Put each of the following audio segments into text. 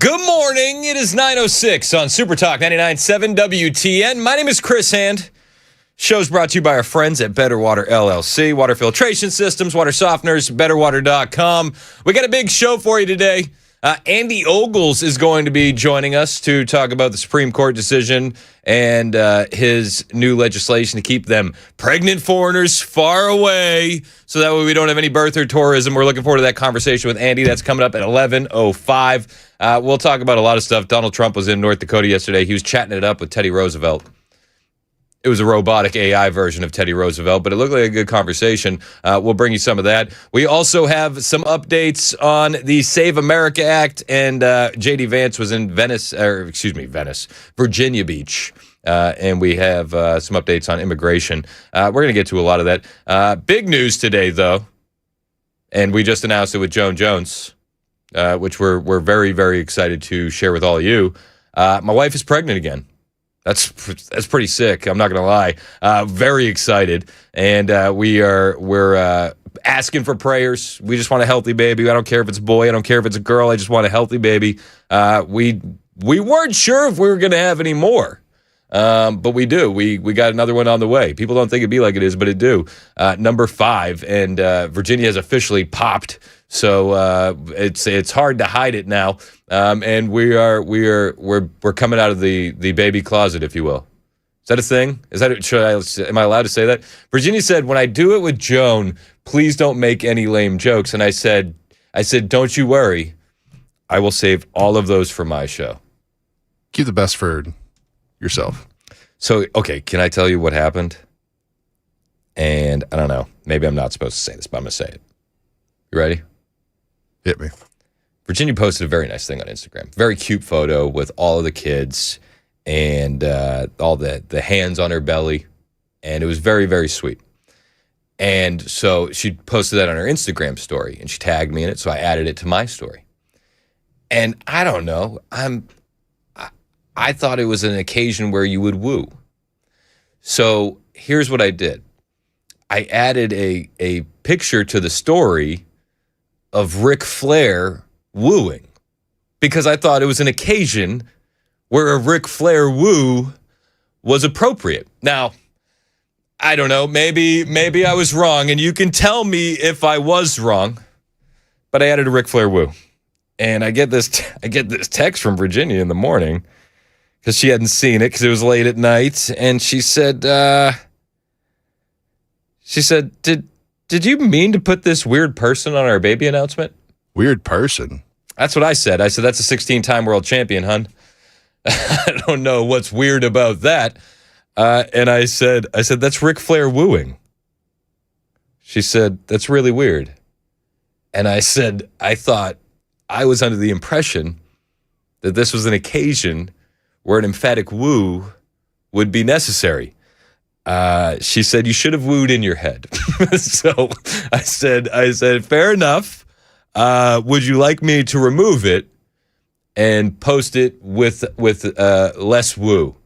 Good morning. It is 9:06 on Super Talk 99.7 WTN. My name is Chris Hand. Show's brought to you by our friends at Better Water LLC, water filtration systems, water softeners, betterwater.com. We got a big show for you today. Andy Ogles is going to be joining us to talk about the Supreme Court decision and his new legislation to keep them pregnant foreigners far away so that way we don't have any birther tourism. We're looking forward to that conversation with Andy. That's coming up at 11:05. We'll talk about a lot of stuff. Donald Trump was in North Dakota yesterday. He was chatting it up with Teddy Roosevelt. It was a robotic AI version of Teddy Roosevelt, but it looked like a good conversation. We'll bring you some of that. We also have some updates on the Save America Act, and J.D. Vance was in Virginia Beach, and we have some updates on immigration. We're going to get to a lot of that. Big news today, though, and we just announced it with Joan Jones, which we're very, very excited to share with all of you. My wife is pregnant again. That's pretty sick. I'm not gonna lie. Very excited, and we're asking for prayers. We just want a healthy baby. I don't care if it's a boy. I don't care if it's a girl. I just want a healthy baby. We weren't sure if we were gonna have any more, but we do. We got another one on the way. People don't think it'd be like it is, but it do. Number 5, and Virginia has officially popped. So it's hard to hide it now, and we're coming out of the baby closet, if you will. Is that a thing? Am I allowed to say that? Virginia said, when I do it with Joan, please don't make any lame jokes. And I said, don't you worry, I will save all of those for my show. Keep the best for yourself. So, okay, can I tell you what happened? And I don't know, maybe I'm not supposed to say this, but I'm gonna say it. You ready? Hit me. Virginia posted a very nice thing on Instagram. Very cute photo with all of the kids and all the hands on her belly. And it was very, very sweet. And so she posted that on her Instagram story, and she tagged me in it, so I added it to my story. And I don't know. I thought it was an occasion where you would woo. So here's what I did. I added a picture to the story of Ric Flair wooing, because I thought it was an occasion where a Ric Flair woo was appropriate. Now, I don't know, maybe I was wrong, and you can tell me if I was wrong, but I added a Ric Flair woo. And I get this text from Virginia in the morning, because she hadn't seen it, because it was late at night, and she said, Did you mean to put this weird person on our baby announcement? Weird person? That's what I said. I said, that's a 16-time world champion, hun. I don't know what's weird about that. And I said, that's Ric Flair wooing. She said, that's really weird. And I said, I thought I was under the impression that this was an occasion where an emphatic woo would be necessary. She said, you should have wooed in your head. So I said, fair enough. Would you like me to remove it and post it with less woo?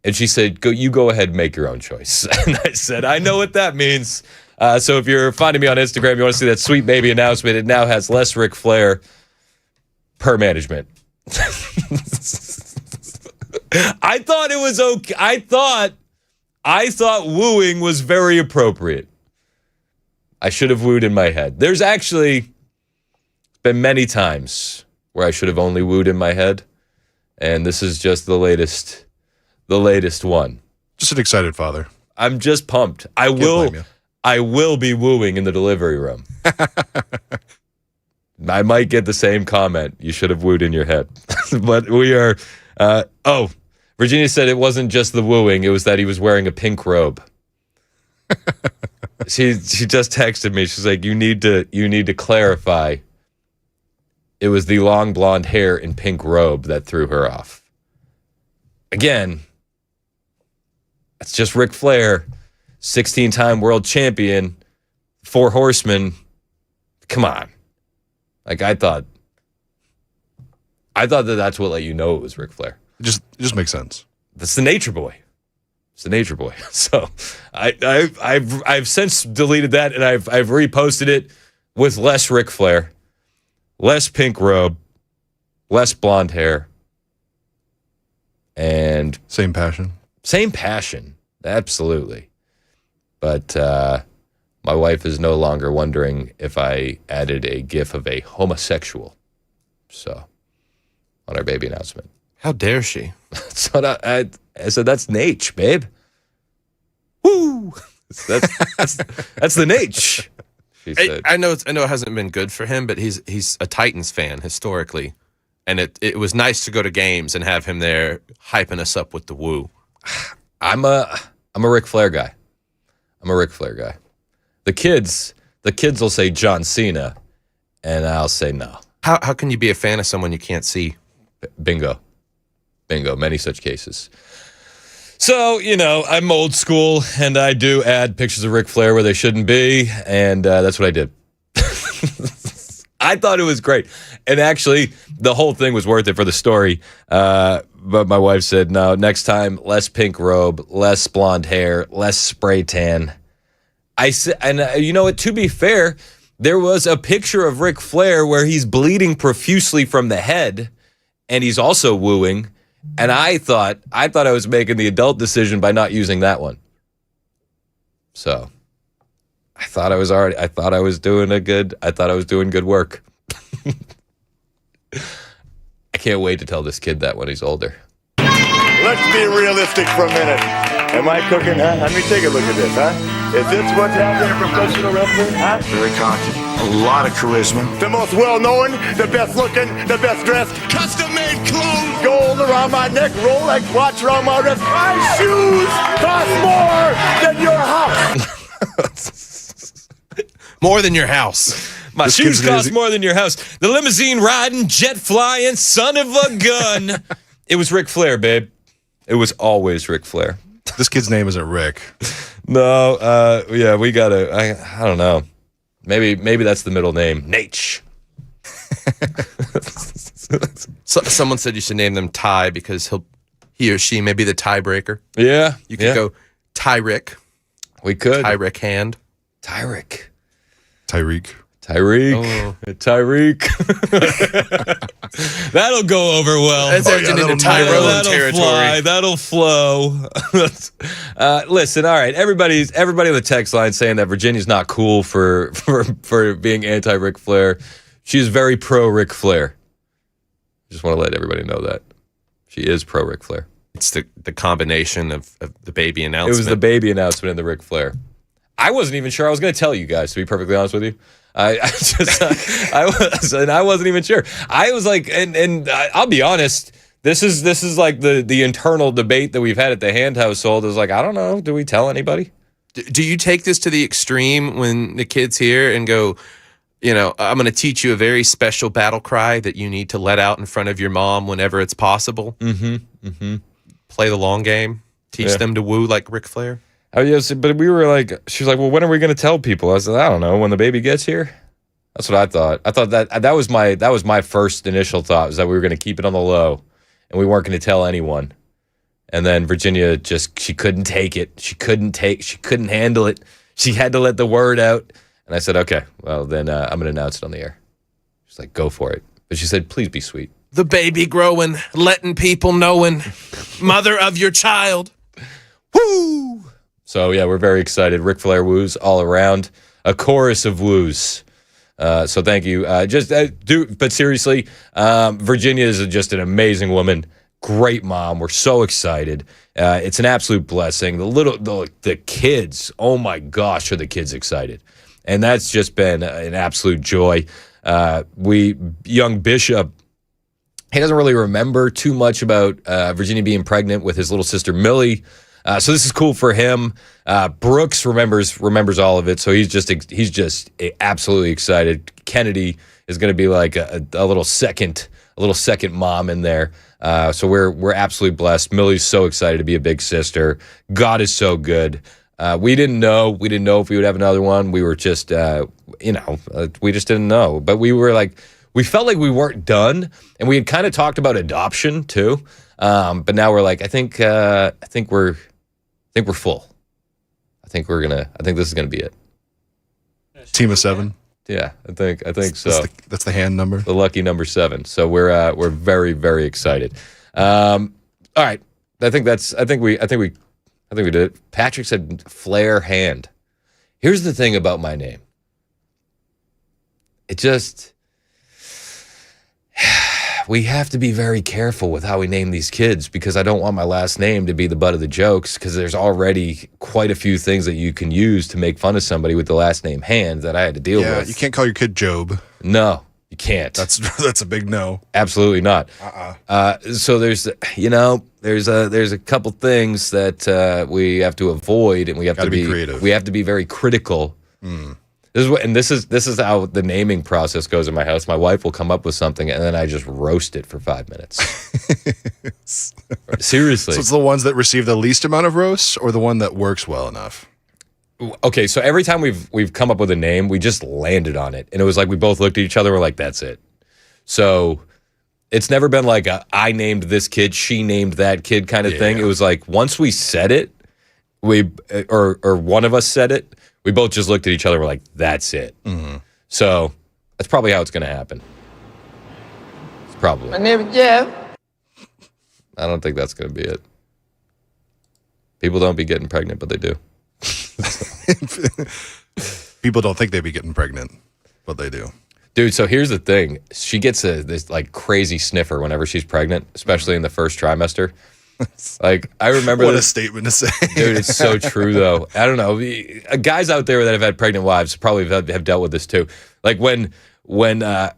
And she said, you go ahead and make your own choice. And I said, I know what that means. So if you're finding me on Instagram, you want to see that sweet baby announcement, it now has less Ric Flair per management. I thought it was okay. I thought wooing was very appropriate. I should have wooed in my head. There's actually been many times where I should have only wooed in my head, and this is just the latest one. Just an excited father. I'm just pumped. I will be wooing in the delivery room. I might get the same comment. You should have wooed in your head. But we are Virginia said it wasn't just the wooing, it was that he was wearing a pink robe. She just texted me. She's like, you need to clarify. It was the long blonde hair and pink robe that threw her off. Again, it's just Ric Flair, 16-time world champion, 4 horsemen. Come on. Like, I thought that's what let you know it was Ric Flair. It just makes sense. That's the Nature Boy. It's the Nature Boy. So I've since deleted that, and I've reposted it with less Ric Flair, less pink robe, less blonde hair, and Same passion. same passion. Absolutely. But my wife is no longer wondering if I added a gif of a homosexual. So, on our baby announcement. How dare she? So I said, that's Nate, babe. Woo! That's the Nate. She said. I know it hasn't been good for him, but he's a Titans fan historically, and it was nice to go to games and have him there hyping us up with the woo. I'm a Ric Flair guy. The kids will say John Cena, and I'll say no. How can you be a fan of someone you can't see? Bingo. Many such cases. So, I'm old school, and I do add pictures of Ric Flair where they shouldn't be, and that's what I did. I thought it was great. And actually, the whole thing was worth it for the story. But my wife said, no, next time, less pink robe, less blonde hair, less spray tan. I said, and you know what, to be fair, there was a picture of Ric Flair where he's bleeding profusely from the head, and he's also wooing. And I thought I was making the adult decision by not using that one. So I thought I was doing good work. I can't wait to tell this kid that when he's older. Let's be realistic for a minute. Am I cooking, huh? Let me take a look at this, huh? Is this what's happening in professional wrestling, huh? Very confident. A lot of charisma. The most well-known, the best-looking, the best-dressed. Custom-made clothes. Gold around my neck, Rolex watch around my wrist. My shoes cost more than your house. More than your house. My shoes cost more than your house. The limousine riding, jet flying, son of a gun. It was Ric Flair, babe. It was always Ric Flair. This kid's name isn't Rick. No, yeah, we gotta. I don't know. Maybe that's the middle name, Nate. So, someone said you should name them Ty because he or she may be the tiebreaker. Yeah, You could go Tyrick. We could. Tyrick Hand. Tyreek. Tyreek. Tyreek. That'll go over well. That's into Tyrone territory. Fly. That'll flow. Listen, all right. Everybody on the text line saying that Virginia's not cool for being anti-Ric Flair. She's very pro-Ric Flair. Just want to let everybody know that. She is pro-Ric Flair. It's the combination of the baby announcement. It was the baby announcement and the Ric Flair. I wasn't even sure I was going to tell you guys, to be perfectly honest with you. I wasn't even sure. I was like, and I'll be honest, this is like the internal debate that we've had at the Hand household is like, I don't know, do we tell anybody? Do you take this to the extreme when the kid's here and go, I'm going to teach you a very special battle cry that you need to let out in front of your mom whenever it's possible? Play the long game. Teach them to woo like Ric Flair. Oh yes, but we were like, she was like, well, when are we going to tell people? I said, I don't know, when the baby gets here. That's what I thought. I thought that was my first initial thought, was that we were going to keep it on the low, and we weren't going to tell anyone. And then Virginia she couldn't take it. She couldn't handle it. She had to let the word out. And I said, okay, well then I'm going to announce it on the air. She's like, go for it. But she said, please be sweet. The baby growing, letting people knowing, mother of your child. Woo! So, yeah, we're very excited. Ric Flair woos all around. A chorus of woos. So thank you. But seriously, Virginia is just an amazing woman. Great mom. We're so excited. It's an absolute blessing. The kids, oh my gosh, are the kids excited. And that's just been an absolute joy. Young Bishop, he doesn't really remember too much about Virginia being pregnant with his little sister Millie. So this is cool for him. Brooks remembers all of it, so he's just absolutely excited. Kennedy is going to be like a little second mom in there. So we're absolutely blessed. Millie's so excited to be a big sister. God is so good. We didn't know if we would have another one. We were just we just didn't know. But we felt like we weren't done, and we had kind of talked about adoption too. But now we're like, I think we're full. I think this is gonna be it. Team of 7. Yeah, I think so. That's the hand number. The lucky number 7. So we're very, very excited. All right. I think we did it. Patrick said Flair Hand. Here's the thing about my name. It just we have to be very careful with how we name these kids because I don't want my last name to be the butt of the jokes because there's already quite a few things that you can use to make fun of somebody with the last name Hand that I had to deal with. Yeah, you can't call your kid Job. No, you can't. That's a big no. Absolutely not. So there's a couple things that we have to avoid, and we have to be creative. We have to be very critical. This is how the naming process goes in my house. My wife will come up with something, and then I just roast it for 5 minutes. Seriously. So it's the ones that receive the least amount of roasts, or the one that works well enough. Okay, so every time we've come up with a name, we just landed on it, and it was like we both looked at each other. We're like, "That's it." So it's never been like I named this kid, she named that kid kind of thing. It was like once we said it, or one of us said it, we both just looked at each other. We're like, "That's it." Mm-hmm. So that's probably how it's going to happen. It's probably. My name is Jeff. I don't think that's going to be it. People don't be getting pregnant, but they do. People don't think they'd be getting pregnant, but they do. Dude, so here's the thing. She gets this like crazy sniffer whenever she's pregnant, especially in the first trimester. Like, I remember What a this. statement to say. Dude, it's so true, though. I don't know. Guys out there that have had pregnant wives probably have dealt with this, too. Like, when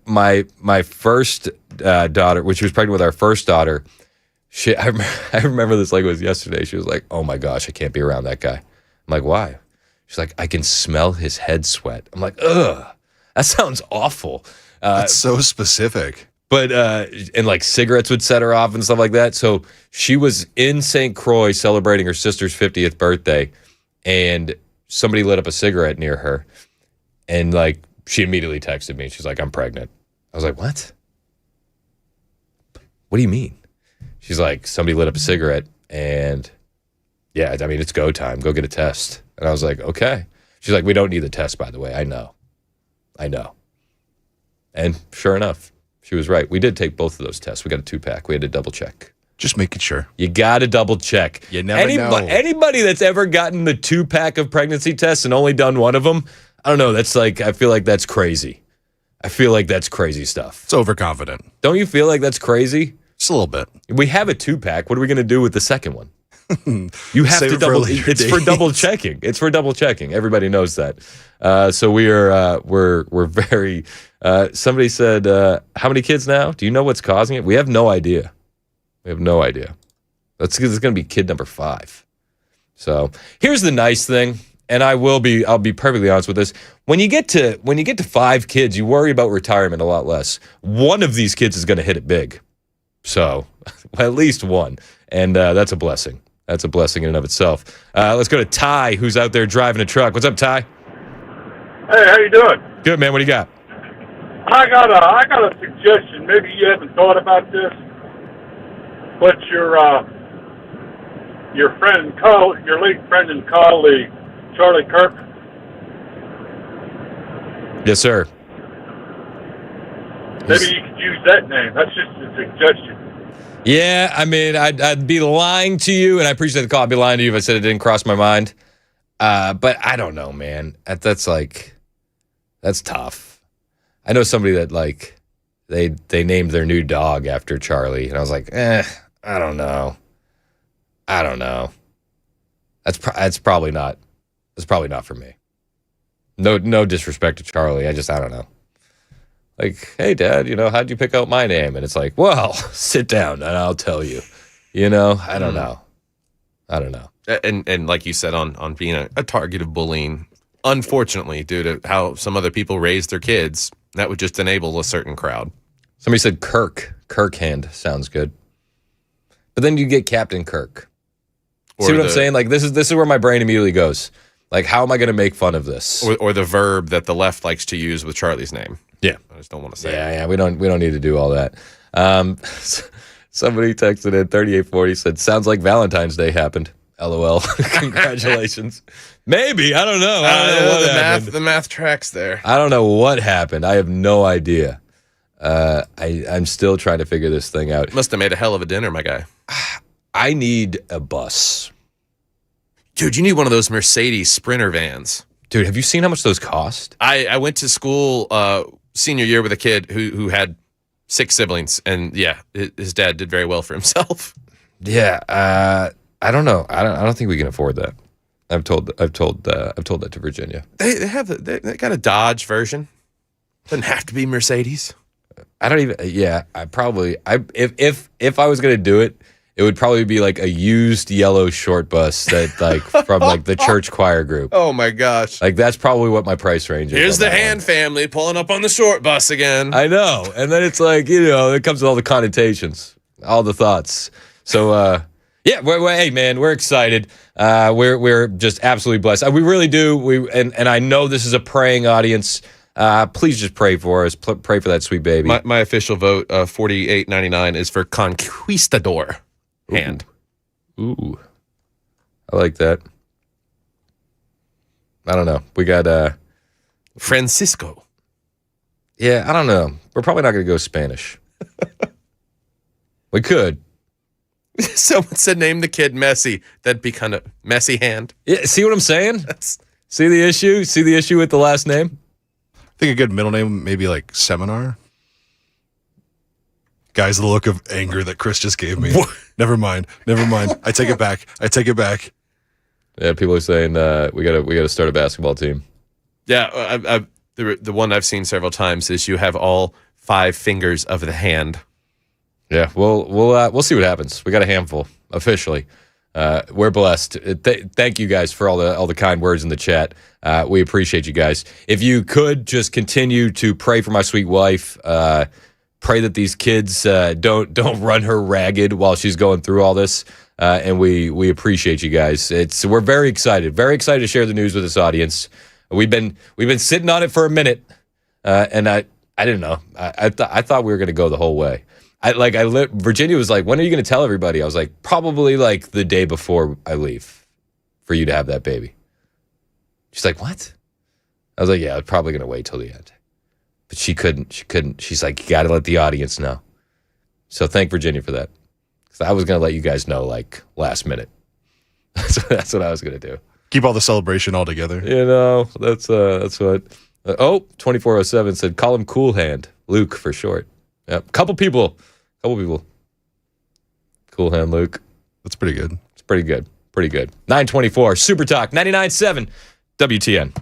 my first daughter, when she was pregnant with our first daughter, I remember this like it was yesterday. She was like, "Oh, my gosh, I can't be around that guy." I'm like, "Why?" She's like, "I can smell his head sweat." I'm like, "Ugh, that sounds awful." That's so specific. But and like cigarettes would set her off and stuff like that. So she was in St. Croix celebrating her sister's 50th birthday, and somebody lit up a cigarette near her, and like she immediately texted me. She's like, "I'm pregnant." I was like, "What? What do you mean?" She's like, "Somebody lit up a cigarette, and yeah, I mean, it's go time. Go get a test." And I was like, "Okay." She's like, "We don't need the test, by the way. I know." And sure enough, she was right. We did take both of those tests. We got a 2-pack. We had to double check. Just making sure. You got to double check. You never know. Anybody that's ever gotten the 2-pack of pregnancy tests and only done one of them, I don't know. That's like, I feel like that's crazy. I feel like that's crazy stuff. It's overconfident. Don't you feel like that's crazy? Just a little bit. We have a 2-pack. What are we going to do with the second one? You have Save to it for double. later It's for days. double checking. It's for double checking. Everybody knows that. So we're very. Somebody said, "How many kids now? Do you know what's causing it?" We have no idea. This is going to be kid number 5. So here's the nice thing, and I'll be perfectly honest with this. When you get to 5 kids, you worry about retirement a lot less. One of these kids is going to hit it big. So at least one, and that's a blessing. That's a blessing in and of itself. Let's go to Ty, who's out there driving a truck. What's up, Ty? Hey, how you doing? Good, man. What do you got? I got a suggestion. Maybe you haven't thought about this, but your friend and your late friend and colleague, Charlie Kirk. Yes, sir. Maybe you could use that name. That's just a suggestion. Yeah, I mean, I'd be lying to you, and I appreciate the call. I'd be lying to you if I said it didn't cross my mind. But I don't know, man. That's tough. I know somebody that like they named their new dog after Charlie, and I was like, I don't know. That's probably not. That's probably not for me. No disrespect to Charlie. I don't know. Like, "Hey, Dad, how'd you pick out my name?" And it's like, "Well, sit down and I'll tell you." I don't know. And like you said on being a target of bullying, unfortunately, due to how some other people raise their kids, that would just enable a certain crowd. Somebody said Kirk hand sounds good, but then you get Captain Kirk. See what I'm saying? Like this is where my brain immediately goes. Like, how am I going to make fun of this? Or the verb that the left likes to use with Charlie's name. Yeah, I just don't want to say. Yeah. We don't need to do all that. Somebody texted in 3840 said, "Sounds like Valentine's Day happened." LOL. Congratulations. Maybe. I don't know. I don't know what happened. The math tracks there. I don't know what happened. I have no idea. I'm still trying to figure this thing out. Must have made a hell of a dinner, my guy. I need a bus. Dude, you need one of those Mercedes Sprinter vans. Dude, have you seen how much those cost? I went to school senior year with a kid who had 6 siblings, and yeah, his dad did very well for himself. Yeah, I don't know. I don't think we can afford that. I've told that to Virginia. They got a Dodge version. Doesn't have to be Mercedes. I don't even. Yeah, if I was gonna do it, it would probably be like a used yellow short bus that like from like the church choir group. Oh my gosh! Like that's probably what my price range is. Here's the Hand family pulling up on the short bus again. I know, and then it's like it comes with all the connotations, all the thoughts. So yeah, hey man, we're excited. We're just absolutely blessed. We really do. And I know this is a praying audience. Please just pray for us. Pray for that sweet baby. My official vote, $48.99, is for Conquistador Hand. Ooh, I like that. I don't know. We got Francisco. Yeah, I don't know. We're probably not going to go Spanish. We could. Someone said name the kid Messi. That'd be kind of messy hand. Yeah, see what I'm saying? See the issue? See the issue with the last name? I think a good middle name maybe like Seminar. Guys, the look of anger that Chris just gave me. Never mind. I take it back. Yeah, people are saying we gotta start a basketball team. Yeah, the one I've seen several times is you have all 5 fingers of the hand. Yeah, we'll see what happens. We got a handful officially. We're blessed. Thank you guys for all the kind words in the chat. We appreciate you guys. If you could just continue to pray for my sweet wife. Pray that these kids don't run her ragged while she's going through all this. And we appreciate you guys. We're very excited to share the news with this audience. We've been sitting on it for a minute, and I didn't know. I thought we were going to go the whole way. Virginia was like, when are you going to tell everybody? I was like, probably like the day before I leave for you to have that baby. She's like, what? I was like, yeah, I'm probably going to wait till the end. But she couldn't. She's like, you got to let the audience know. So thank Virginia for that. Because I was going to let you guys know like last minute. So that's what I was going to do. Keep all the celebration all together. That's what. 2407 said, call him Cool Hand. Luke for short. Yep. Couple people. Cool Hand Luke. That's pretty good. It's pretty good. 924 Super Talk 99.7 WTN.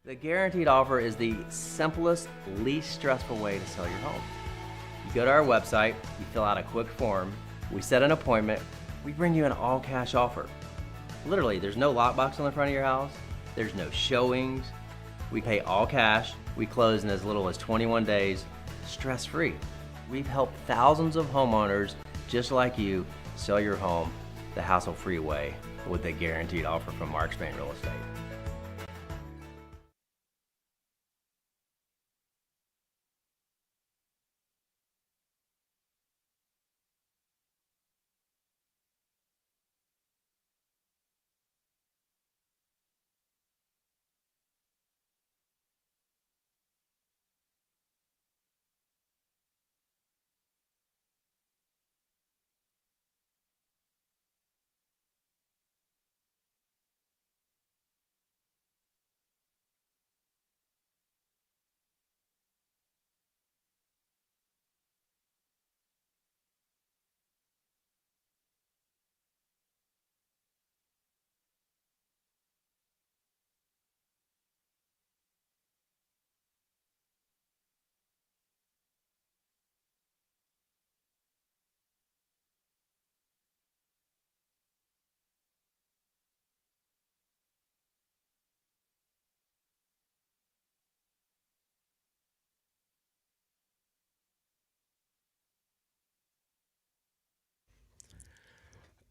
The guaranteed offer is the simplest, least stressful way to sell your home. You go to our website, you fill out a quick form, we set an appointment, we bring you an all-cash offer. Literally, there's no lockbox on the front of your house, there's no showings, we pay all cash, we close in as little as 21 days, stress-free. We've helped thousands of homeowners just like you sell your home the hassle-free way with a guaranteed offer from Mark Spain Real Estate.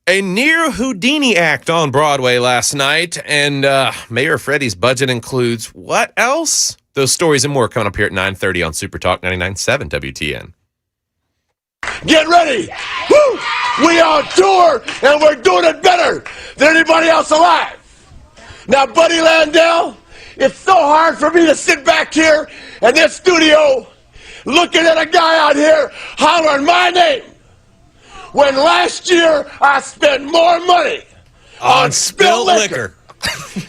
A near Houdini act on Broadway last night, and Mayor Freddie's budget includes what else? Those stories and more coming up here at 9:30 on Super Talk 99.7 WTN. Get ready! Woo! We on tour, and we're doing it better than anybody else alive. Now, Buddy Landell, it's so hard for me to sit back here in this studio looking at a guy out here hollering my name when last year I spent more money on spilled liquor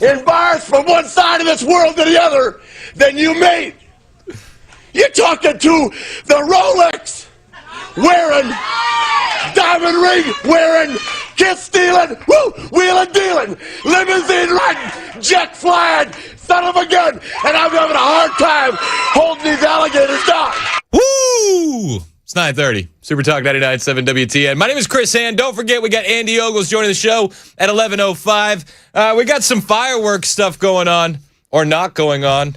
in bars from one side of this world to the other than you made. You're talking to the Rolex wearing, diamond ring wearing, kiss stealing, wheeling dealing, limousine riding, jet flying, son of a gun, and I'm having a hard time holding these alligators down. Woo! It's 9:30. Super Talk 99.7 WTN. My name is Chris Hand. Don't forget, we got Andy Ogles joining the show at 11:05. We got some fireworks stuff going on, or not going on.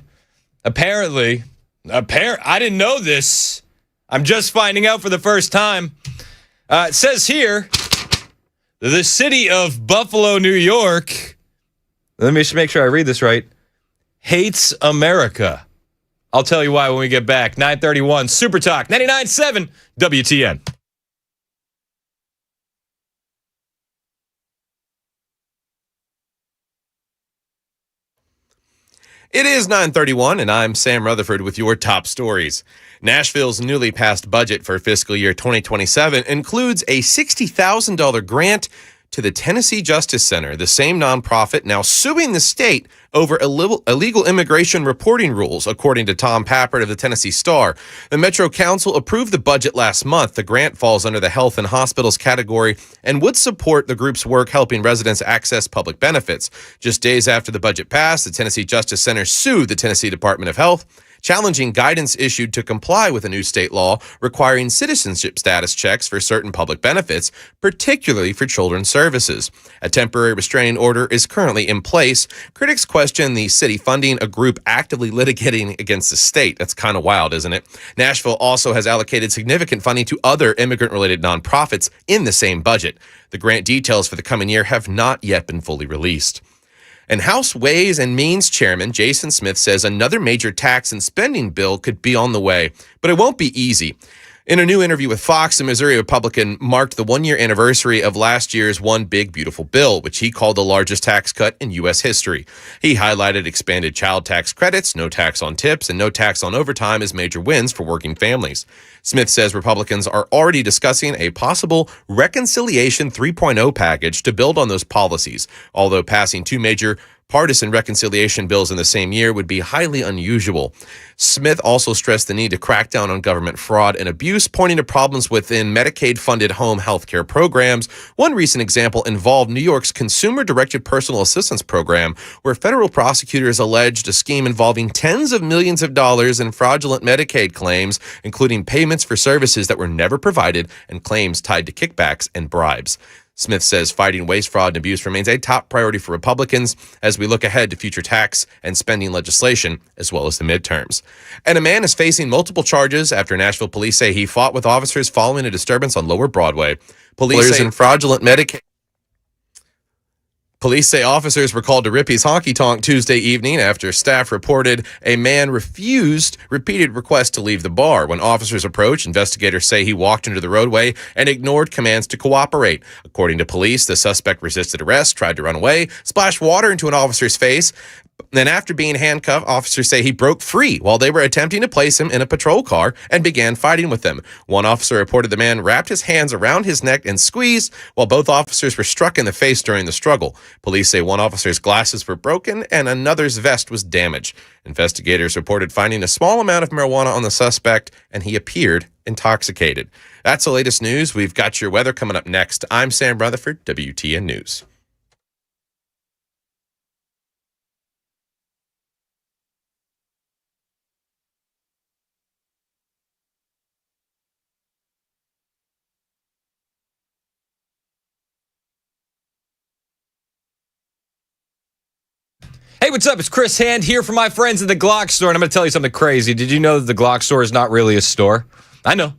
Apparently, I didn't know this. I'm just finding out for the first time. It says here, the city of Buffalo, New York, let me just make sure I read this right, hates America. I'll tell you why when we get back. 9:31, Super Talk, 99.7 WTN. It is 9:31, and I'm Sam Rutherford with your top stories. Nashville's newly passed budget for fiscal year 2027 includes a $60,000 grant to the Tennessee Justice Center, the same nonprofit now suing the state over illegal immigration reporting rules, according to Tom Pappert of the Tennessee Star. The Metro Council approved the budget last month. The grant falls under the health and hospitals category and would support the group's work helping residents access public benefits. Just days after the budget passed, the Tennessee Justice Center sued the Tennessee Department of Health, challenging guidance issued to comply with a new state law requiring citizenship status checks for certain public benefits, particularly for children's services. A temporary restraining order is currently in place. Critics question the city funding a group actively litigating against the state. That's kind of wild, isn't it? Nashville also has allocated significant funding to other immigrant-related nonprofits in the same budget. The grant details for the coming year have not yet been fully released. And House Ways and Means Chairman Jason Smith says another major tax and spending bill could be on the way, but it won't be easy. In a new interview with Fox, the Missouri Republican marked the one-year anniversary of last year's One Big Beautiful Bill, which he called the largest tax cut in U.S. history. He highlighted expanded child tax credits, no tax on tips, and no tax on overtime as major wins for working families. Smith says Republicans are already discussing a possible Reconciliation 3.0 package to build on those policies, although passing two major partisan reconciliation bills in the same year would be highly unusual. Smith also stressed the need to crack down on government fraud and abuse, pointing to problems within Medicaid-funded home health care programs. One recent example involved New York's Consumer-Directed Personal Assistance Program, where federal prosecutors alleged a scheme involving tens of millions of dollars in fraudulent Medicaid claims, including payments for services that were never provided and claims tied to kickbacks and bribes. Smith says fighting waste, fraud, and abuse remains a top priority for Republicans as we look ahead to future tax and spending legislation, as well as the midterms. And a man is facing multiple charges after Nashville police say he fought with officers following a disturbance on Lower Broadway. Police say fraudulent Medicaid. Police say officers were called to Rippy's Honky Tonk Tuesday evening after staff reported a man refused repeated requests to leave the bar. When officers approached, investigators say he walked into the roadway and ignored commands to cooperate. According to police, the suspect resisted arrest, tried to run away, splashed water into an officer's face. Then after being handcuffed, officers say he broke free while they were attempting to place him in a patrol car and began fighting with them. One officer reported the man wrapped his hands around his neck and squeezed, while both officers were struck in the face during the struggle. Police say one officer's glasses were broken and another's vest was damaged. Investigators reported finding a small amount of marijuana on the suspect, and he appeared intoxicated. That's the latest news. We've got your weather coming up next. I'm Sam Rutherford, WTN News. Hey, what's up? It's Chris Hand here from my friends at the Glock store, and I'm going to tell you something crazy. Did you know that the Glock store is not really a store? I know.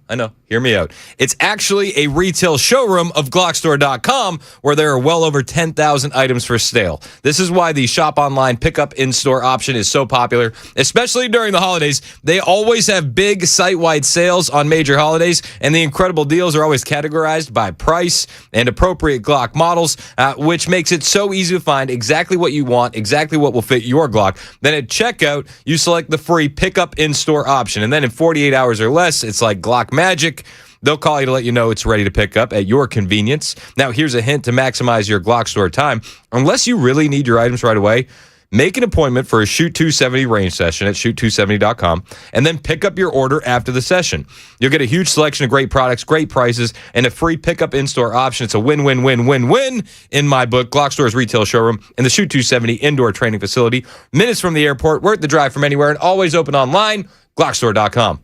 Hear me out. It's actually a retail showroom of Glockstore.com where there are well over 10,000 items for sale. This is why the shop online, pick up in-store option is so popular, especially during the holidays. They always have big site-wide sales on major holidays, and the incredible deals are always categorized by price and appropriate Glock models, which makes it so easy to find exactly what you want, exactly what will fit your Glock. Then at checkout, you select the free pick up in-store option, and then in 48 hours or less, it's like Glock Magic. They'll call you to let you know it's ready to pick up at your convenience. Now, here's a hint to maximize your Glock store time. Unless you really need your items right away, make an appointment for a Shoot 270 range session at shoot270.com and then pick up your order after the session. You'll get a huge selection of great products, great prices, and a free pickup in-store option. It's a win-win-win-win-win in my book. Glock Store's retail showroom and the Shoot 270 indoor training facility. Minutes from the airport, worth the drive from anywhere, and always open online, Glockstore.com.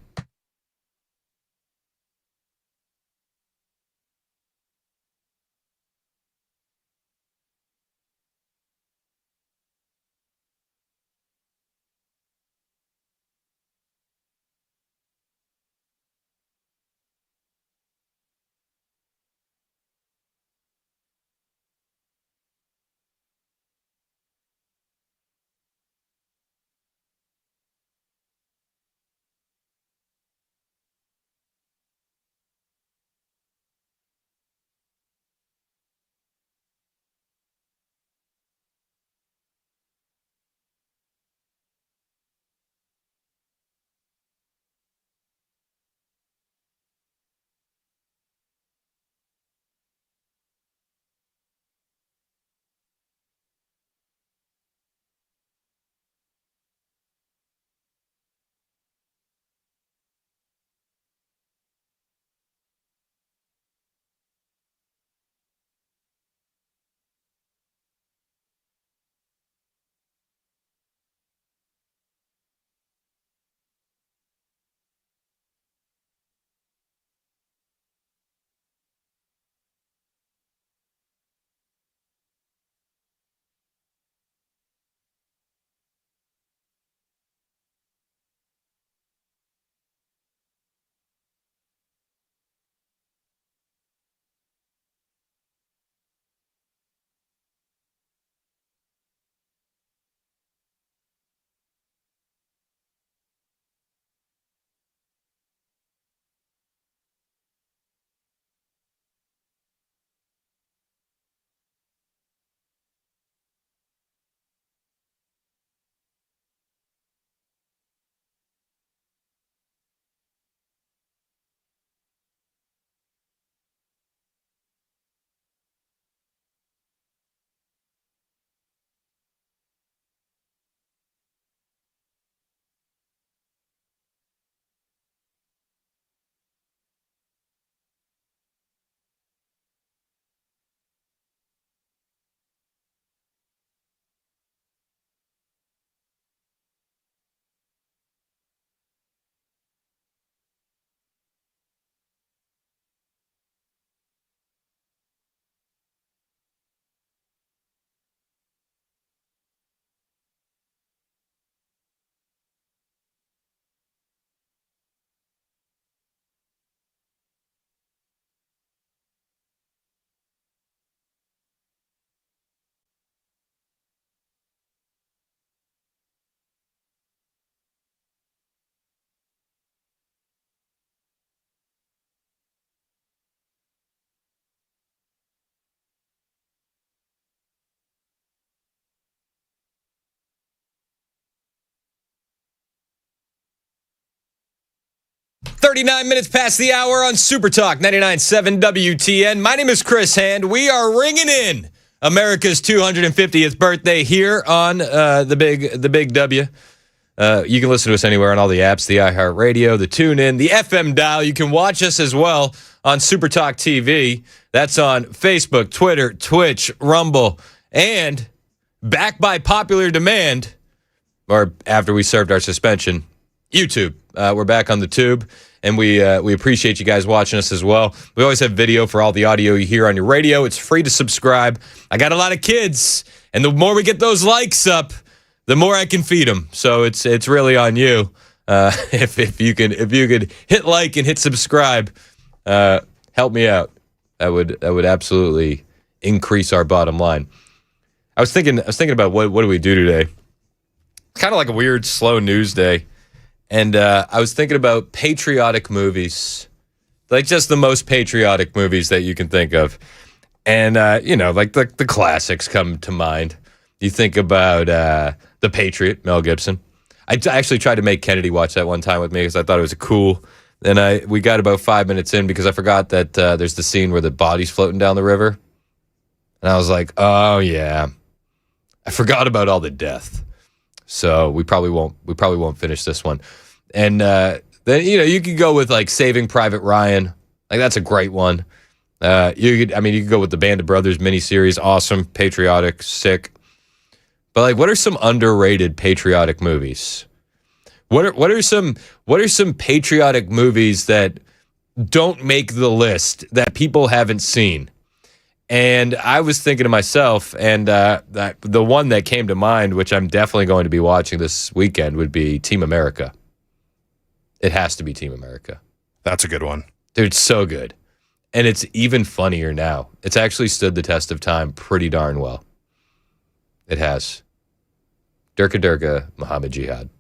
39 minutes past the hour on Super Talk 99.7 WTN. My name is Chris Hand. We are ringing in America's 250th birthday here on the Big W. You can listen to us anywhere on all the apps, the iHeartRadio, the TuneIn, the FM dial. You can watch us as well on Super Talk TV. That's on Facebook, Twitter, Twitch, Rumble, and back by popular demand, or after we served our suspension, YouTube. We're back on the tube, and we appreciate you guys watching us as well. We always have video for all the audio you hear on your radio. It's free to subscribe. I got a lot of kids, and the more we get those likes up, the more I can feed them. So it's really on you. If you could hit like and hit subscribe, help me out. That would absolutely increase our bottom line. I was thinking about what do we do today? Kind of like a weird slow news day. And I was thinking about patriotic movies, like just the most patriotic movies that you can think of. And, like the classics come to mind. You think about The Patriot, Mel Gibson. I actually tried to make Kennedy watch that one time with me because I thought it was cool. And we got about 5 minutes in because I forgot that there's the scene where the body's floating down the river. And I was like, oh, yeah. I forgot about all the death. So we probably won't finish this one. And then you could go with like Saving Private Ryan. Like that's a great one. You could go with the Band of Brothers miniseries, awesome, patriotic, sick. But like, what are some underrated patriotic movies? What are some patriotic movies that don't make the list that people haven't seen? And I was thinking to myself, and that the one that came to mind, which I'm definitely going to be watching this weekend, would be Team America. It has to be Team America. That's a good one. Dude, it's so good. And it's even funnier now. It's actually stood the test of time pretty darn well. It has. Durka Durka, Muhammad Jihad.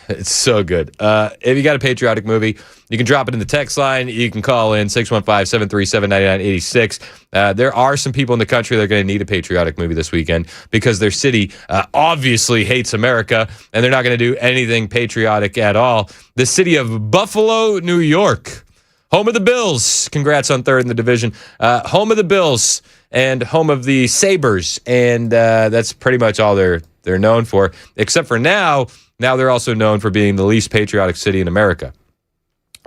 It's so good. If you got a patriotic movie, you can drop it in the text line. You can call in 615-737-9986. There are some people in the country that are going to need a patriotic movie this weekend because their city obviously hates America, and they're not going to do anything patriotic at all. The city of Buffalo, New York, home of the Bills. Congrats on third in the division. Home of the Bills and home of the Sabres, and that's pretty much all they're known for, except for now they're also known for being the least patriotic city in America.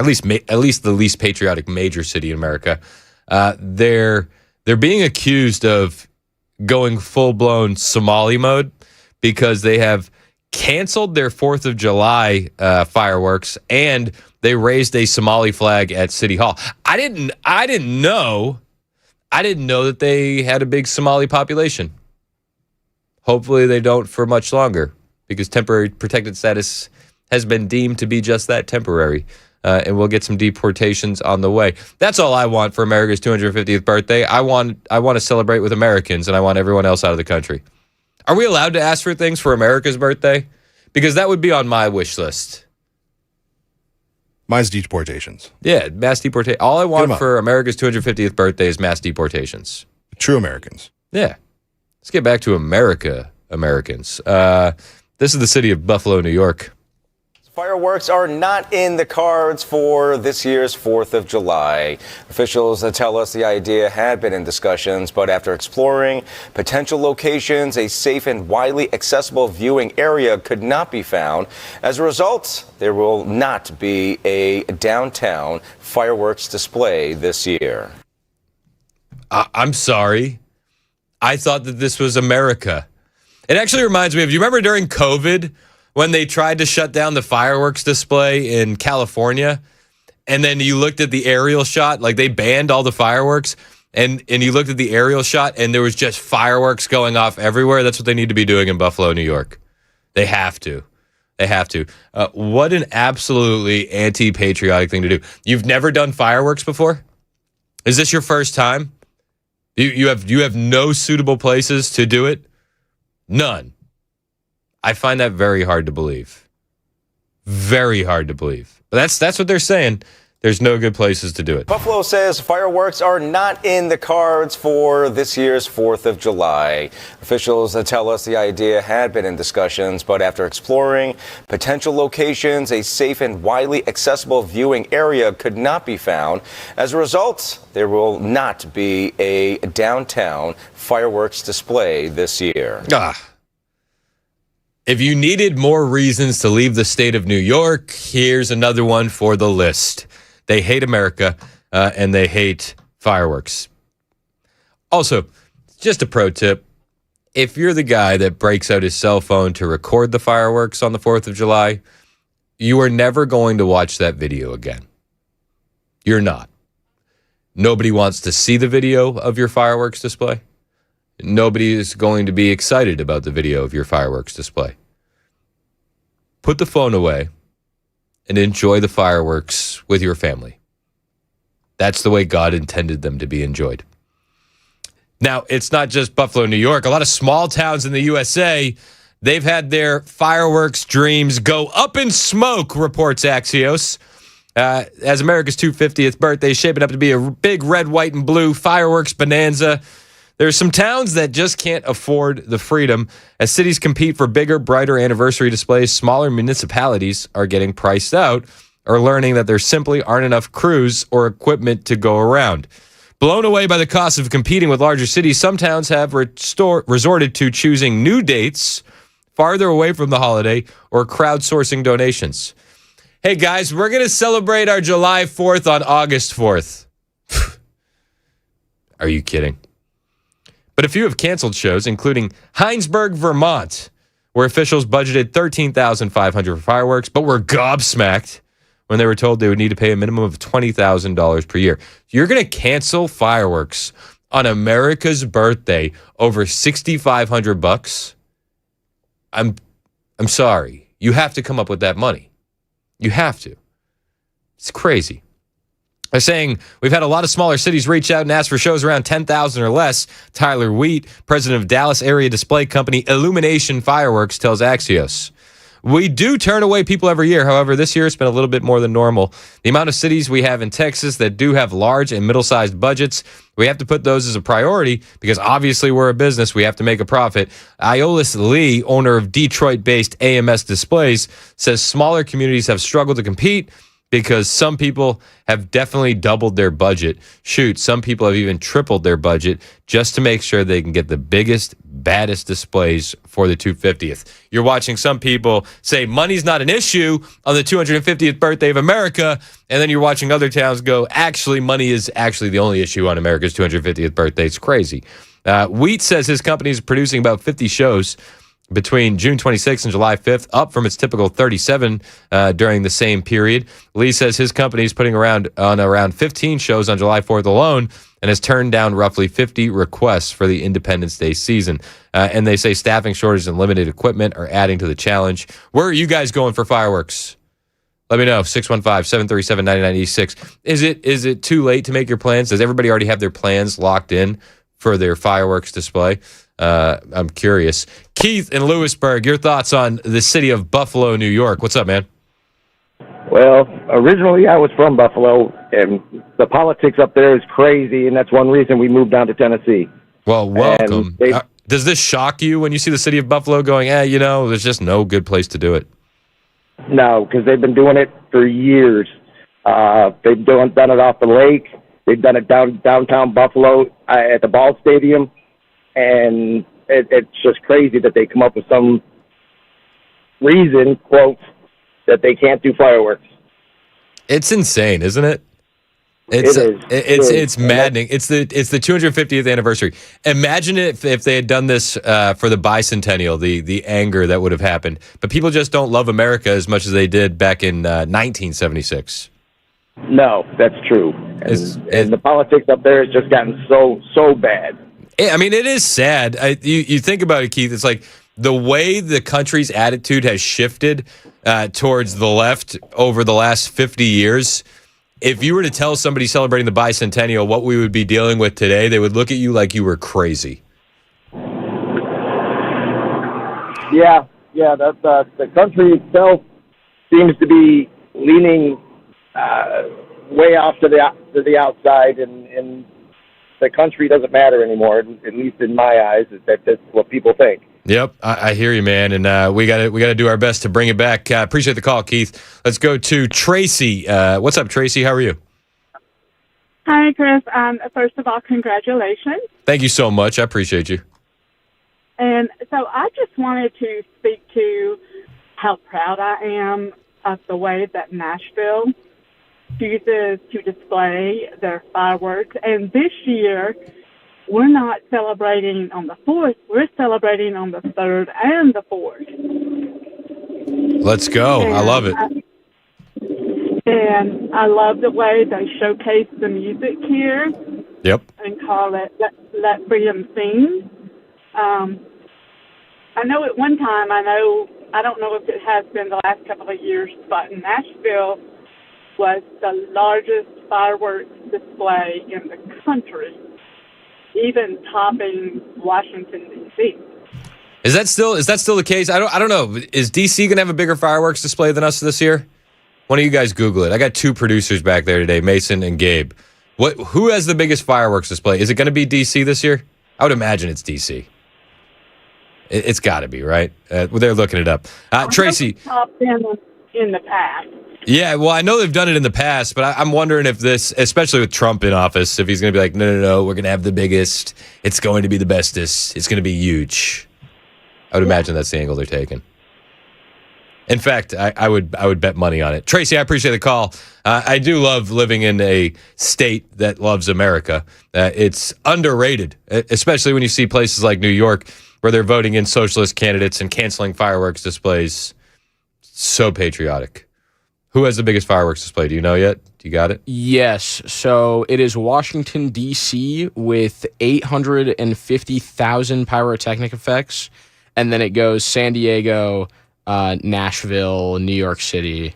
At least the least patriotic major city in America. They're being accused of going full-blown Somali mode because they have canceled their 4th of July fireworks, and they raised a Somali flag at City Hall. I didn't know that they had a big Somali population. Hopefully they don't for much longer, because temporary protected status has been deemed to be just that, temporary. And we'll get some deportations on the way. That's all I want for America's 250th birthday. I want to celebrate with Americans, and I want everyone else out of the country. Are we allowed to ask for things for America's birthday? Because that would be on my wish list. Mine's deportations. Yeah, mass deportation. All I want for America's 250th birthday is mass deportations. True Americans. Yeah. Let's get back to Americans. This is the city of Buffalo, New York. Fireworks are not in the cards for this year's 4th of July. Officials tell us the idea had been in discussions, but after exploring potential locations, a safe and widely accessible viewing area could not be found. As a result, there will not be a downtown fireworks display this year. I'm sorry. I thought that this was America. It actually reminds me of, you remember during COVID when they tried to shut down the fireworks display in California, and then you looked at the aerial shot, like they banned all the fireworks, and you looked at the aerial shot and there was just fireworks going off everywhere? That's what they need to be doing in Buffalo, New York. They have to. What an absolutely anti-patriotic thing to do. You've never done fireworks before? Is this your first time? You have no suitable places to do it? None. I find that very hard to believe. Very hard to believe. But that's what they're saying. There's no good places to do it. Buffalo says fireworks are not in the cards for this year's 4th of July. Officials tell us the idea had been in discussions, but after exploring potential locations, a safe and widely accessible viewing area could not be found. As a result, there will not be a downtown fireworks display this year. If you needed more reasons to leave the state of New York, here's another one for the list. They hate America, and they hate fireworks. Also, just a pro tip. If you're the guy that breaks out his cell phone to record the fireworks on the 4th of July, you are never going to watch that video again. You're not. Nobody wants to see the video of your fireworks display. Nobody is going to be excited about the video of your fireworks display. Put the phone away and enjoy the fireworks with your family. That's the way God intended them to be enjoyed. Now, it's not just Buffalo, New York. A lot of small towns in the USA, they've had their fireworks dreams go up in smoke, reports Axios. As America's 250th birthday is shaping up to be a big red, white, and blue fireworks bonanza, there's some towns that just can't afford the freedom. As cities compete for bigger, brighter anniversary displays, smaller municipalities are getting priced out or learning that there simply aren't enough crews or equipment to go around. Blown away by the cost of competing with larger cities, some towns have resorted to choosing new dates farther away from the holiday or crowdsourcing donations. Hey, guys, we're going to celebrate our July 4th on August 4th. Are you kidding? But a few have canceled shows, including Heinsberg, Vermont, where officials budgeted $13,500 for fireworks, but were gobsmacked when they were told they would need to pay a minimum of $20,000 per year. You're going to cancel fireworks on America's birthday over $6,500? I'm sorry. You have to come up with that money. You have to. It's crazy. They're saying we've had a lot of smaller cities reach out and ask for shows around 10,000 or less. Tyler Wheat, president of Dallas area display company Illumination Fireworks, tells Axios. We do turn away people every year. However, this year it's been a little bit more than normal. The amount of cities we have in Texas that do have large and middle-sized budgets, we have to put those as a priority because obviously we're a business. We have to make a profit. Iolis Lee, owner of Detroit-based AMS Displays, says smaller communities have struggled to compete because some people have definitely doubled their budget. Shoot, some people have even tripled their budget just to make sure they can get the biggest, baddest displays for the 250th. You're watching some people say money's not an issue on the 250th birthday of America, and then you're watching other towns go, actually, money is actually the only issue on America's 250th birthday. It's crazy. Wheat says his company is producing about 50 shows between June 26th and July 5th, up from its typical 37 during the same period. Lee says his company is putting around 15 shows on July 4th alone and has turned down roughly 50 requests for the Independence Day season. And they say staffing shortages and limited equipment are adding to the challenge. Where are you guys going for fireworks? Let me know, 615-737-9986. Is it too late to make your plans? Does everybody already have their plans locked in for their fireworks display? I'm curious. Keith in Lewisburg, your thoughts on the city of Buffalo, New York. What's up, man? Well, originally I was from Buffalo, and the politics up there is crazy, and that's one reason we moved down to Tennessee. Well, welcome. Does this shock you when you see the city of Buffalo going, there's just no good place to do it? No, because they've been doing it for years. They've done it off the lake. They've done it downtown Buffalo at the ball stadium. And it's just crazy that they come up with some reason, quote, that they can't do fireworks. It's insane, isn't it? It's maddening. It's the 250th anniversary. Imagine if they had done this for the bicentennial, the anger that would have happened. But people just don't love America as much as they did back in 1976. No, that's true. And the politics up there has just gotten so bad. I mean, it is sad. You think about it, Keith. It's like the way the country's attitude has shifted towards the left over the last 50 years. If you were to tell somebody celebrating the bicentennial what we would be dealing with today, they would look at you like you were crazy. Yeah. The country itself seems to be leaning way off to the outside, and the country doesn't matter anymore. At least in my eyes, that's what people think. Yep, I hear you, man, and we got to do our best to bring it back. Appreciate the call, Keith. Let's go to Tracy. What's up, Tracy? How are you? Hi, Chris. First of all, congratulations. Thank you so much. I appreciate you. And so I just wanted to speak to how proud I am of the way that Nashville chooses to display their fireworks. And this year, we're not celebrating on the 4th. We're celebrating on the 3rd and the 4th. Let's go. I love it. And I love the way they showcase the music here. Yep. And call it Let Freedom Sing. I know at one time, I don't know if it has been the last couple of years, but Nashville was the largest fireworks display in the country, even topping Washington, D.C. Is that still the case? I don't know. Is D.C. going to have a bigger fireworks display than us this year? Why don't you guys Google it? I got two producers back there today, Mason and Gabe. Who has the biggest fireworks display? Is it going to be D.C. this year? I would imagine it's D.C. It's got to be, right? They're looking it up. Tracy. Topped in the past. Yeah, well, I know they've done it in the past, but I'm wondering if this, especially with Trump in office, if he's going to be like, no, we're going to have the biggest. It's going to be the bestest. It's going to be huge. I would imagine that's the angle they're taking. In fact, I would bet money on it. Tracy, I appreciate the call. I do love living in a state that loves America. It's underrated, especially when you see places like New York where they're voting in socialist candidates and canceling fireworks displays. So patriotic. Who has the biggest fireworks display? Do you know yet? Do you got it? Yes. So it is Washington, D.C. with 850,000 pyrotechnic effects. And then it goes San Diego, Nashville, New York City.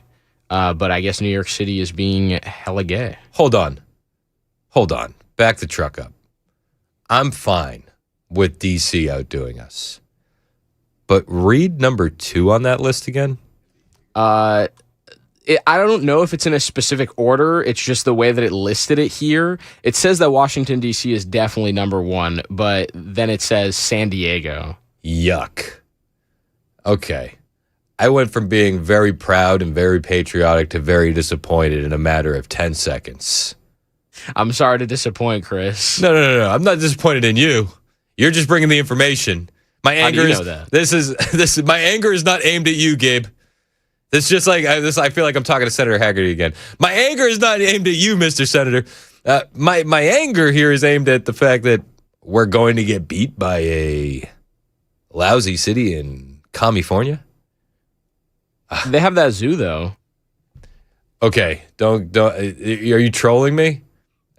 But I guess New York City is being hella gay. Hold on. Back the truck up. I'm fine with D.C. outdoing us. But read number 2 on that list again. I don't know if it's in a specific order. It's just the way that it listed it here. It says that Washington, D.C. is definitely number 1, but then it says San Diego. Yuck. Okay. I went from being very proud and very patriotic to very disappointed in a matter of 10 seconds. I'm sorry to disappoint, Chris. No. I'm not disappointed in you. You're just bringing the information. My anger How do you know that? This is my anger is not aimed at you, Gabe. It's just like this. I feel like I'm talking to Senator Haggerty again. My anger is not aimed at you, Mr. Senator. My anger here is aimed at the fact that we're going to get beat by a lousy city in California. They have that zoo, though. Okay, don't. Are you trolling me?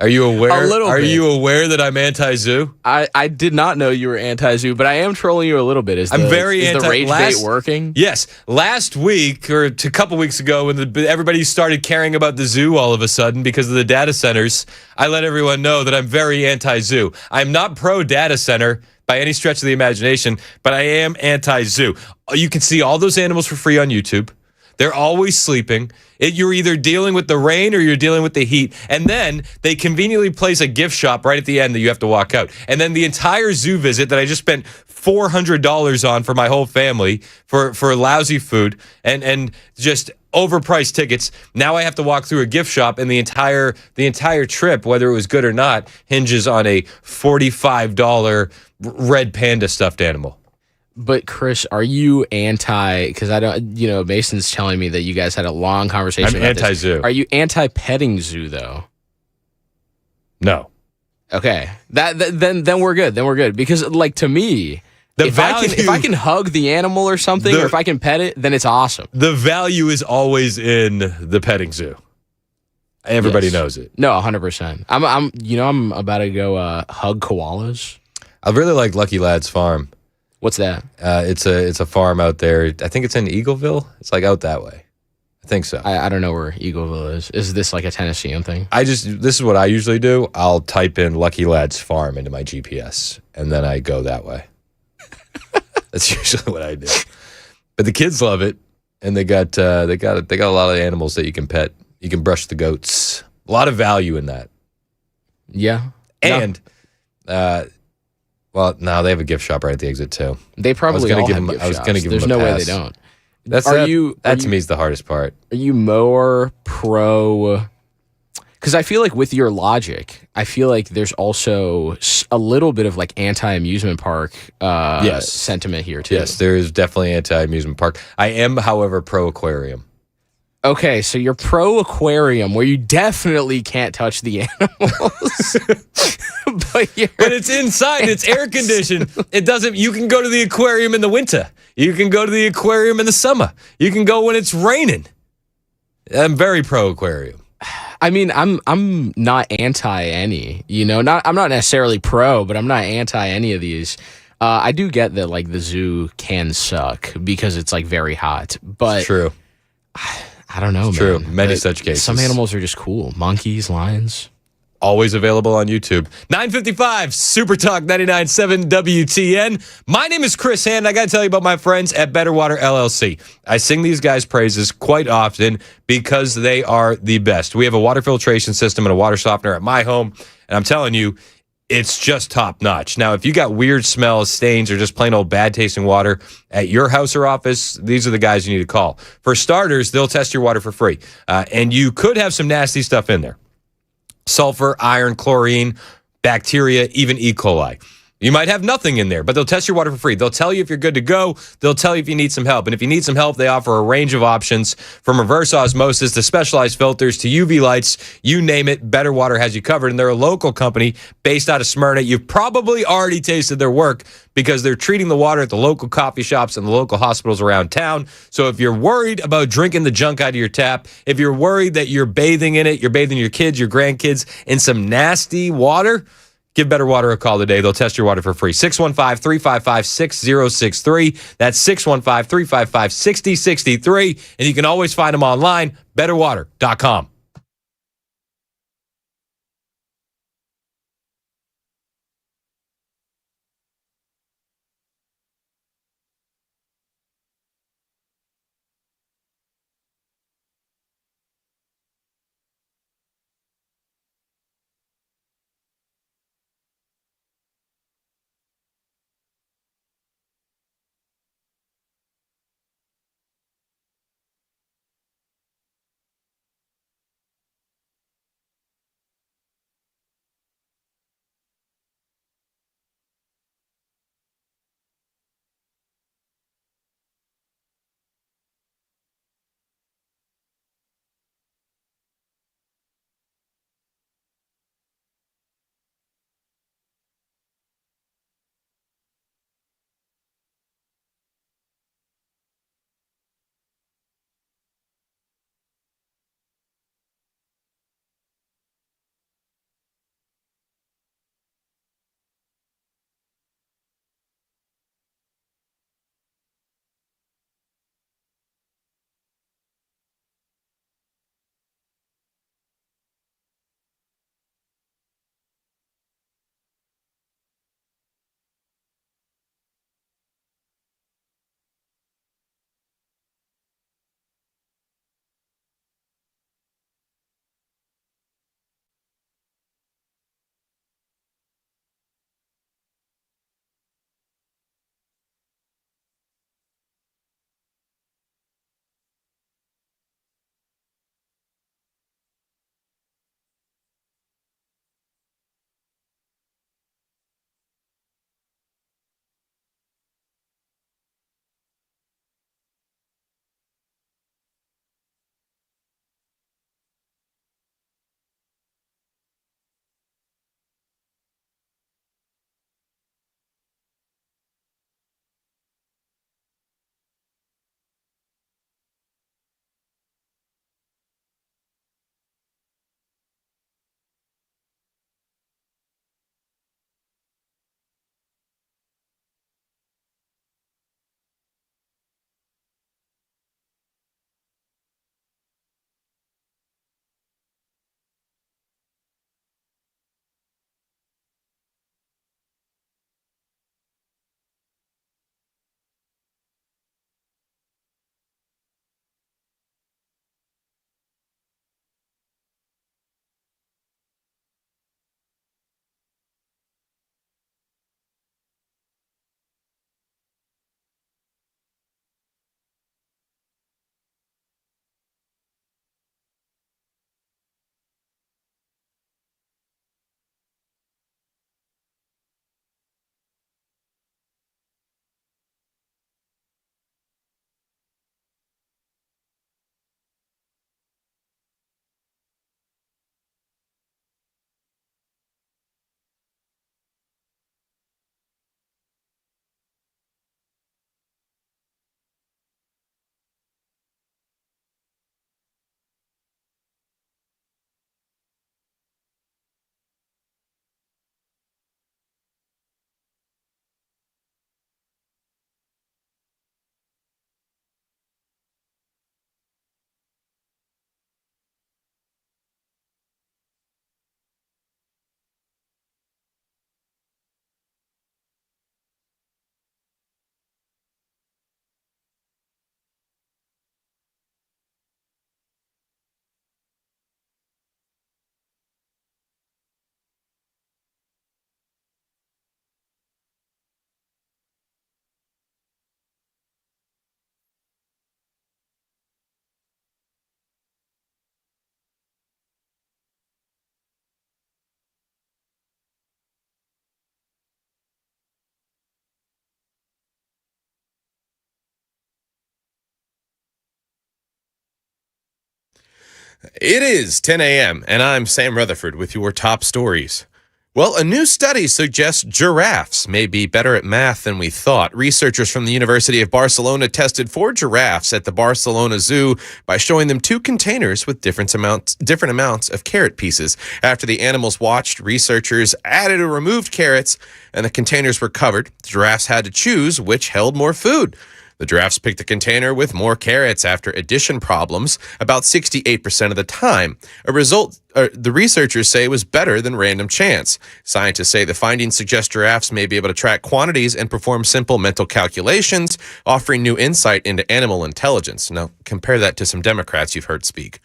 Are you aware? A little bit. Are you aware that I'm anti-zoo? I did not know you were anti-zoo, but I am trolling you a little bit. Is I'm very is anti. the rage bait working? Yes. Last week or a couple weeks ago, when everybody started caring about the zoo all of a sudden because of the data centers, I let everyone know that I'm very anti-zoo. I'm not pro-data center by any stretch of the imagination, but I am anti-zoo. You can see all those animals for free on YouTube. They're always sleeping. You're either dealing with the rain or you're dealing with the heat. And then they conveniently place a gift shop right at the end that you have to walk out. And then the entire zoo visit that I just spent $400 on for my whole family for lousy food and just overpriced tickets. Now I have to walk through a gift shop, and the entire trip, whether it was good or not, hinges on a $45 red panda stuffed animal. But Chris, are you anti? Because I don't. Mason's telling me that you guys had a long conversation. I'm about this. anti-zoo. Are you anti-petting zoo though? No. Okay. Then we're good. Then we're good. Because to me, if I can hug the animal or something, or if I can pet it, then it's awesome. The value is always in the petting zoo. Everybody knows it. No, 100%. I'm about to go hug koalas. I really like Lucky Lad's farm. What's that? It's a farm out there. I think it's in Eagleville. It's like out that way. I think so. I don't know where Eagleville is. Is this like a Tennessean thing? This is what I usually do. I'll type in Lucky Lad's farm into my GPS, and then I go that way. That's usually what I do. But the kids love it, and they got a lot of animals that you can pet. You can brush the goats A lot of value in that. Yeah. And, well, no, they have a gift shop right at the exit too. They probably all have gift I was shops. going to give There's them a no way pass. they don't. That to me is the hardest part. Are you more pro? Because I feel like with your logic, I feel like there's also a little bit of like anti-amusement park sentiment here too. Yes, there is definitely anti-amusement park. I am, however, pro-aquarium. Okay, so you're pro aquarium where you definitely can't touch the animals. but it's inside, it's air conditioned. It doesn't you can go to the aquarium in the winter. You can go to the aquarium in the summer. You can go when it's raining. I'm very pro aquarium. I mean, I'm not anti any, I'm not necessarily pro, but I'm not anti any of these. I do get that like the zoo can suck because it's like very hot, but it's true. I don't know, man. True. Many such cases. Some animals are just cool. Monkeys, lions. Always available on YouTube. 9:55 Super Talk 99.7 WTN. My name is Chris Hand. I got to tell you about my friends at Better Water LLC. I sing these guys' praises quite often because they are the best. We have a water filtration system and a water softener at my home, and I'm telling you, it's just top notch. Now, if you got weird smells, stains, or just plain old bad tasting water at your house or office, these are the guys you need to call. For starters, they'll test your water for free. And you could have some nasty stuff in there. Sulfur, iron, chlorine, bacteria, even E. coli. You might have nothing in there, but they'll test your water for free. They'll tell you if you're good to go. They'll tell you if you need some help. And if you need some help, they offer a range of options from reverse osmosis to specialized filters to UV lights. You name it, Better Water has you covered. And they're a local company based out of Smyrna. You've probably already tasted their work because they're treating the water at the local coffee shops and the local hospitals around town. So if you're worried about drinking the junk out of your tap, if you're worried that you're bathing in it, you're bathing your kids, your grandkids in some nasty water, give Better Water a call today. They'll test your water for free. 615-355-6063. That's 615-355-6063. And you can always find them online, betterwater.com. It is 10 a.m., and I'm Sam Rutherford with your top stories. Well, a new study suggests giraffes may be better at math than we thought. Researchers from the University of Barcelona tested 4 giraffes at the Barcelona Zoo by showing them 2 containers with different amounts of carrot pieces. After the animals watched, researchers added or removed carrots, and the containers were covered. The giraffes had to choose which held more food. The giraffes picked a container with more carrots after addition problems about 68% of the time. A result the researchers say was better than random chance. Scientists say the findings suggest giraffes may be able to track quantities and perform simple mental calculations, offering new insight into animal intelligence. Now, compare that to some Democrats you've heard speak.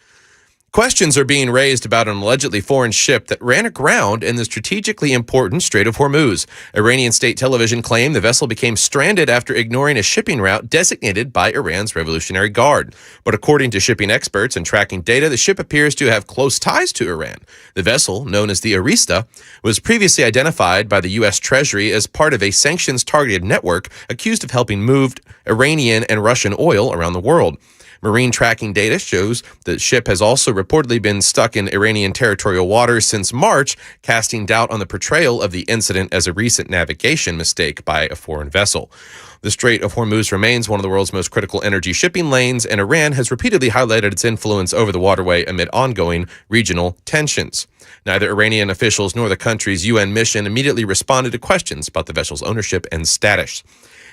Questions are being raised about an allegedly foreign ship that ran aground in the strategically important Strait of Hormuz. Iranian state television claimed the vessel became stranded after ignoring a shipping route designated by Iran's Revolutionary Guard. But according to shipping experts and tracking data, the ship appears to have close ties to Iran. The vessel, known as the Arista, was previously identified by the U.S. Treasury as part of a sanctions-targeted network accused of helping move Iranian and Russian oil around the world. Marine tracking data shows the ship has also reportedly been stuck in Iranian territorial waters since March, casting doubt on the portrayal of the incident as a recent navigation mistake by a foreign vessel. The Strait of Hormuz remains one of the world's most critical energy shipping lanes, and Iran has repeatedly highlighted its influence over the waterway amid ongoing regional tensions. Neither Iranian officials nor the country's UN mission immediately responded to questions about the vessel's ownership and status.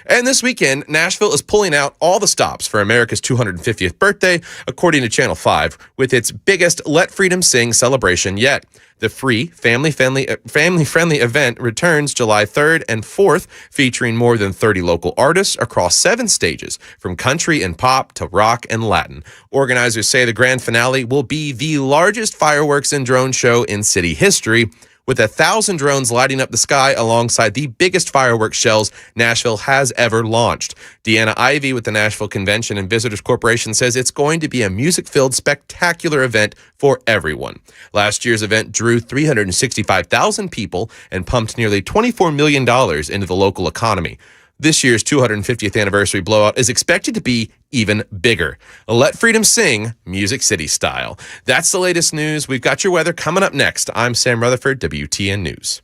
And this weekend, Nashville is pulling out all the stops for America's 250th birthday, according to Channel 5, with its biggest Let Freedom Sing celebration yet. The free, family-friendly event returns July 3rd and 4th, featuring more than 30 local artists across 7 stages, from country and pop to rock and Latin. Organizers say the grand finale will be the largest fireworks and drone show in city history, with 1,000 drones lighting up the sky alongside the biggest fireworks shells Nashville has ever launched. Deanna Ivey with the Nashville Convention and Visitors Corporation says it's going to be a music-filled, spectacular event for everyone. Last year's event drew 365,000 people and pumped nearly $24 million into the local economy. This year's 250th anniversary blowout is expected to be even bigger. Let Freedom Sing, Music City style. That's the latest news. We've got your weather coming up next. I'm Sam Rutherford, WTN News.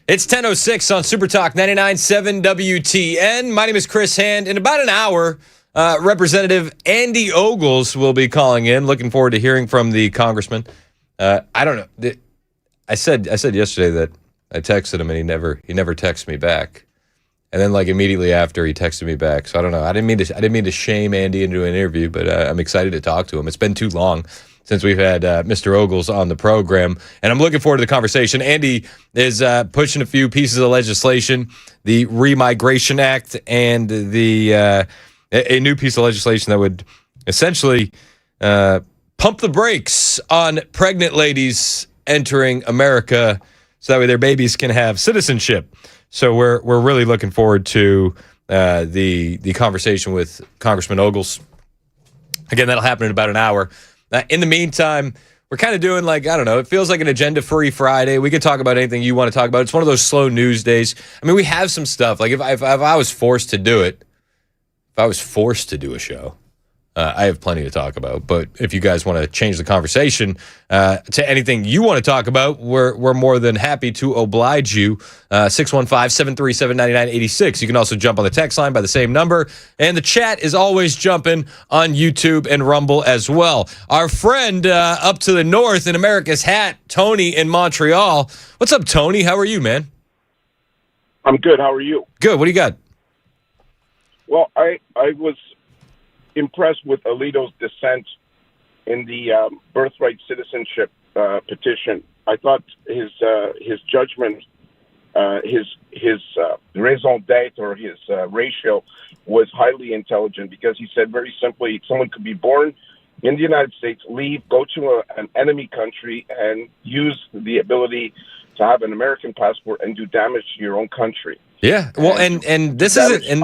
It's 10:06 on Super Talk 99.7 WTN. My name is Chris Hand. In about an hour, Representative Andy Ogles will be calling in. Looking forward to hearing from the congressman. I don't know. I said yesterday that I texted him and he never texted me back. And then immediately after he texted me back. So I don't know. I didn't mean to shame Andy into an interview, but I'm excited to talk to him. It's been too long since we've had Mr. Ogles on the program, and I'm looking forward to the conversation. Andy is pushing a few pieces of legislation, the Remigration Act, and the a new piece of legislation that would essentially pump the brakes on pregnant ladies entering America, so that way their babies can have citizenship. So we're really looking forward to the conversation with Congressman Ogles. Again, that'll happen in about an hour. In the meantime, we're kind of doing I don't know, it feels like an agenda-free Friday. We can talk about anything you want to talk about. It's one of those slow news days. I mean, we have some stuff. If I was forced to do it, if I was forced to do a show, I have plenty to talk about. But if you guys want to change the conversation to anything you want to talk about, we're more than happy to oblige you. 615-737-9986. You can also jump on the text line by the same number. And the chat is always jumping on YouTube and Rumble as well. Our friend up to the north in America's hat, Tony in Montreal. What's up, Tony? How are you, man? I'm good. How are you? Good. What do you got? Well, I was impressed with Alito's dissent in the birthright citizenship petition. I thought his judgment, his raison d'être, or his ratio, was highly intelligent, because he said very simply, someone could be born in the United States, leave, go to an enemy country, and use the ability to have an American passport and do damage to your own country. Yeah, well, and this isn't, and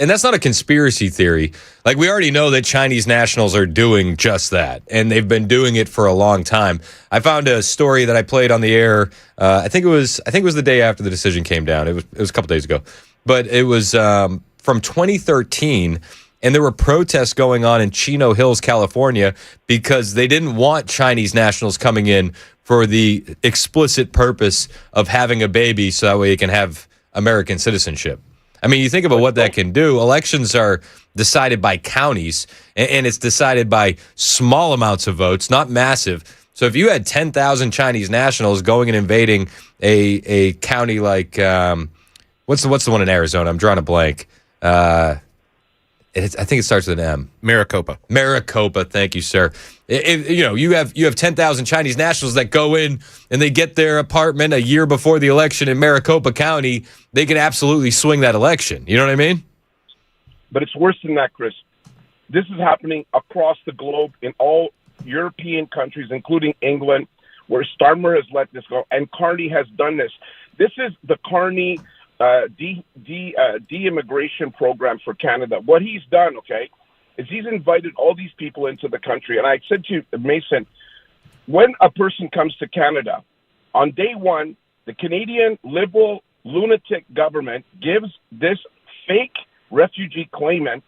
that's not a conspiracy theory. We already know that Chinese nationals are doing just that, and they've been doing it for a long time. I found a story that I played on the air. I think it was the day after the decision came down. It was a couple days ago, but it was from 2013, and there were protests going on in Chino Hills, California, because they didn't want Chinese nationals coming in for the explicit purpose of having a baby, so that way you can have American citizenship. I mean, you think about what that can do. Elections are decided by counties, and it's decided by small amounts of votes, not massive. So if you had 10,000 Chinese nationals going and invading a county like what's the one in Arizona? I'm drawing a blank. I think it starts with an M. Maricopa. Thank you, sir. You have 10,000 Chinese nationals that go in and they get their apartment a year before the election in Maricopa County. They can absolutely swing that election. You know what I mean? But it's worse than that, Chris. This is happening across the globe in all European countries, including England, where Starmer has let this go, and Carney has done this. This is the Carney de-immigration program for Canada. What he's done, is he's invited all these people into the country. And I said to Mason, when a person comes to Canada, on day one, the Canadian liberal lunatic government gives this fake refugee claimant,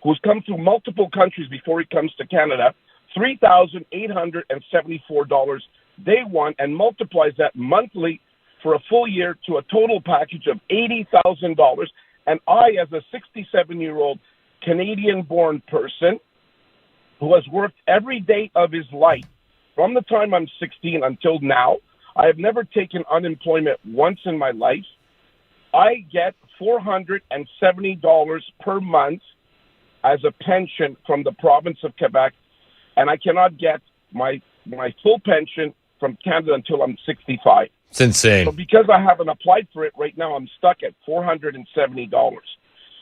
who's come through multiple countries before he comes to Canada, $3,874 day one, and multiplies that monthly for a full year to a total package of $80,000. And I, as a 67-year-old Canadian-born person who has worked every day of his life from the time I'm 16 until now, I have never taken unemployment once in my life. I get $470 per month as a pension from the province of Quebec, and I cannot get my full pension from Canada until I'm 65. It's insane. So because I haven't applied for it right now, I'm stuck at $470.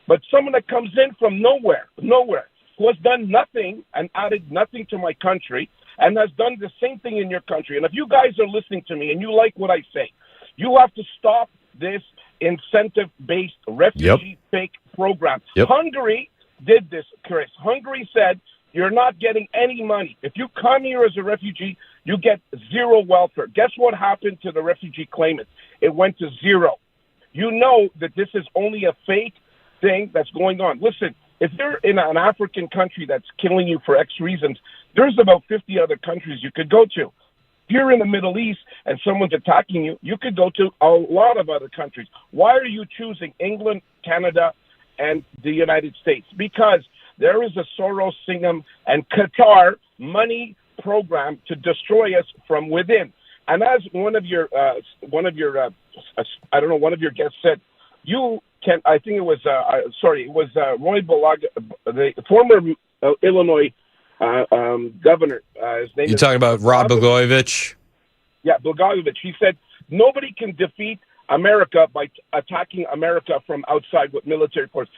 But someone that comes in from nowhere, who has done nothing and added nothing to my country, and has done the same thing in your country. And if you guys are listening to me and you like what I say, you have to stop this incentive-based refugee fake program. Hungary did this, Chris. Hungary said, you're not getting any money. If you come here as a refugee, you get zero welfare. Guess what happened to the refugee claimants? It went to zero. You know that this is only a fake thing that's going on. Listen, if you're in an African country that's killing you for X reasons, there's about 50 other countries you could go to. you're in the Middle East and someone's attacking you, you could go to a lot of other countries. Why are you choosing England, Canada, and the United States? Because there is a Soros, Singham, and Qatar money program to destroy us from within. And as one of your guests said, you can. I think it was Roy Balaga, the former Illinois governor. His name. You talking about Rod Blagojevich? Yeah, Blagojevich. He said nobody can defeat America by attacking America from outside with military force.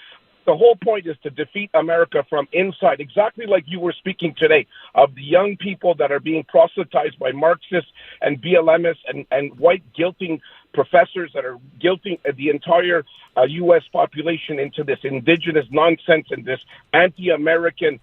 The whole point is to defeat America from inside, exactly like you were speaking today of the young people that are being proselytized by Marxists and BLMists and white guilting professors that are guilting the entire U.S. population into this indigenous nonsense and this anti-American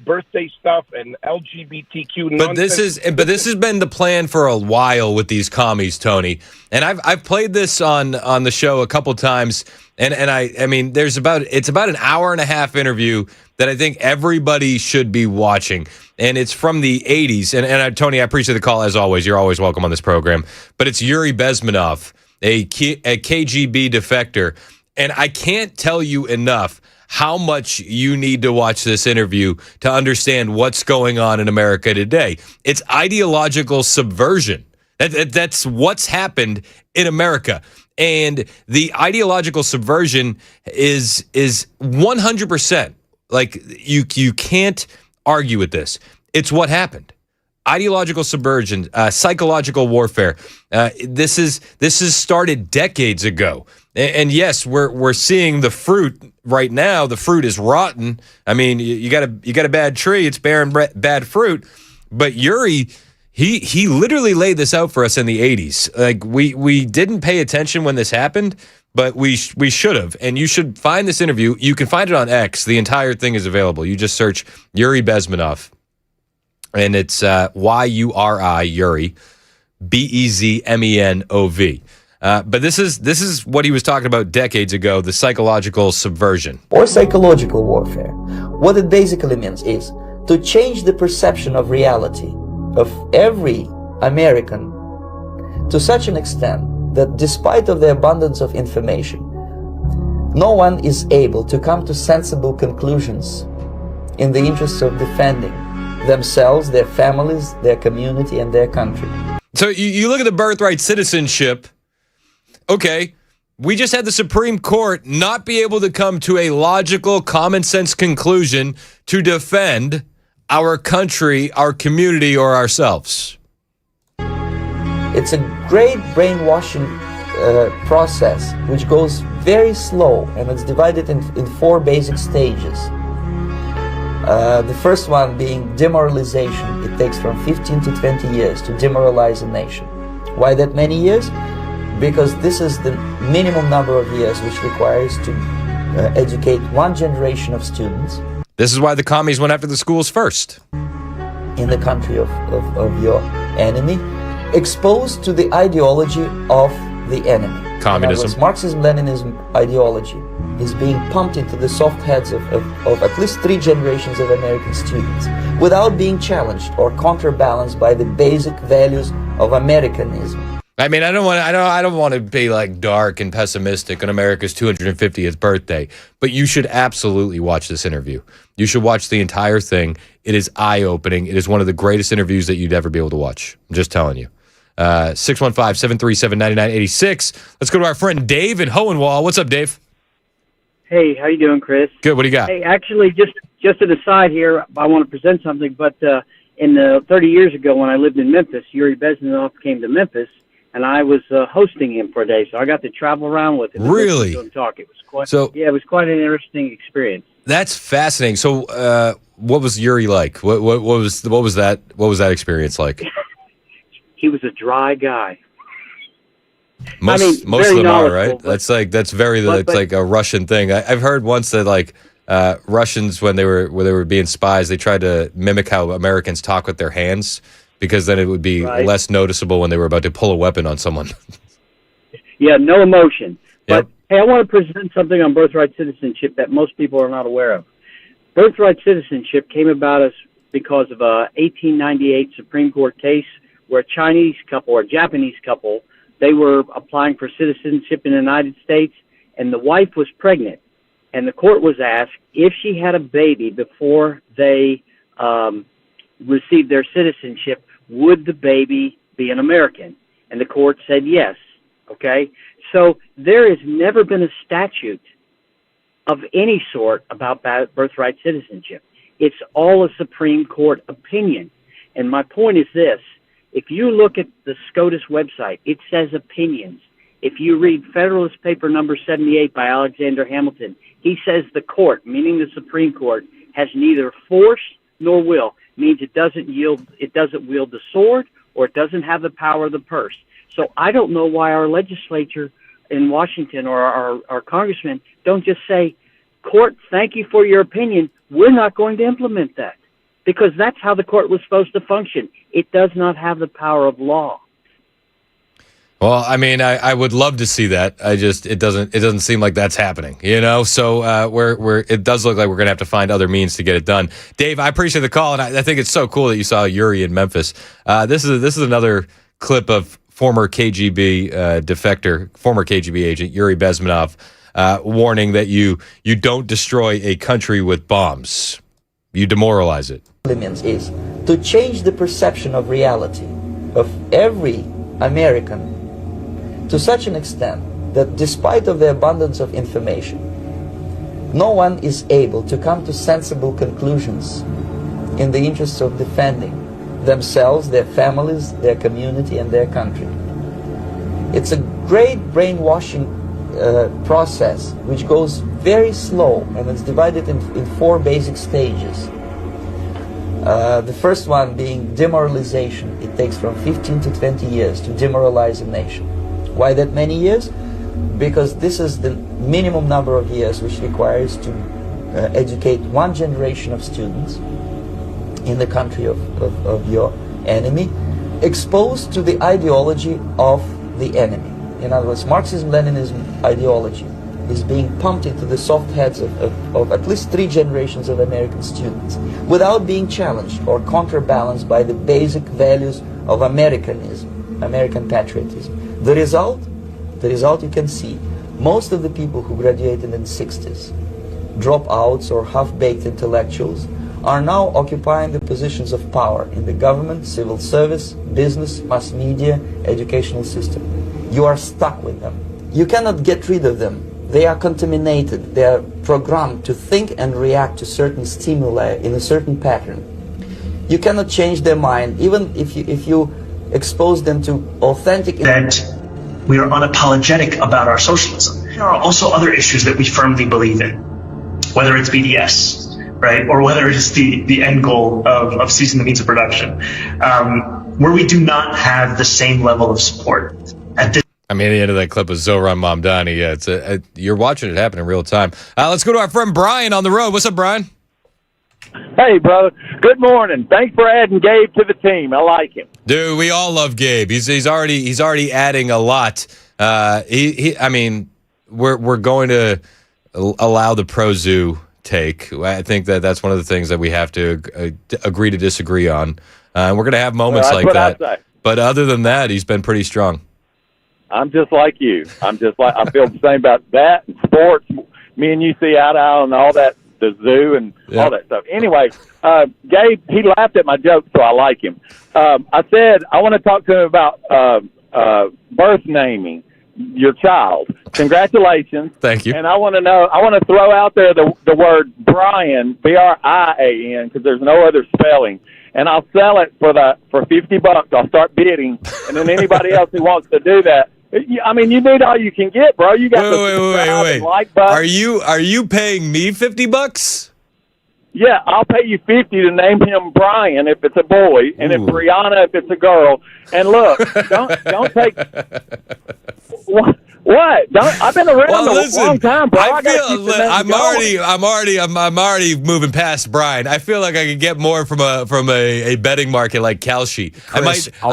birthday stuff and LGBTQ nonsense. But this has been the plan for a while with these commies, Tony. And I've played this on the show a couple times. And I mean, it's about an hour and a half interview that I think everybody should be watching. And it's from the 80s. And Tony, I appreciate the call as always. You're always welcome on this program. But it's Yuri Bezmenov, a KGB defector. And I can't tell you enough how much you need to watch this interview to understand what's going on in America today. It's ideological subversion. That's what's happened in America. And the ideological subversion is 100%. Like, you can't argue with this. It's what happened. Ideological subversion, psychological warfare. This is started decades ago. And yes, we're seeing the fruit right now. The fruit is rotten. I mean, you got a bad tree, it's bearing bad fruit. But Yuri, he literally laid this out for us in the 80s. Like, we didn't pay attention when this happened, but we should have. And you should find this interview. You can find it on X. The entire thing is available. You just search Yuri Bezmenov. And it's Y-U-R-I, Yuri, B-E-Z-M-E-N-O-V. But this is what he was talking about decades ago, the psychological subversion. Or psychological warfare. What it basically means is to change the perception of reality of every American to such an extent that despite of the abundance of information, no one is able to come to sensible conclusions in the interests of defending themselves, their families, their community, and their country. So you look at the birthright citizenship. Okay, we just had the Supreme Court not be able to come to a logical, common sense conclusion to defend our country, our community, or ourselves. It's a great brainwashing process which goes very slow, and it's divided in 4 basic stages. The first one being demoralization. It takes from 15 to 20 years to demoralize a nation. Why that many years? Because this is the minimum number of years which requires to educate one generation of students. This is why the commies went after the schools first. In the country of your enemy, exposed to the ideology of the enemy. Communism. Marxism-Leninism ideology is being pumped into the soft heads of at least 3 generations of American students without being challenged or counterbalanced by the basic values of Americanism. I mean, I don't want to be like dark and pessimistic on America's 250th birthday, but you should absolutely watch this interview. You should watch the entire thing. It is eye-opening. It is one of the greatest interviews that you'd ever be able to watch. I'm just telling you. 615-737-9986. Let's go to our friend Dave in Hohenwald. What's up, Dave? Hey, how you doing, Chris? Good. What do you got? Hey, actually, just an aside here, I want to present something. But in 30 years ago, when I lived in Memphis, Yuri Bezmenov came to Memphis, and I was hosting him for a day, so I got to travel around with him. Really? And talk. It was quite. It was quite an interesting experience. That's fascinating. So, what was Yuri like? What was that experience like? He was a dry guy. Most of them are, right? That's like a Russian thing. I've heard once that like Russians when they were being spies, they tried to mimic how Americans talk with their hands because then it would be less noticeable when they were about to pull a weapon on someone. Yeah, no emotion. Yep. But hey, I want to present something on birthright citizenship that most people are not aware of. Birthright citizenship came about because of a 1898 Supreme Court case where a Chinese couple or a Japanese couple, they were applying for citizenship in the United States, and the wife was pregnant. And the court was asked if she had a baby before they received their citizenship, would the baby be an American? And the court said yes. Okay? So there has never been a statute of any sort about birthright citizenship. It's all a Supreme Court opinion. And my point is this. If you look at the SCOTUS website, it says opinions. If you read Federalist Paper number 78 by Alexander Hamilton, he says the court, meaning the Supreme Court, has neither force nor will. Means it doesn't wield the sword, or it doesn't have the power of the purse. So I don't know why our legislature in Washington or our congressmen don't just say, court, thank you for your opinion. We're not going to implement that. Because that's how the court was supposed to function. It does not have the power of law. Well, I mean, I would love to see that. It doesn't seem like that's happening, you know. So it does look like we're gonna have to find other means to get it done. Dave, I appreciate the call, and I think it's so cool that you saw Yuri in Memphis. This is another clip of former KGB defector, former KGB agent Yuri Bezmenov, warning that you don't destroy a country with bombs. You demoralize it. Is to change the perception of reality of every American to such an extent that despite of the abundance of information, no one is able to come to sensible conclusions in the interests of defending themselves, their families, their community, and their country. It's a great brainwashing process which goes very slow, and it's divided in 4 basic stages. The first one being demoralization. It takes from 15 to 20 years to demoralize a nation. Why that many years? Because this is the minimum number of years which requires to educate one generation of students in the country of your enemy, exposed to the ideology of the enemy. In other words, Marxism-Leninism ideology is being pumped into the soft heads of at least 3 generations of American students without being challenged or counterbalanced by the basic values of Americanism, American patriotism. The result you can see. Most of the people who graduated in the 60s, dropouts or half-baked intellectuals, are now occupying the positions of power in the government, civil service, business, mass media, educational system. You are stuck with them. You cannot get rid of them. They are contaminated. They are programmed to think and react to certain stimuli in a certain pattern. You cannot change their mind, even if you expose them to authentic... That we are unapologetic about our socialism. There are also other issues that we firmly believe in, whether it's BDS, right, or whether it's the end goal of ceasing the means of production, where we do not have the same level of support. I mean, the end of that clip was Zohran Mamdani. Yeah, you're watching it happen in real time. Let's go to our friend Brian on the road. What's up, Brian? Hey, brother. Good morning. Thanks for adding Gabe to the team. I like him. Dude, we all love Gabe. He's already adding a lot. I mean, we're going to allow the pro zoo take. I think that's one of the things that we have to agree to disagree on. We're going to have moments like that. But other than that, he's been pretty strong. I'm just like you. I feel the same about that and sports. Me and you see eye to eye on all that, the zoo and all that stuff. Anyway, Gabe, he laughed at my joke, so I like him. I said I want to talk to him about birth naming your child. Congratulations. Thank you. And I want to throw out there the word Brian, Brian, because there's no other spelling. And I'll sell it for $50. I'll start bidding, and then anybody else who wants to do that. I mean, you need all you can get, bro. You got wait. Like button. Are you paying me $50? Yeah, I'll pay you $50 to name him Brian if it's a boy, and then Brianna if it's a girl. And look, don't take what. I've been around a long time, bro. I'm already moving past Brian. I feel like I could get more from a betting market like Kalshi. I'll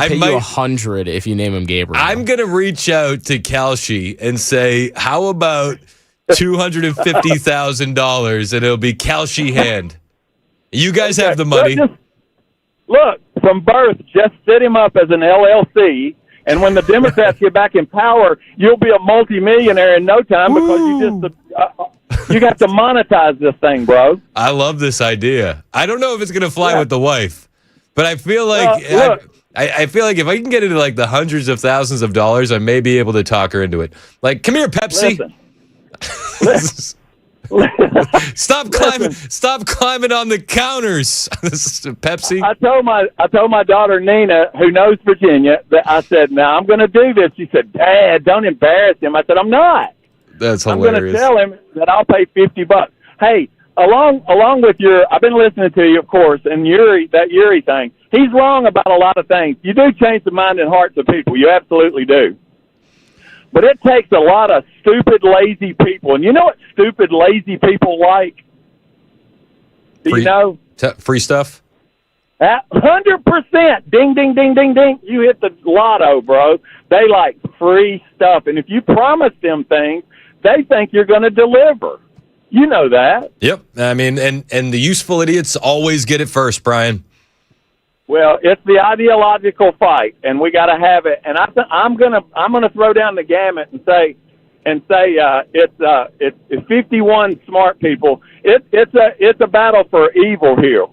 pay you $100 if you name him Gabriel. I'm gonna reach out to Kalshi and say, how about $250,000 and it'll be Kalshi hand. You guys have the money. look, from birth, just set him up as an LLC. And when the Democrats get back in power, you'll be a multimillionaire in no time because you got to monetize this thing, bro. I love this idea. I don't know if it's going to fly with the wife, but I feel like I feel like if I can get into like the hundreds of thousands of dollars, I may be able to talk her into it. Like, come here, Pepsi. Stop climbing on the counters. Pepsi. I told my daughter Nina, who knows Virginia, that I said, "Now I'm going to do this." She said, "Dad, don't embarrass him." I said, "I'm not. That's I'm hilarious. going to tell him that I'll pay $50." Hey, along with I've been listening to you, of course, and that Uri thing. He's wrong about a lot of things. You do change the mind and hearts of people. You absolutely do. But it takes a lot of stupid, lazy people. And you know what stupid, lazy people like? Do you know? Free stuff? 100%. Ding, ding, ding, ding, ding. You hit the lotto, bro. They like free stuff. And if you promise them things, they think you're going to deliver. You know that. Yep. I mean, and the useful idiots always get it first, Brian. Well, it's the ideological fight, and we got to have it. And I'm gonna throw down the gamut and say it's 51 smart people. It's a battle for evil here.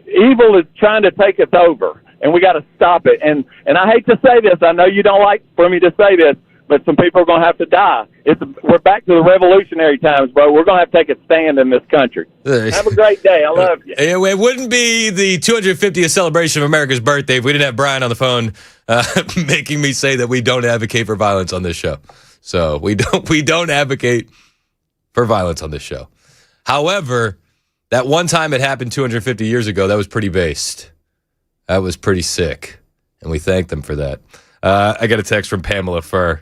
Evil is trying to take us over, and we got to stop it. And I hate to say this. I know you don't like for me to say this, but some people are going to have to die. We're back to the revolutionary times, bro. We're going to have to take a stand in this country. Have a great day. I love you. It wouldn't be the 250th celebration of America's birthday if we didn't have Brian on the phone making me say that we don't advocate for violence on this show. So we don't advocate for violence on this show. However, that one time it happened 250 years ago, that was pretty based. That was pretty sick. And we thank them for that. I got a text from Pamela Furr.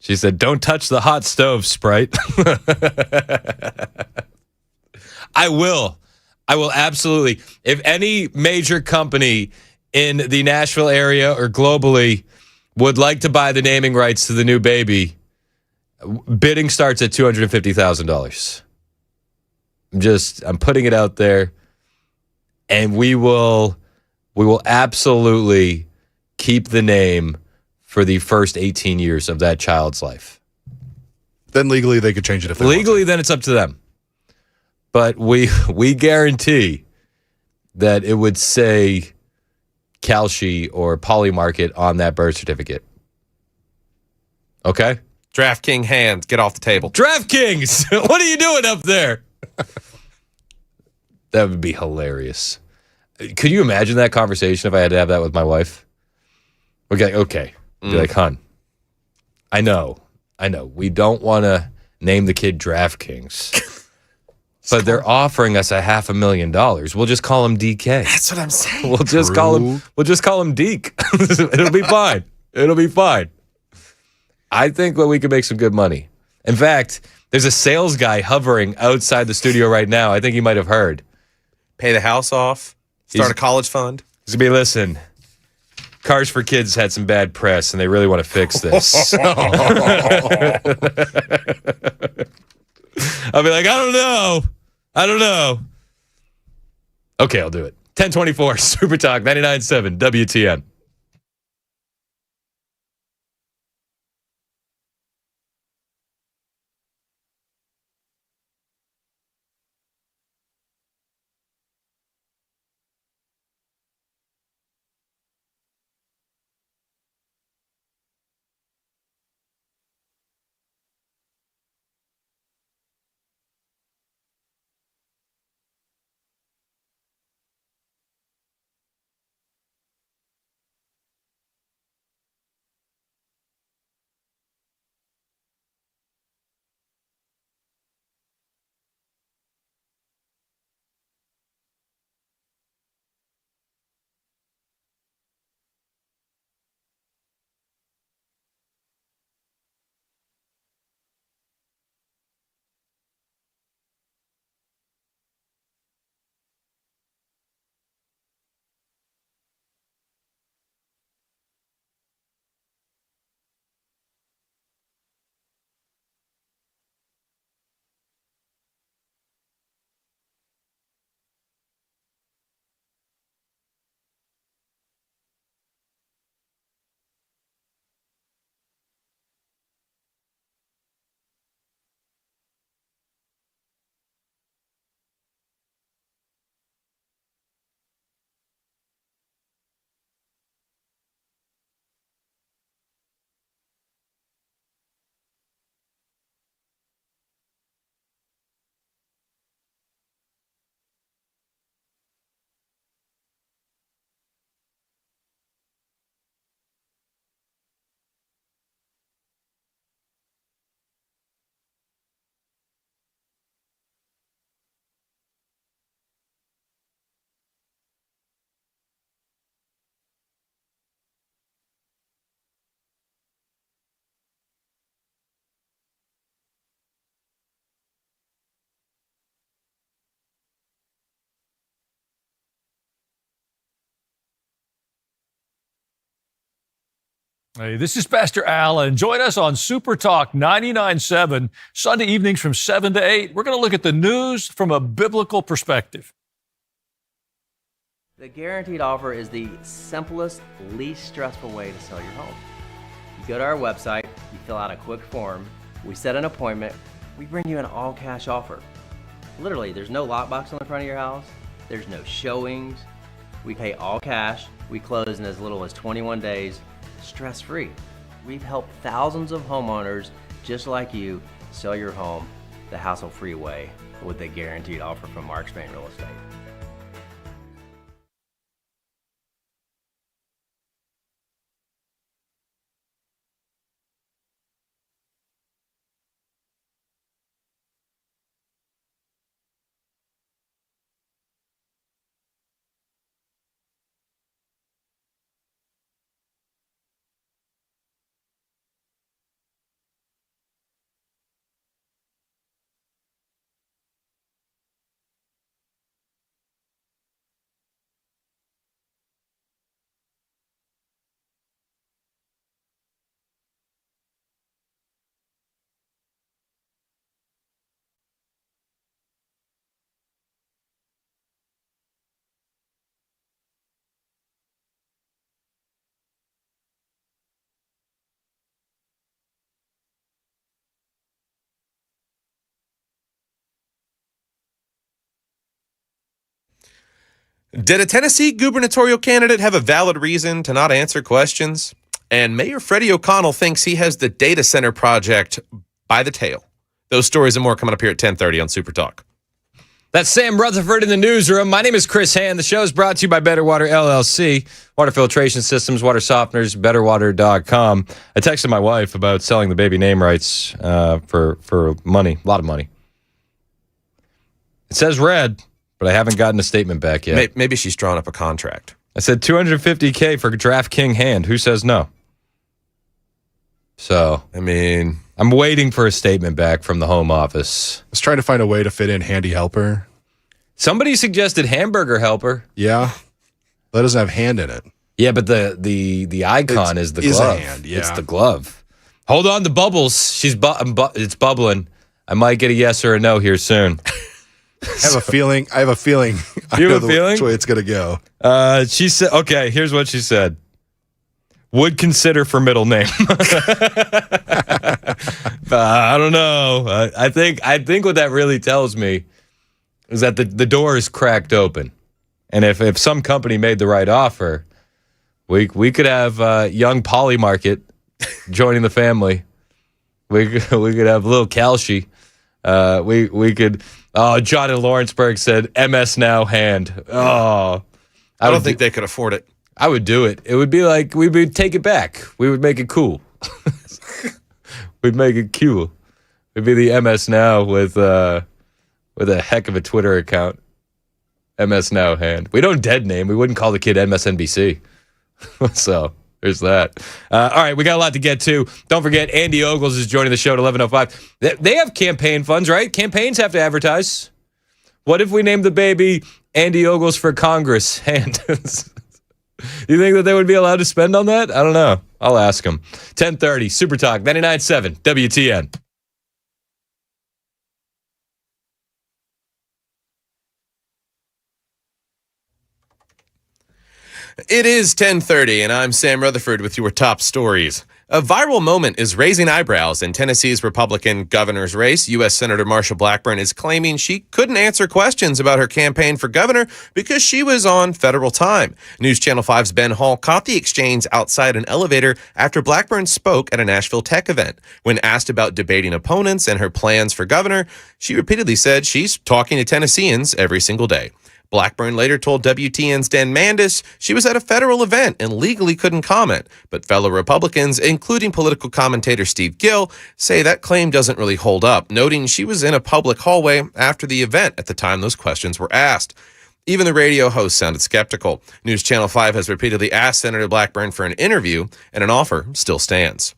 She said, "Don't touch the hot stove, Sprite." I will absolutely. If any major company in the Nashville area or globally would like to buy the naming rights to the new baby, bidding starts at $250,000. I'm putting it out there, and we will absolutely keep the name for the first 18 years of that child's life. Then legally they could change it if they want to. Then it's up to them. But we guarantee that it would say Kalshi or Polymarket on that birth certificate. Okay? DraftKings hands, get off the table. DraftKings, what are you doing up there? That would be hilarious. Could you imagine that conversation if I had to have that with my wife? Okay. Be like, hon, I know. We don't want to name the kid DraftKings, but they're offering us $500,000. We'll just call him DK. That's what I'm saying. We'll just call him Deke. It'll be fine. It'll be fine. I think that we could make some good money. In fact, there's a sales guy hovering outside the studio right now. I think he might have heard. Pay the house off. Start a college fund. He's going to be, listen, Cars for Kids had some bad press, and they really want to fix this. I'll be like, I don't know. Okay, I'll do it. 1024 Super Talk 99.7 WTN. Hey, this is Pastor Al, and join us on Super Talk 99.7, Sunday evenings from 7 to 8. We're going to look at the news from a biblical perspective. The guaranteed offer is the simplest, least stressful way to sell your home. You go to our website, you fill out a quick form, we set an appointment, we bring you an all-cash offer. Literally, there's no lockbox on the front of your house, there's no showings, we pay all cash, we close in as little as 21 days, stress-free. We've helped thousands of homeowners just like you sell your home the hassle-free way with the guaranteed offer from Mark Spain Real Estate. Did a Tennessee gubernatorial candidate have a valid reason to not answer questions? And Mayor Freddie O'Connell thinks he has the data center project by the tail. Those stories and more coming up here at 10:30 on Super Talk. That's Sam Rutherford in the newsroom. My name is Chris Hand. The show is brought to you by Better Water LLC, water filtration systems, water softeners, betterwater.com. I texted my wife about selling the baby name rights for money, a lot of money. It says red, but I haven't gotten a statement back yet. Maybe she's drawn up a contract. I said $250K for Draft King Hand. Who says no? So, I mean, I'm waiting for a statement back from the home office. I was trying to find a way to fit in handy helper. Somebody suggested hamburger helper. Yeah. That doesn't have hand in it. Yeah, but the icon is the glove. A hand, yeah. It's the glove. Hold on, the bubbles. It's bubbling. I might get a yes or a no here soon. I have a feeling. I know have a feeling? which way it's going to go. She said, okay, here's what she said. Would consider for middle name. I don't know. I think what that really tells me is that the door is cracked open. And if some company made the right offer, we could have young Polly Market joining the family. We could have little Kalshi. We could. Oh, John in Lawrenceburg said MS Now hand. Oh, I don't think they could afford it. I would do it. It would be like we would take it back. We would make it cool. We'd make it cool. It'd be the MS Now with a heck of a Twitter account. MS Now hand. We don't dead name. We wouldn't call the kid MSNBC. So there's that. All right, we got a lot to get to. Don't forget, Andy Ogles is joining the show at 11:05. They have campaign funds, right? Campaigns have to advertise. What if we named the baby Andy Ogles for Congress? Hand. You think that they would be allowed to spend on that? I don't know. I'll ask them. 10:30, Super Talk, 99.7, WTN. It is 10:30, and I'm Sam Rutherford with your top stories. A viral moment is raising eyebrows in Tennessee's Republican governor's race. U.S. Senator Marsha Blackburn is claiming she couldn't answer questions about her campaign for governor because she was on federal time. News Channel 5's Ben Hall caught the exchange outside an elevator after Blackburn spoke at a Nashville tech event. When asked about debating opponents and her plans for governor, she repeatedly said she's talking to Tennesseans every single day. Blackburn later told WTN's Dan Mandis she was at a federal event and legally couldn't comment, but fellow Republicans, including political commentator Steve Gill, say that claim doesn't really hold up, noting she was in a public hallway after the event at the time those questions were asked. Even the radio host sounded skeptical. News Channel 5 has repeatedly asked Senator Blackburn for an interview, and an offer still stands.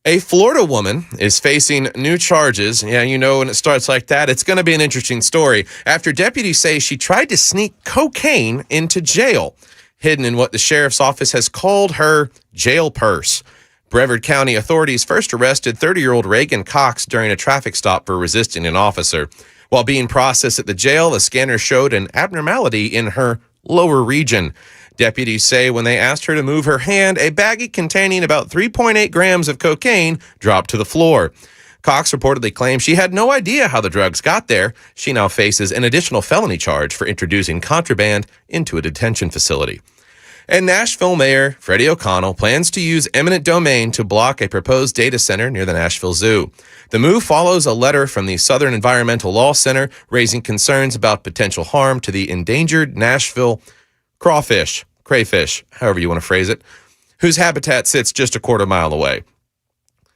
A Florida woman is facing new charges. Yeah, you know, when it starts like that, it's going to be an interesting story. After deputies say she tried to sneak cocaine into jail. hidden in what the sheriff's office has called her jail purse. Brevard County authorities first arrested 30-year-old Reagan Cox during a traffic stop for resisting an officer. While being processed at the jail, the scanner showed an abnormality in her lower region. Deputies say when they asked her to move her hand, a baggie containing about 3.8 grams of cocaine dropped to the floor. Cox reportedly claimed she had no idea how the drugs got there. She now faces an additional felony charge for introducing contraband into a detention facility. And Nashville Mayor Freddie O'Connell plans to use eminent domain to block a proposed data center near the Nashville Zoo. The move follows a letter from the Southern Environmental Law Center raising concerns about potential harm to the endangered Nashville crayfish, however you want to phrase it, whose habitat sits just a quarter mile away.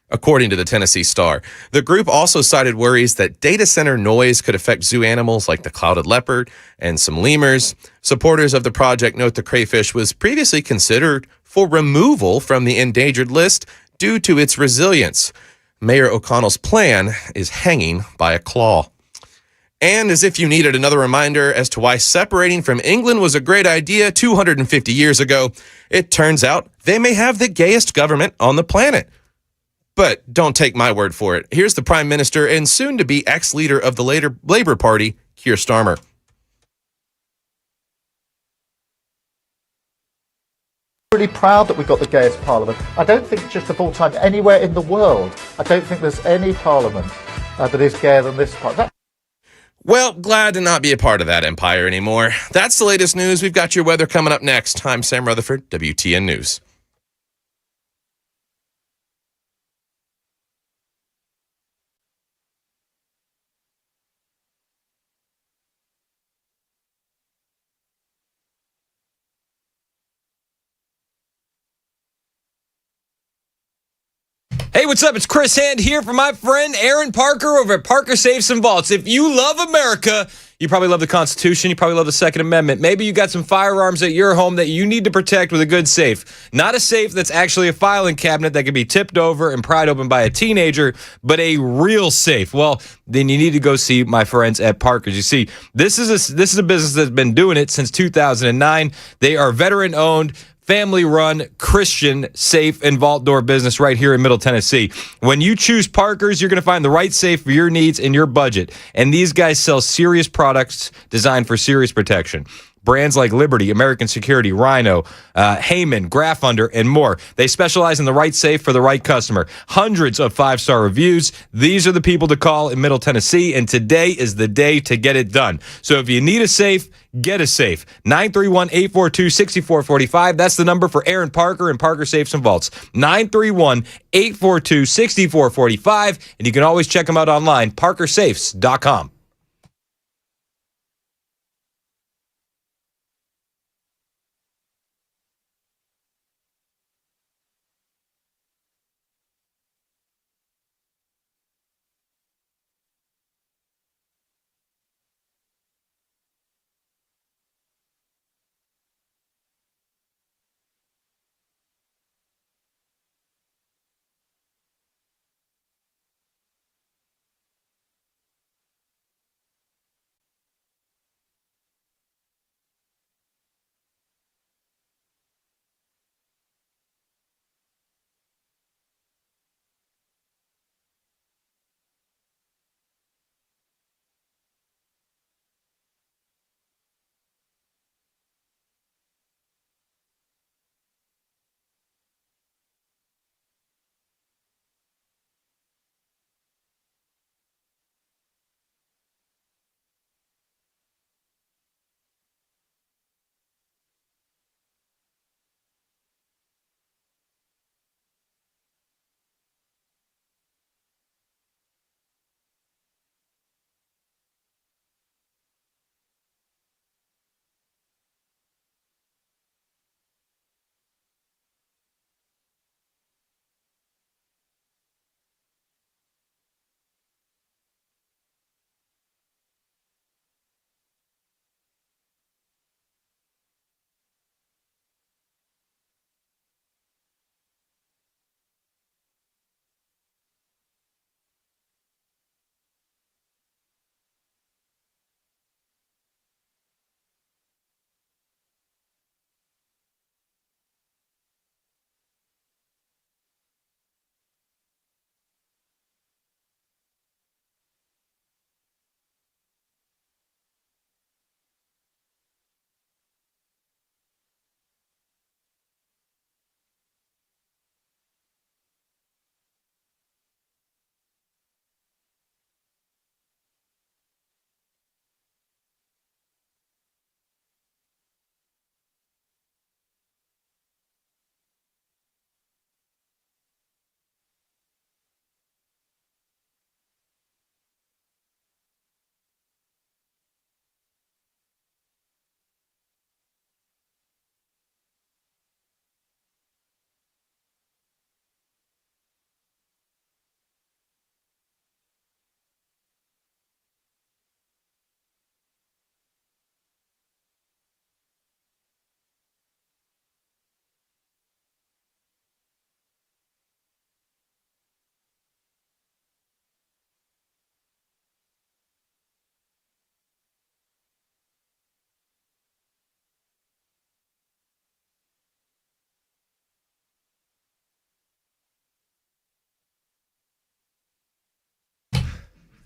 According to the Tennessee Star, the group also cited worries that data center noise could affect zoo animals like the clouded leopard and some lemurs. Supporters of the project note the crayfish was previously considered for removal from the endangered list due to its resilience. Mayor O'Connell's plan is hanging by a claw. And as if you needed another reminder as to why separating from England was a great idea 250 years ago, it turns out they may have the gayest government on the planet. But don't take my word for it. Here's the Prime Minister and soon-to-be ex-leader of the Labour Party, Keir Starmer. Really proud that we've got the gayest parliament. I don't think it's just of all time anywhere in the world. I don't think there's any parliament that is gayer than this part. Well, glad to not be a part of that empire anymore. That's the latest news. We've got your weather coming up next. I'm Sam Rutherford, WTN News. Hey, what's up? It's Chris Hand here for my friend Aaron Parker over at Parker Safes and Vaults. If you love America, you probably love the Constitution. You probably love the Second Amendment. Maybe you got some firearms at your home that you need to protect with a good safe. Not a safe that's actually a filing cabinet that can be tipped over and pried open by a teenager, but a real safe. Well, then you need to go see my friends at Parker's. You see, this is a business that's been doing it since 2009. They are veteran-owned, family-run, Christian, safe, and vault door business right here in Middle Tennessee. When you choose Parker's, you're going to find the right safe for your needs and your budget. And these guys sell serious products designed for serious protection. Brands like Liberty, American Security, Rhino, Heyman, Graph Under, and more. They specialize in the right safe for the right customer. Hundreds of 5-star reviews. These are the people to call in Middle Tennessee, and today is the day to get it done. So if you need a safe, get a safe. 931-842-6445. That's the number for Aaron Parker and Parker Safes and Vaults. 931-842-6445. And you can always check them out online, parkersafes.com.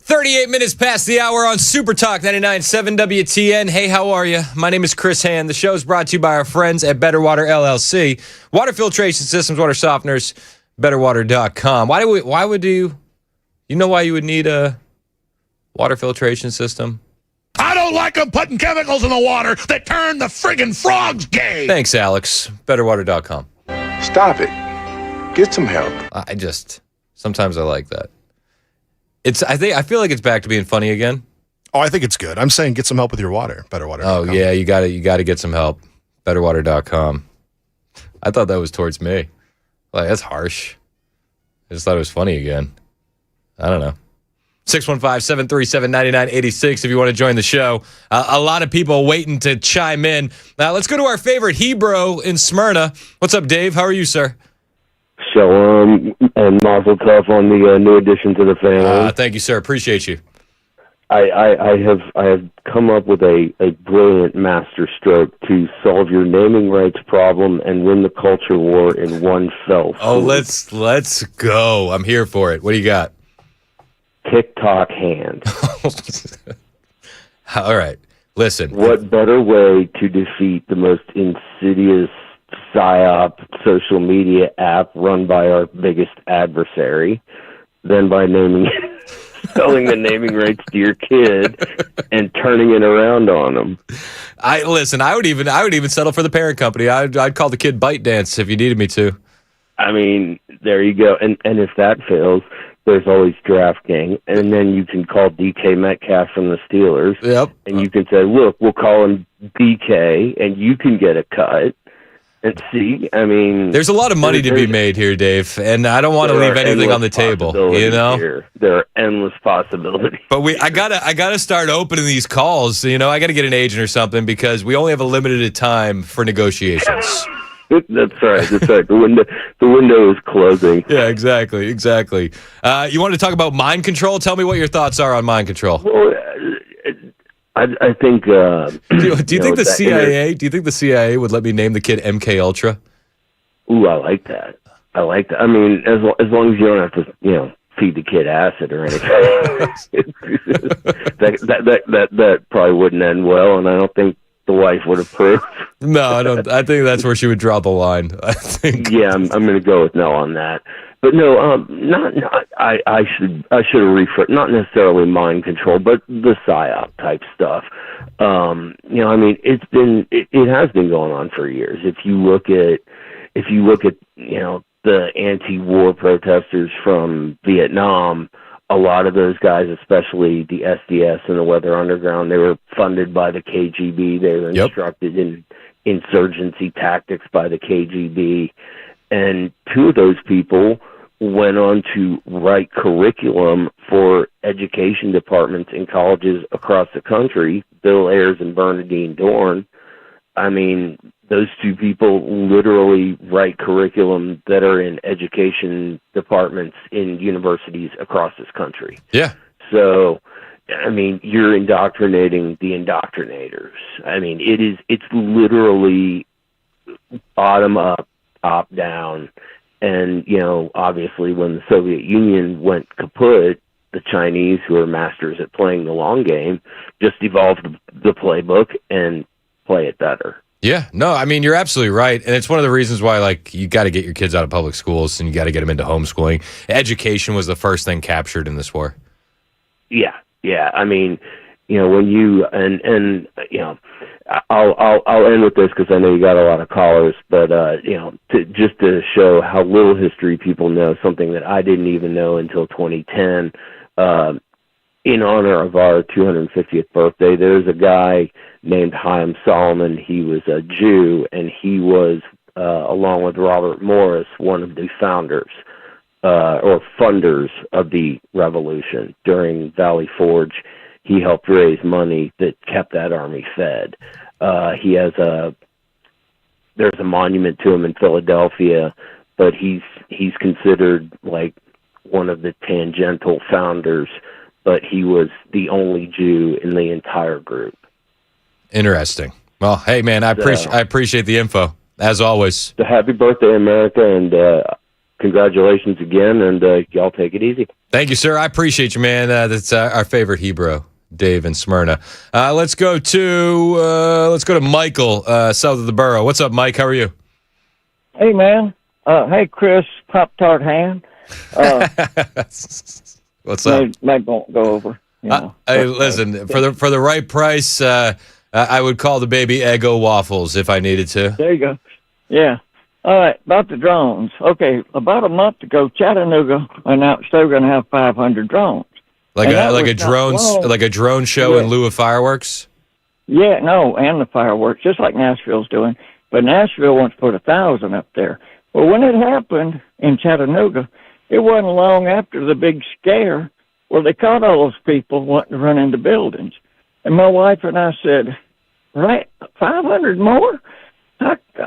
38 minutes past the hour on Super Talk 99.7 WTN. Hey, how are you? My name is Chris Hand. The show is brought to you by our friends at Better Water LLC. Water filtration systems, water softeners, betterwater.com. Why would you know why you would need a water filtration system? I don't like them putting chemicals in the water that turn the friggin' frogs gay. Thanks, Alex. Betterwater.com. Stop it. Get some help. Sometimes I like that. I feel like it's back to being funny again. Oh, I think it's good. I'm saying get some help with your water. Betterwater.com. Oh, yeah, you got to get some help. Betterwater.com. I thought that was towards me. Like, that's harsh. I just thought it was funny again. I don't know. 615-737-9986 if you want to join the show. A lot of people waiting to chime in. Now, let's go to our favorite Hebrew in Smyrna. What's up, Dave? How are you, sir? Shalom and mazel tov on the new addition to the family. Thank you, sir. Appreciate you. I have come up with a brilliant master stroke to solve your naming rights problem and win the culture war in one fell swoop. Oh, let's go. I'm here for it. What do you got? TikTok hand. All right. Listen. What better way to defeat the most insidious PSYOP social media app run by our biggest adversary than by selling the naming rights to your kid and turning it around on them? I would even settle for the parent company. I'd call the kid Bite Dance if you needed me to. I mean, there you go. And if that fails, there's always DraftKings, and then you can call DK Metcalf from the Steelers. Yep. And you can say, look, we'll call him DK, and you can get a cut. And see, I mean, there's a lot of money to be made here, Dave, and I don't want to leave anything on the table. You know, there are endless possibilities. But I gotta start opening these calls. You know, I gotta get an agent or something because we only have a limited time for negotiations. That's right. The window is closing. Yeah, exactly. You want to talk about mind control? Tell me what your thoughts are on mind control. Well, I think. Do you think the CIA? Do you think the CIA would let me name the kid MK Ultra? Ooh, I like that. I mean, as long as you don't have to, feed the kid acid or anything. that probably wouldn't end well, and I don't think the wife would approve. No, I don't. I think that's where she would draw the line. I think. Yeah, I'm going to go with no on that. But no, I should have rephrased. Not necessarily mind control, but the PSYOP type stuff. I mean, it has been going on for years. If you look at the anti-war protesters from Vietnam, a lot of those guys, especially the SDS and the Weather Underground, they were funded by the KGB. They were instructed in insurgency tactics by the KGB. And two of those people went on to write curriculum for education departments in colleges across the country, Bill Ayers and Bernadine Dorn. I mean, those two people literally write curriculum that are in education departments in universities across this country. Yeah. So, I mean, you're indoctrinating the indoctrinators. I mean, it's literally bottom up, top down. And, obviously when the Soviet Union went kaput, the Chinese, who are masters at playing the long game, just evolved the playbook and play it better. Yeah, no, I mean, you're absolutely right. And it's one of the reasons why, you got to get your kids out of public schools and you got to get them into homeschooling. Education was the first thing captured in this war. Yeah. I mean, when you, I'll end with this because I know you got a lot of callers, but, just to show how little history people know, something that I didn't even know until 2010, in honor of our 250th birthday, there's a guy named Chaim Solomon. He was a Jew, and he was, along with Robert Morris, one of the founders or funders of the revolution during Valley Forge. He helped raise money that kept that army fed. There's a monument to him in Philadelphia, but he's considered like one of the tangential founders, but he was the only Jew in the entire group. Interesting. Well, hey man, I appreciate the info as always. So happy birthday, America, and congratulations again, and y'all take it easy. Thank you, sir. I appreciate you, man. That's our favorite Hebrew, Dave in Smyrna. Let's go to Michael, south of the borough. What's up, Mike? How are you? Hey, man. Hey, Chris, Pop-Tart hand. What's up? Maybe won't go over. You know. Hey, listen, for the right price, I would call the baby Eggo waffles if I needed to. There you go. Yeah. All right, about the drones. Okay, about a month ago, Chattanooga announced they were going to have 500 drones. Like a drone show in lieu of fireworks? Yeah, no, and the fireworks, just like Nashville's doing. But Nashville wants to put 1,000 up there. Well, when it happened in Chattanooga, it wasn't long after the big scare where they caught all those people wanting to run into buildings. And my wife and I said, right, 500 more?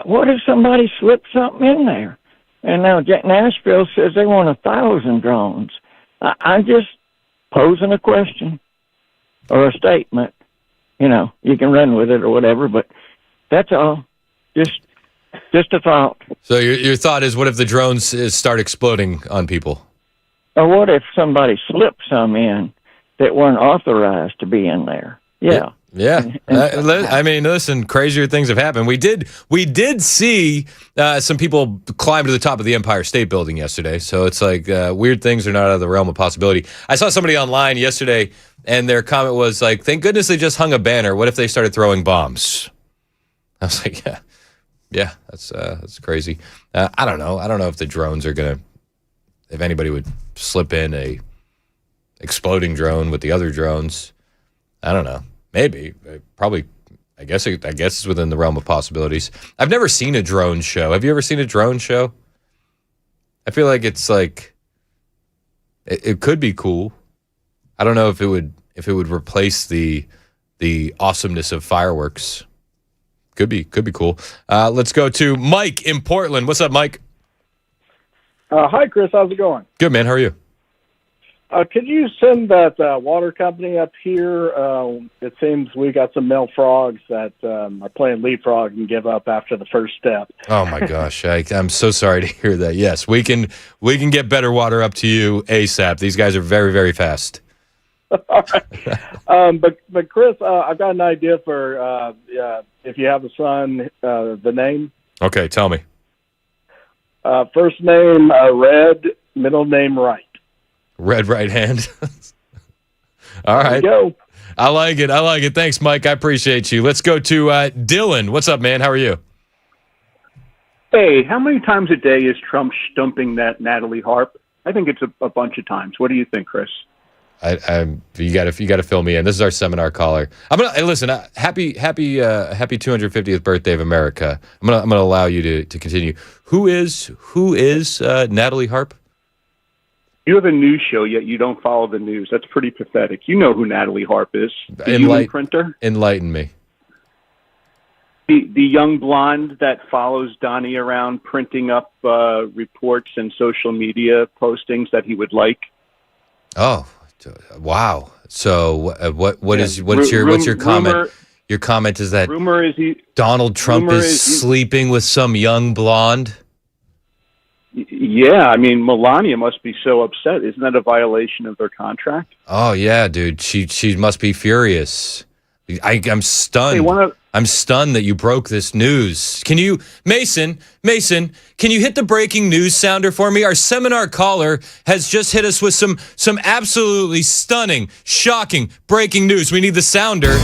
What if somebody slipped something in there? And now Nashville says they want 1,000 drones. I'm just posing a question or a statement. You know, you can run with it or whatever, but that's all. Just a thought. So your thought is, what if the drones start exploding on people? Or what if somebody slipped some in that weren't authorized to be in there? Yeah. Yeah. I mean, listen, crazier things have happened. We did see some people climb to the top of the Empire State Building yesterday. So it's like weird things are not out of the realm of possibility. I saw somebody online yesterday, and their comment was like, thank goodness they just hung a banner. What if they started throwing bombs? I was like, yeah, that's crazy. I don't know. I don't know if the drones are going to, if anybody would slip in a exploding drone with the other drones. I don't know. Maybe, probably. I guess it's within the realm of possibilities. I've never seen a drone show. Have you ever seen a drone show? I feel like it's like it could be cool. I don't know if it would replace the awesomeness of fireworks. Could be cool. Let's go to Mike in Portland. What's up, Mike? Hi, Chris. How's it going? Good, man. How are you? Could you send that water company up here? It seems we got some male frogs that are playing leapfrog and give up after the first step. Oh my gosh, I'm so sorry to hear that. Yes, we can get better water up to you ASAP. These guys are very, very fast. All right. But Chris, I've got an idea for if you have a son, the name. Okay, tell me. First name Red, middle name Right. Red right hand. All right. There you go. I like it. Thanks, Mike. I appreciate you. Let's go to Dylan. What's up, man? How are you? Hey, how many times a day is Trump stumping that Natalie Harp? I think it's a bunch of times. What do you think, Chris? You got to fill me in. This is our seminar caller. I'm gonna listen. Happy 250th birthday of America. I'm gonna allow you to continue. Who is Natalie Harp? You have a news show, yet you don't follow the news. That's pretty pathetic. You know who Natalie Harp is. The human printer? Enlighten me. The young blonde that follows Donnie around printing up reports and social media postings that he would like. Oh, wow. So what's your comment? Rumor, your comment is that rumor is Donald Trump is sleeping with some young blonde? Yeah, I mean, Melania must be so upset. Isn't that a violation of their contract? Oh yeah, dude. She must be furious. I'm stunned. Hey, I'm stunned that you broke this news. Can you, Mason, can you hit the breaking news sounder for me? Our seminar caller has just hit us with some absolutely stunning, shocking breaking news. We need the sounder.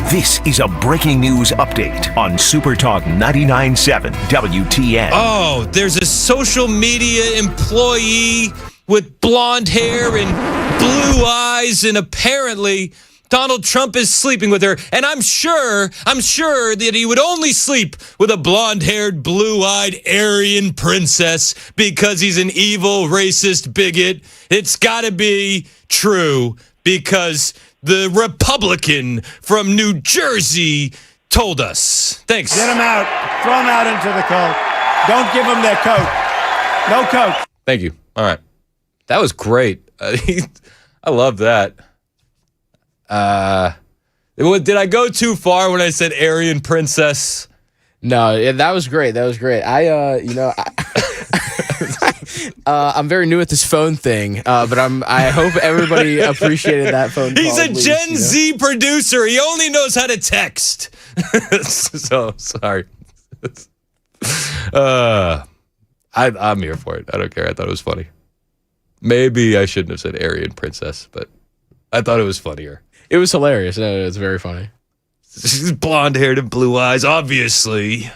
This is a breaking news update on Super Talk 99.7 WTN. Oh, there's a social media employee with blonde hair and blue eyes, and apparently Donald Trump is sleeping with her. And I'm sure that he would only sleep with a blonde-haired, blue-eyed Aryan princess because he's an evil, racist bigot. It's got to be true because the Republican from New Jersey told us. Thanks. Get him out. Throw him out into the coat. Don't give him their coat. No coat. Thank you. All right. That was great. I love that. Did I go too far when I said Aryan princess? No, that was great. I I'm very new at this phone thing, but I hope everybody appreciated that phone call. He's a at least, Gen you know? Z producer. He only knows how to text. So sorry. I'm here for it. I don't care. I thought it was funny. Maybe I shouldn't have said Aryan princess, but I thought it was funnier. It was hilarious. No, it's very funny. She's blonde haired and blue eyes, obviously.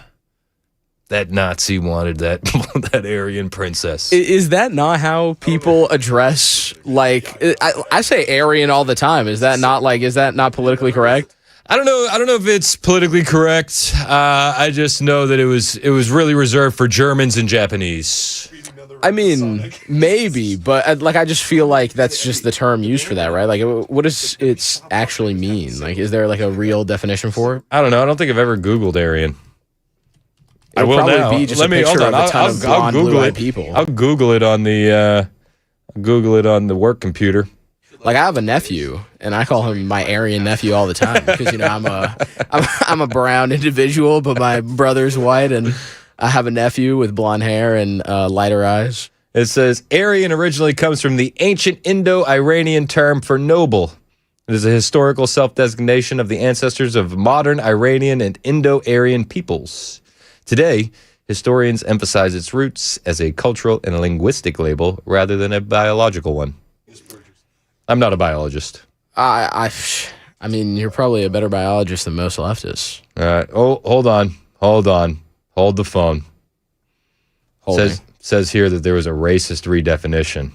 That Nazi wanted that Aryan princess. Is that not how people address, like, I say Aryan all the time. Is that not politically correct? I don't know if it's politically correct. I just know that it was really reserved for Germans and Japanese. I mean, maybe, but I just feel like that's just the term used for that, right? Like, what does it actually mean? Like, is there like a real definition for it? I don't know. I don't think I've ever Googled Aryan. I It'll will probably now. be just Let a me picture hold on. of a ton I'll of blonde, Google blue-eyed it. people. I'll Google it on the work computer. Like, I have a nephew, and I call him my Aryan nephew all the time because, you know, I'm a brown individual, but my brother's white, and I have a nephew with blonde hair and lighter eyes. It says Aryan originally comes from the ancient Indo-Iranian term for noble. It is a historical self-designation of the ancestors of modern Iranian and Indo-Aryan peoples. Today, historians emphasize its roots as a cultural and a linguistic label rather than a biological one. I'm not a biologist. I mean, you're probably a better biologist than most leftists. All right. Oh, hold on. Hold the phone. Says here that there was a racist redefinition.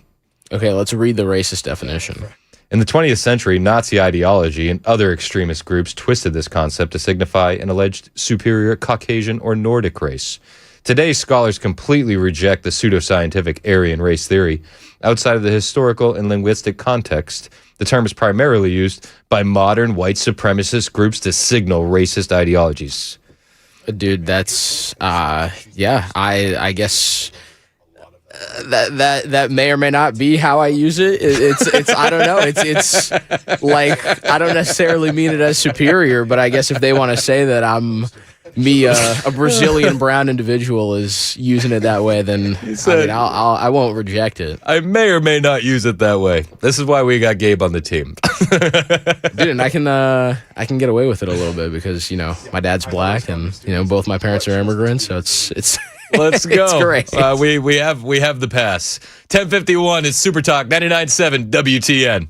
Okay, let's read the racist definition. In the 20th century, Nazi ideology and other extremist groups twisted this concept to signify an alleged superior Caucasian or Nordic race. Today, scholars completely reject the pseudoscientific Aryan race theory. Outside of the historical and linguistic context, the term is primarily used by modern white supremacist groups to signal racist ideologies. Dude, that's yeah. I guess that may or may not be how I use it. It's I don't know. It's like, I don't necessarily mean it as superior, but I guess if they want to say that a Brazilian brown individual is using it that way, then I won't reject it. I may or may not use it that way. This is why we got Gabe on the team. Dude, and I can get away with it a little bit because, you know, my dad's black and, you know, both my parents are immigrants, so it's Let's go. It's great. We have the pass. 10:51 is Super Talk 99.7 WTN.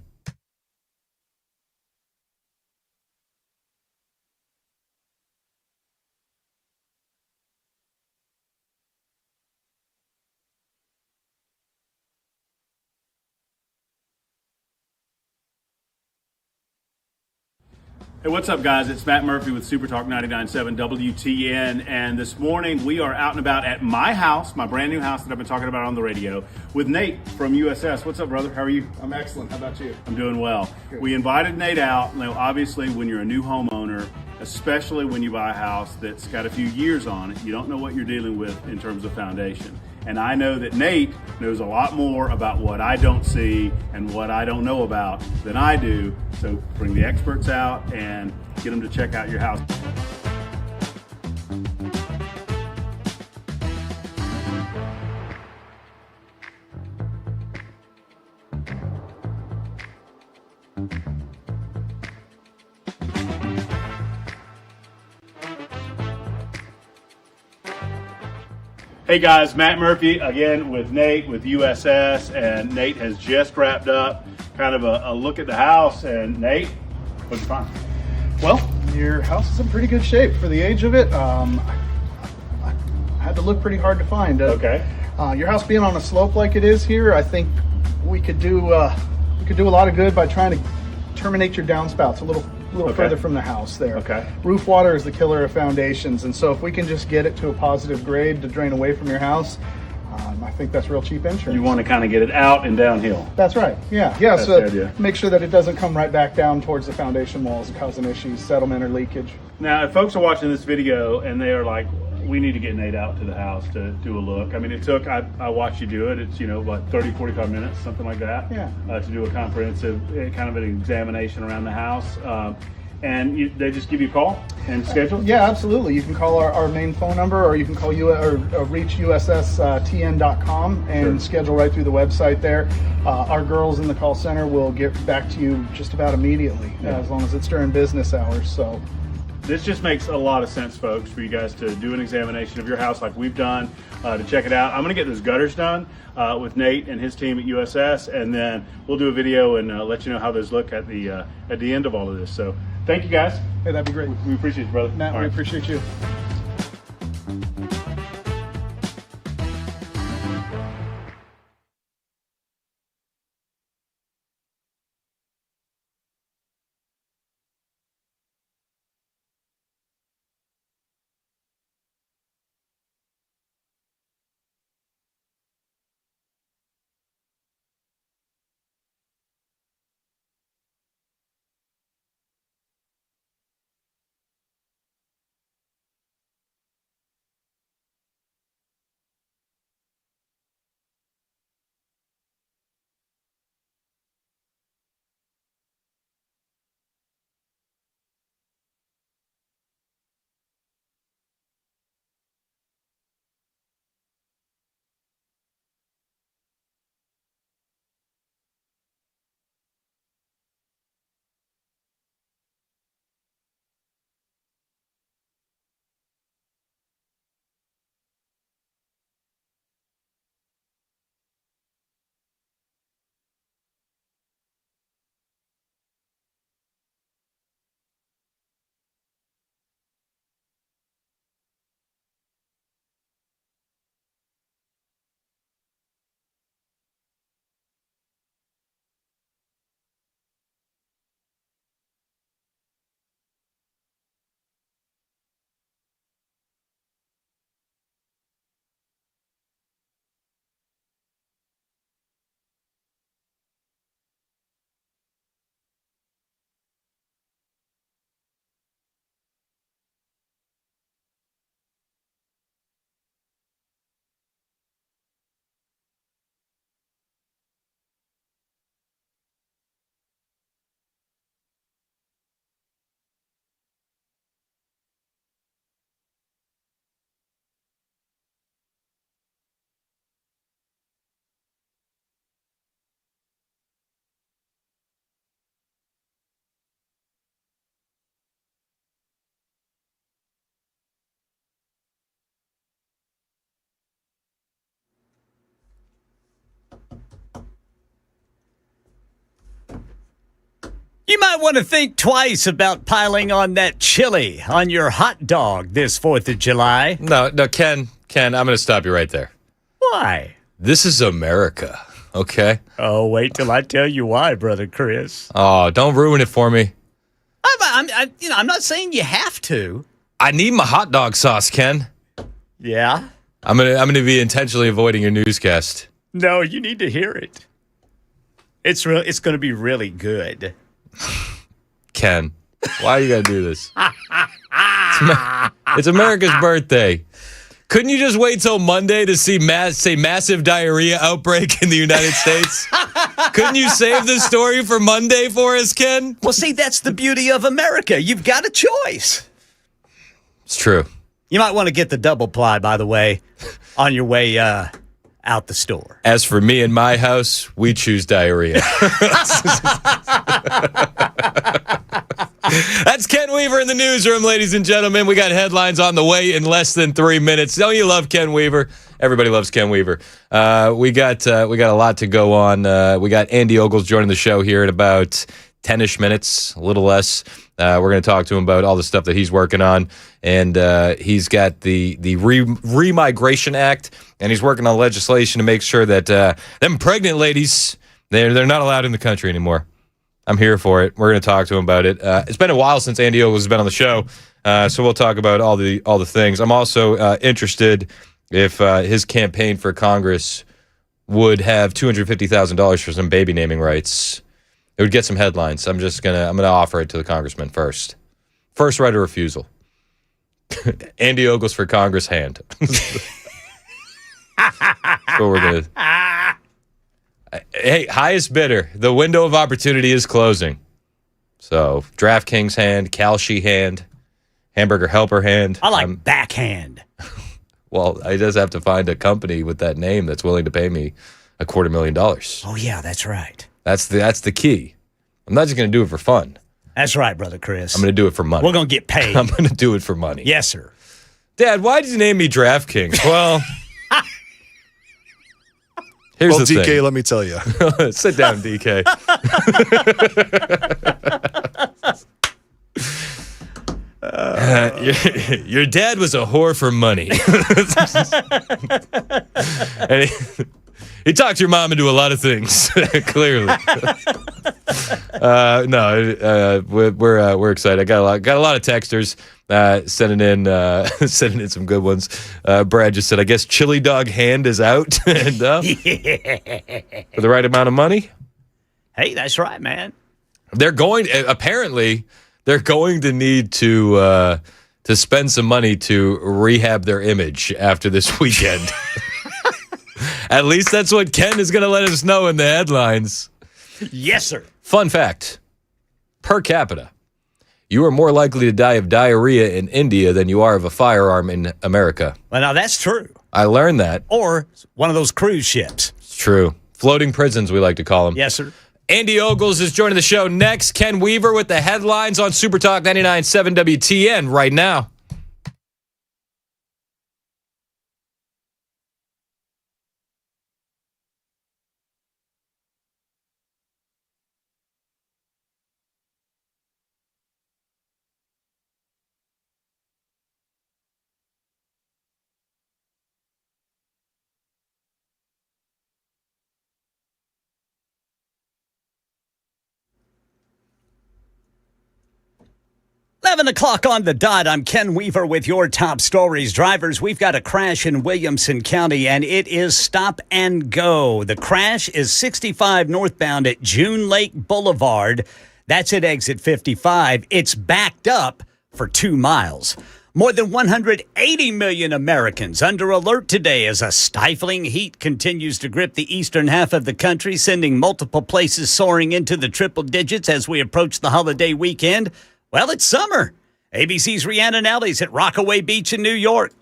Hey, what's up, guys? It's Matt Murphy with Super Talk 99.7 WTN, and this morning we are out and about at my house, my brand new house that I've been talking about on the radio, with Nate from USS. What's up, brother? How are you? I'm excellent. How about you? I'm doing well. Good. We invited Nate out. Now, obviously, when you're a new homeowner, especially when you buy a house that's got a few years on it, you don't know what you're dealing with in terms of foundation. And I know that Nate knows a lot more about what I don't see and what I don't know about than I do. So bring the experts out and get them to check out your house. Hey guys, Matt Murphy again with Nate with USS, and Nate has just wrapped up kind of a look at the house. And Nate, what'd you find? Well, your house is in pretty good shape for the age of it. I had to look pretty hard to find. Okay. Your house being on a slope like it is here, I think we could do a lot of good by trying to terminate your downspouts a little further from the house there. Okay. Roof water is the killer of foundations, and so if we can just get it to a positive grade to drain away from your house, I think that's real cheap insurance. You want to kind of get it out and downhill. That's right. Yeah. That's So the idea. make sure that it doesn't come right back down towards the foundation walls and causing issues, settlement or leakage. Now, if folks are watching this video and they are like, we need to get Nate out to the house to do a look. I mean, it took, I watched you do it. It's, 30, 45 minutes, something like that. Yeah. To do a comprehensive kind of an examination around the house. and they just give you a call and schedule? Yeah, absolutely. You can call our main phone number, or you can call reach USSTN.com and schedule right through the website there. Our girls in the call center will get back to you just about immediately, as long as it's during business hours. So this just makes a lot of sense, folks, for you guys to do an examination of your house like we've done, to check it out. I'm going to get those gutters done with Nate and his team at USS, and then we'll do a video and let you know how those look at the end of all of this. So thank you, guys. Hey, that'd be great. We appreciate you, brother. Matt, we appreciate you. You might want to think twice about piling on that chili on your hot dog this 4th of July. No, Ken, I'm going to stop you right there. Why? This is America, okay? Oh, wait till I tell you why, Brother Chris. Oh, don't ruin it for me. I'm not saying you have to. I need my hot dog sauce, Ken. Yeah? I'm gonna be intentionally avoiding your newscast. No, you need to hear it. It's going to be really good. Ken, why you gotta do this? It's America's birthday. Couldn't you just wait till Monday to see massive diarrhea outbreak in the United States? Couldn't you save the story for Monday for us, Ken? Well, see, that's the beauty of America. You've got a choice. It's true. You might want to get the double ply, by the way, on your way out the store. As for me and my house, we choose diarrhea. That's Ken Weaver in the newsroom, ladies and gentlemen. We got headlines on the way in less than 3 minutes. Don't you love Ken Weaver? Everybody loves Ken Weaver. We got a lot to go on. We got Andy Ogles joining the show here in about 10-ish minutes, a little less. We're going to talk to him about all the stuff that he's working on, and he's got the Remigration Act, and he's working on legislation to make sure that them pregnant ladies, they're not allowed in the country anymore. I'm here for it. We're going to talk to him about it. It's been a while since Andy Ogles has been on the show, so we'll talk about all the things. I'm also interested if his campaign for Congress would have $250,000 for some baby naming rights. It would get some headlines. I'm gonna offer it to the congressman first. First right of refusal. Andy Ogles for Congress hand. That's what we're gonna. Hey, highest bidder. The window of opportunity is closing. So DraftKings hand, Kalshi hand, Hamburger Helper hand. I like backhand. Well, I just have to find a company with that name that's willing to pay me $250,000. Oh, yeah, that's right. That's the key. I'm not just going to do it for fun. That's right, Brother Chris. I'm going to do it for money. We're going to get paid. I'm going to do it for money. Yes, sir. Dad, why did you name me DraftKings? Well, here's the DK, thing. let me tell you. Sit down, DK. Your dad was a whore for money. And he talked your mom into a lot of things, clearly. We're excited. I got a lot of texters sending in some good ones. Brad just said, I guess chili dog hand is out and for the right amount of money. Hey, that's right, man. They're going to need to spend some money to rehab their image after this weekend. At least that's what Ken is going to let us know in the headlines. Yes, sir. Fun fact, per capita, you are more likely to die of diarrhea in India than you are of a firearm in America. Well, now that's true. I learned that. Or one of those cruise ships. It's true. Floating prisons, we like to call them. Yes, sir. Andy Ogles is joining the show next. Ken Weaver with the headlines on Super Talk 99.7 WTN right now. Eleven o'clock on the dot. I'm Ken Weaver with your top stories. Drivers, we've got a crash in Williamson County, and it is stop and go. The crash is 65 northbound at June Lake Boulevard. That's at exit 55. It's backed up for 2 miles. More than 180 million Americans under alert today as a stifling heat continues to grip the eastern half of the country, sending multiple places soaring into the triple digits as we approach the holiday weekend. Well, it's summer. ABC's Rhiannon Ellis at Rockaway Beach in New York.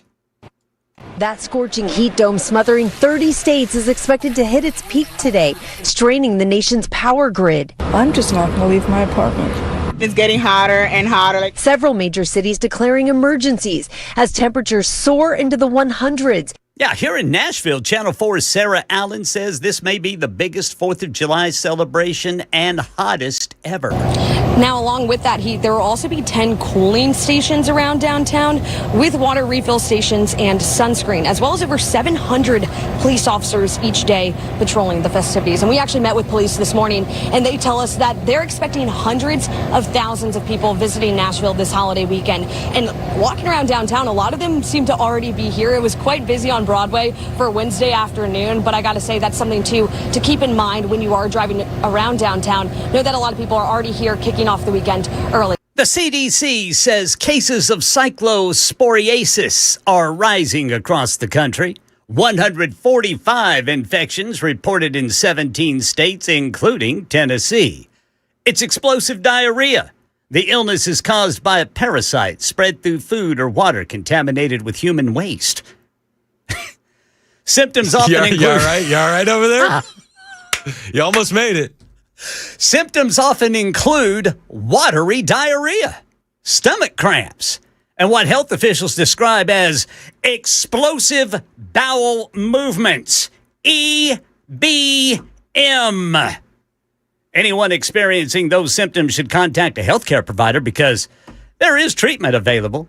That scorching heat dome smothering 30 states is expected to hit its peak today, straining the nation's power grid. I'm just not going to leave my apartment. It's getting hotter and hotter. Several major cities declaring emergencies as temperatures soar into the 100s. Yeah, here in Nashville, Channel 4's Sarah Allen says this may be the biggest 4th of July celebration and hottest ever. Now, along with that heat, there will also be 10 cooling stations around downtown with water refill stations and sunscreen, as well as over 700 police officers each day patrolling the festivities. And we actually met with police this morning, and they tell us that they're expecting hundreds of thousands of people visiting Nashville this holiday weekend. And walking around downtown, a lot of them seem to already be here. It was quite busy on Broadway for Wednesday afternoon, but I got to say that's something to keep in mind when you are driving around downtown. Know that a lot of people are already here kicking off the weekend early. The CDC says cases of cyclosporiasis are rising across the country. 145 infections reported in 17 states, including Tennessee. It's explosive diarrhea. The illness is caused by a parasite spread through food or water contaminated with human waste. Symptoms often include... You all right? You all right over there? You almost made it. Symptoms often include watery diarrhea, stomach cramps, and what health officials describe as explosive bowel movements, EBM. Anyone experiencing those symptoms should contact a healthcare provider because there is treatment available.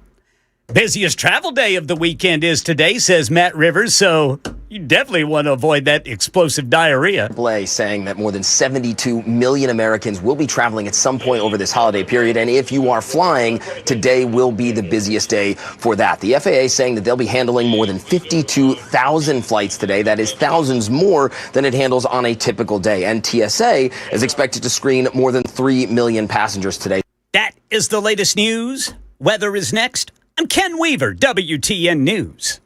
Busiest travel day of the weekend is today, says Matt Rivers, so you definitely want to avoid that explosive diarrhea. AAA saying that more than 72 million Americans will be traveling at some point over this holiday period, and if you are flying, today will be the busiest day for that. The FAA saying that they'll be handling more than 52,000 flights today. That is thousands more than it handles on a typical day, and TSA is expected to screen more than 3 million passengers today. That is the latest news. Weather is next. I'm Ken Weaver, WTN News.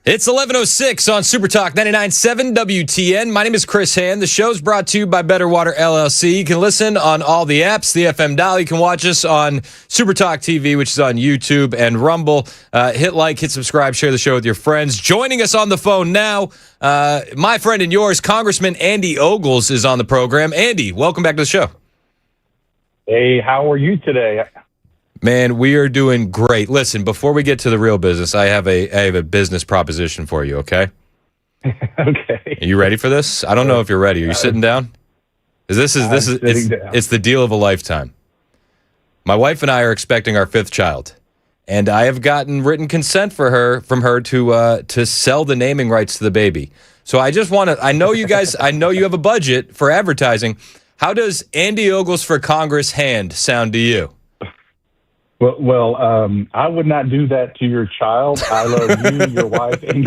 It's 11:06 on Super Talk 99.7 WTN. My name is Chris Hand. The show's brought to you by Better Water LLC. You can listen on all the apps, the FM dial. You can watch us on Super Talk TV, which is on YouTube and Rumble. Hit like, hit subscribe, share the show with your friends. Joining us on the phone now, my friend and yours, Congressman Andy Ogles, is on the program. Andy, welcome back to the show. Hey, how are you today? Man, we are doing great. Listen, before we get to the real business, I have a business proposition for you, okay? Okay. Are you ready for this? I don't know if you're ready. Are you sitting down? It's the deal of a lifetime. My wife and I are expecting our 5th child, and I have gotten written consent from her to sell the naming rights to the baby. So I just want to I know you have a budget for advertising. How does Andy Ogles for Congress Hand sound to you? Well, I would not do that to your child. I love you, your wife, and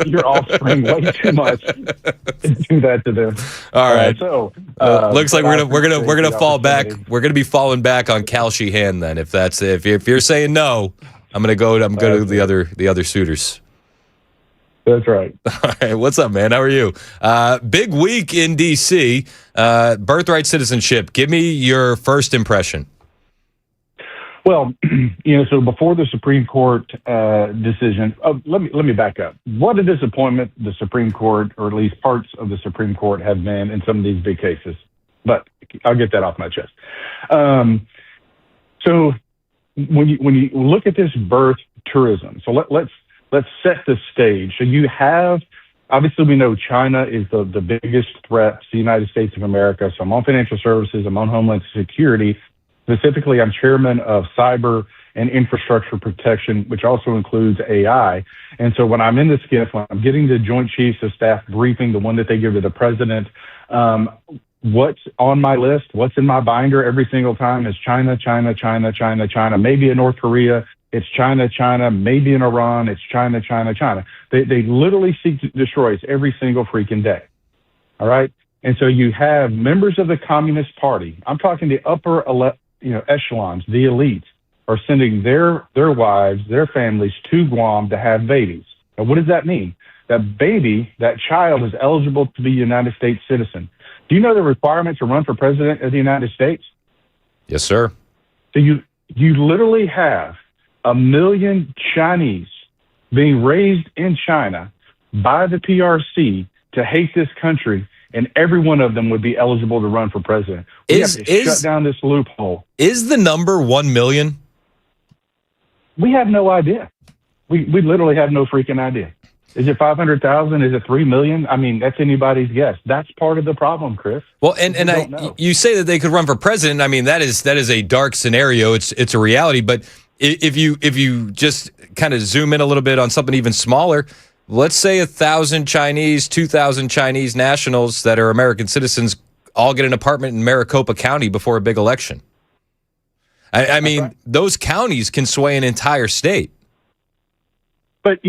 your offspring way too much to do that to them. All right. Looks like we're gonna fall back. opportunity. We're gonna be falling back on Cal Sheehan then. If you're saying no, I'm gonna go to the other suitors. That's right. All right. What's up, man? How are you? Big week in D.C. Birthright citizenship. Give me your first impression. Well, so before the Supreme Court decision, let me back up. What a disappointment the Supreme Court, or at least parts of the Supreme Court, have been in some of these big cases. But I'll get that off my chest. So when you look at this birth tourism, so let's set the stage. So you have, obviously we know China is the biggest threat to the United States of America. So I'm on financial services, I'm on Homeland Security. Specifically, I'm chairman of cyber and infrastructure protection, which also includes AI. And so when I'm in the SCIF, when I'm getting the Joint Chiefs of Staff briefing, the one that they give to the president, what's on my list, what's in my binder every single time is China, China, China, China, China, maybe in North Korea. It's China, China, maybe in Iran. It's China, China, China. They literally seek to destroy us every single freaking day. All right. And so you have members of the Communist Party. I'm talking the upper echelons, the elites, are sending their wives, their families to Guam to have babies. Now, what does that mean? That child is eligible to be a United States citizen. Do you know the requirement to run for president of the United States? Yes, sir. So you literally have 1 million Chinese being raised in China by the PRC to hate this country, and every one of them would be eligible to run for president. We have to shut down this loophole. Is the number 1 million? We have no idea. We literally have no freaking idea. Is it 500,000? Is it 3 million? I mean, that's anybody's guess. That's part of the problem, Chris. Well, you say that they could run for president. I mean, that is a dark scenario. It's a reality. But if you just kind of zoom in a little bit on something even smaller, let's say 1,000 Chinese, 2,000 Chinese nationals that are American citizens all get an apartment in Maricopa County before a big election. I mean, right. Those counties can sway an entire state. But,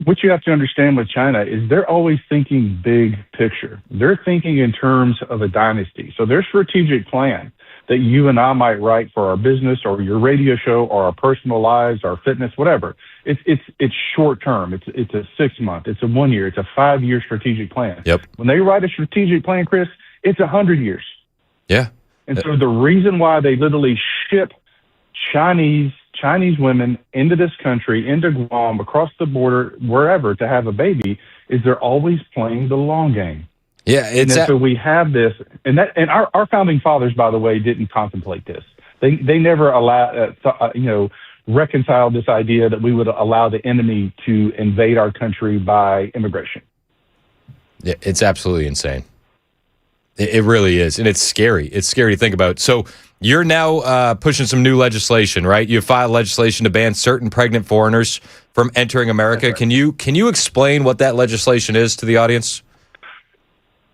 what you have to understand with China is they're always thinking big picture. They're thinking in terms of a dynasty. So their strategic plan that you and I might write for our business or your radio show or our personal lives, our fitness, whatever, it's short term. It's a 6 month, it's a 1 year, it's a 5-year strategic plan. Yep. When they write a strategic plan, Chris, it's 100 years. Yeah. And so the reason why they literally ship Chinese women into this country, into Guam, across the border, wherever, to have a baby, is they're always playing the long game. Yeah, so we have this, and our founding fathers, by the way, didn't contemplate this. They never reconciled this idea that we would allow the enemy to invade our country by immigration. Yeah, it's absolutely insane. It really is, and it's scary. It's scary to think about. So you're now pushing some new legislation, right? You filed legislation to ban certain pregnant foreigners from entering America. Right. Can you explain what that legislation is to the audience?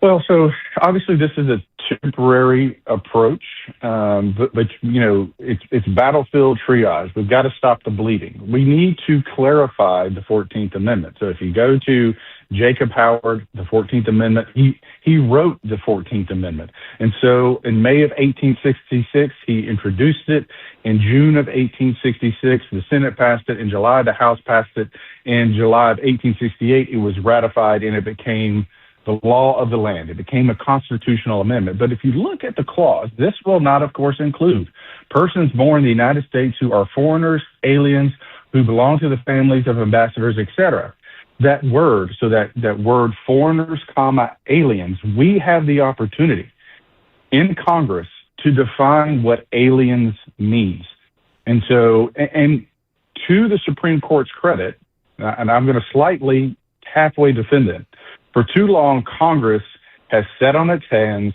Well, so obviously this is a temporary approach, but it's battlefield triage. We've got to stop the bleeding. We need to clarify the 14th Amendment. So if you go to Jacob Howard, the 14th Amendment, he wrote the 14th Amendment. And so in May of 1866, he introduced it. In June of 1866, the Senate passed it. In July, the House passed it. In July of 1868, it was ratified and it became the law of the land. It became a constitutional amendment. But if you look at the clause, this will not, of course, include persons born in the United States who are foreigners, aliens, who belong to the families of ambassadors, etc. That word, that word foreigners, aliens, we have the opportunity in Congress to define what aliens means. And so, and to the Supreme Court's credit, and I'm going to slightly halfway defend it, for too long, Congress has sat on its hands,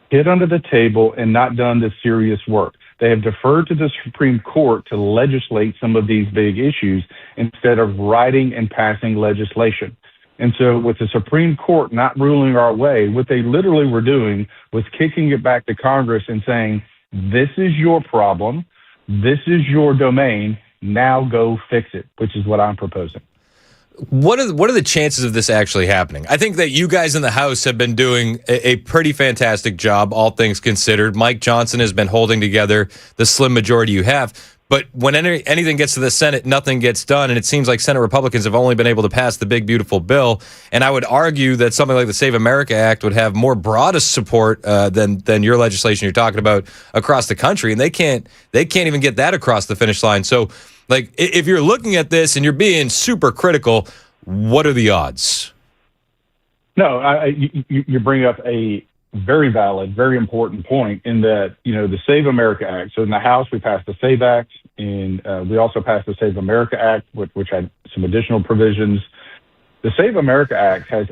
hid under the table, and not done the serious work. They have deferred to the Supreme Court to legislate some of these big issues instead of writing and passing legislation. And so with the Supreme Court not ruling our way, what they literally were doing was kicking it back to Congress and saying, this is your problem, this is your domain, now go fix it, which is what I'm proposing. What are the chances of this actually happening? I think that you guys in the House have been doing a pretty fantastic job, all things considered. Mike Johnson has been holding together the slim majority you have. But when anything gets to the Senate, nothing gets done. And it seems like Senate Republicans have only been able to pass the big, beautiful bill. And I would argue that something like the Save America Act would have more broadest support than your legislation you're talking about across the country. And they can't even get that across the finish line. So, like, if you're looking at this and you're being super critical, what are the odds? No, you bring up a very valid, very important point in that, the Save America Act. So in the House, we passed the SAVE Act, and we also passed the Save America Act, which had some additional provisions. The Save America Act has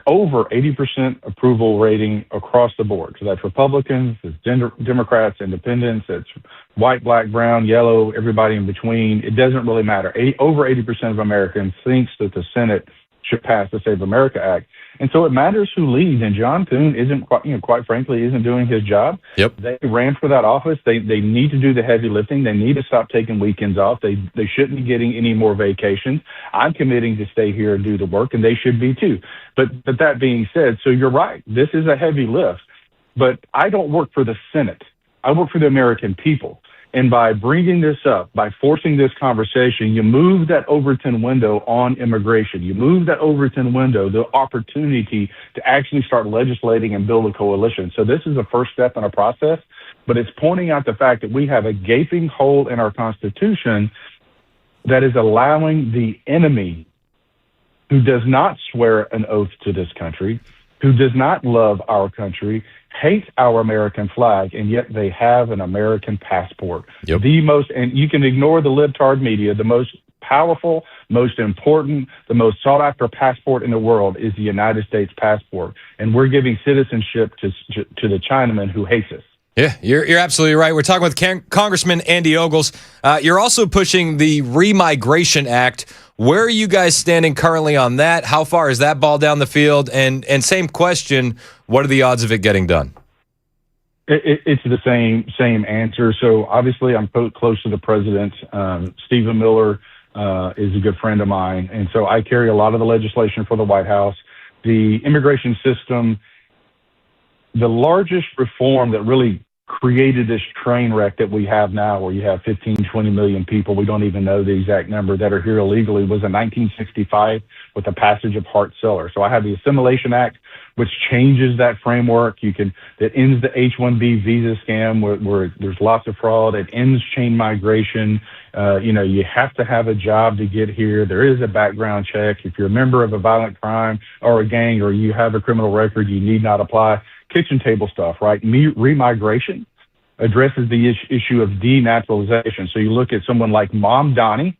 over 80% approval rating across the board. So that's Republicans, it's Democrats, independents, it's white, black, brown, yellow, everybody in between. It doesn't really matter. Over 80% of Americans thinks that the Senate should pass the Save America Act. And so it matters who leads. And John Thune quite frankly, isn't doing his job. Yep. They ran for that office. They need to do the heavy lifting. They need to stop taking weekends off. They shouldn't be getting any more vacations. I'm committing to stay here and do the work, and they should be too. But that being said, so you're right. This is a heavy lift. But I don't work for the Senate. I work for the American people. And by bringing this up, by forcing this conversation, you move that Overton window on immigration. You move that Overton window, the opportunity to actually start legislating and build a coalition. So this is a first step in a process, but it's pointing out the fact that we have a gaping hole in our Constitution that is allowing the enemy, who does not swear an oath to this country, who does not love our country, hate our American flag, and yet they have an American passport. Yep. And you can ignore the libtard media, the most powerful, most important, the most sought after passport in the world is the United States passport. And we're giving citizenship to the Chinaman who hates us. Yeah, you're absolutely right. We're talking with Congressman Andy Ogles. You're also pushing the Remigration Act. Where are you guys standing currently on that? How far is that ball down the field? And same question, what are the odds of it getting done? It's the same answer. So obviously I'm close to the president. Stephen Miller is a good friend of mine. And so I carry a lot of the legislation for the White House. The immigration system, the largest reform that really created this train wreck that we have now, where you have 15, 20 million people, we don't even know the exact number, that are here illegally, was in 1965 with the passage of Hart-Celler. So I have the Assimilation Act, which changes that framework. That ends the H-1B visa scam where there's lots of fraud. It ends chain migration. You have to have a job to get here. There is a background check. If you're a member of a violent crime or a gang, or you have a criminal record, you need not apply. Kitchen table stuff, right? Remigration addresses the issue of denaturalization. So you look at someone like Mom Donnie,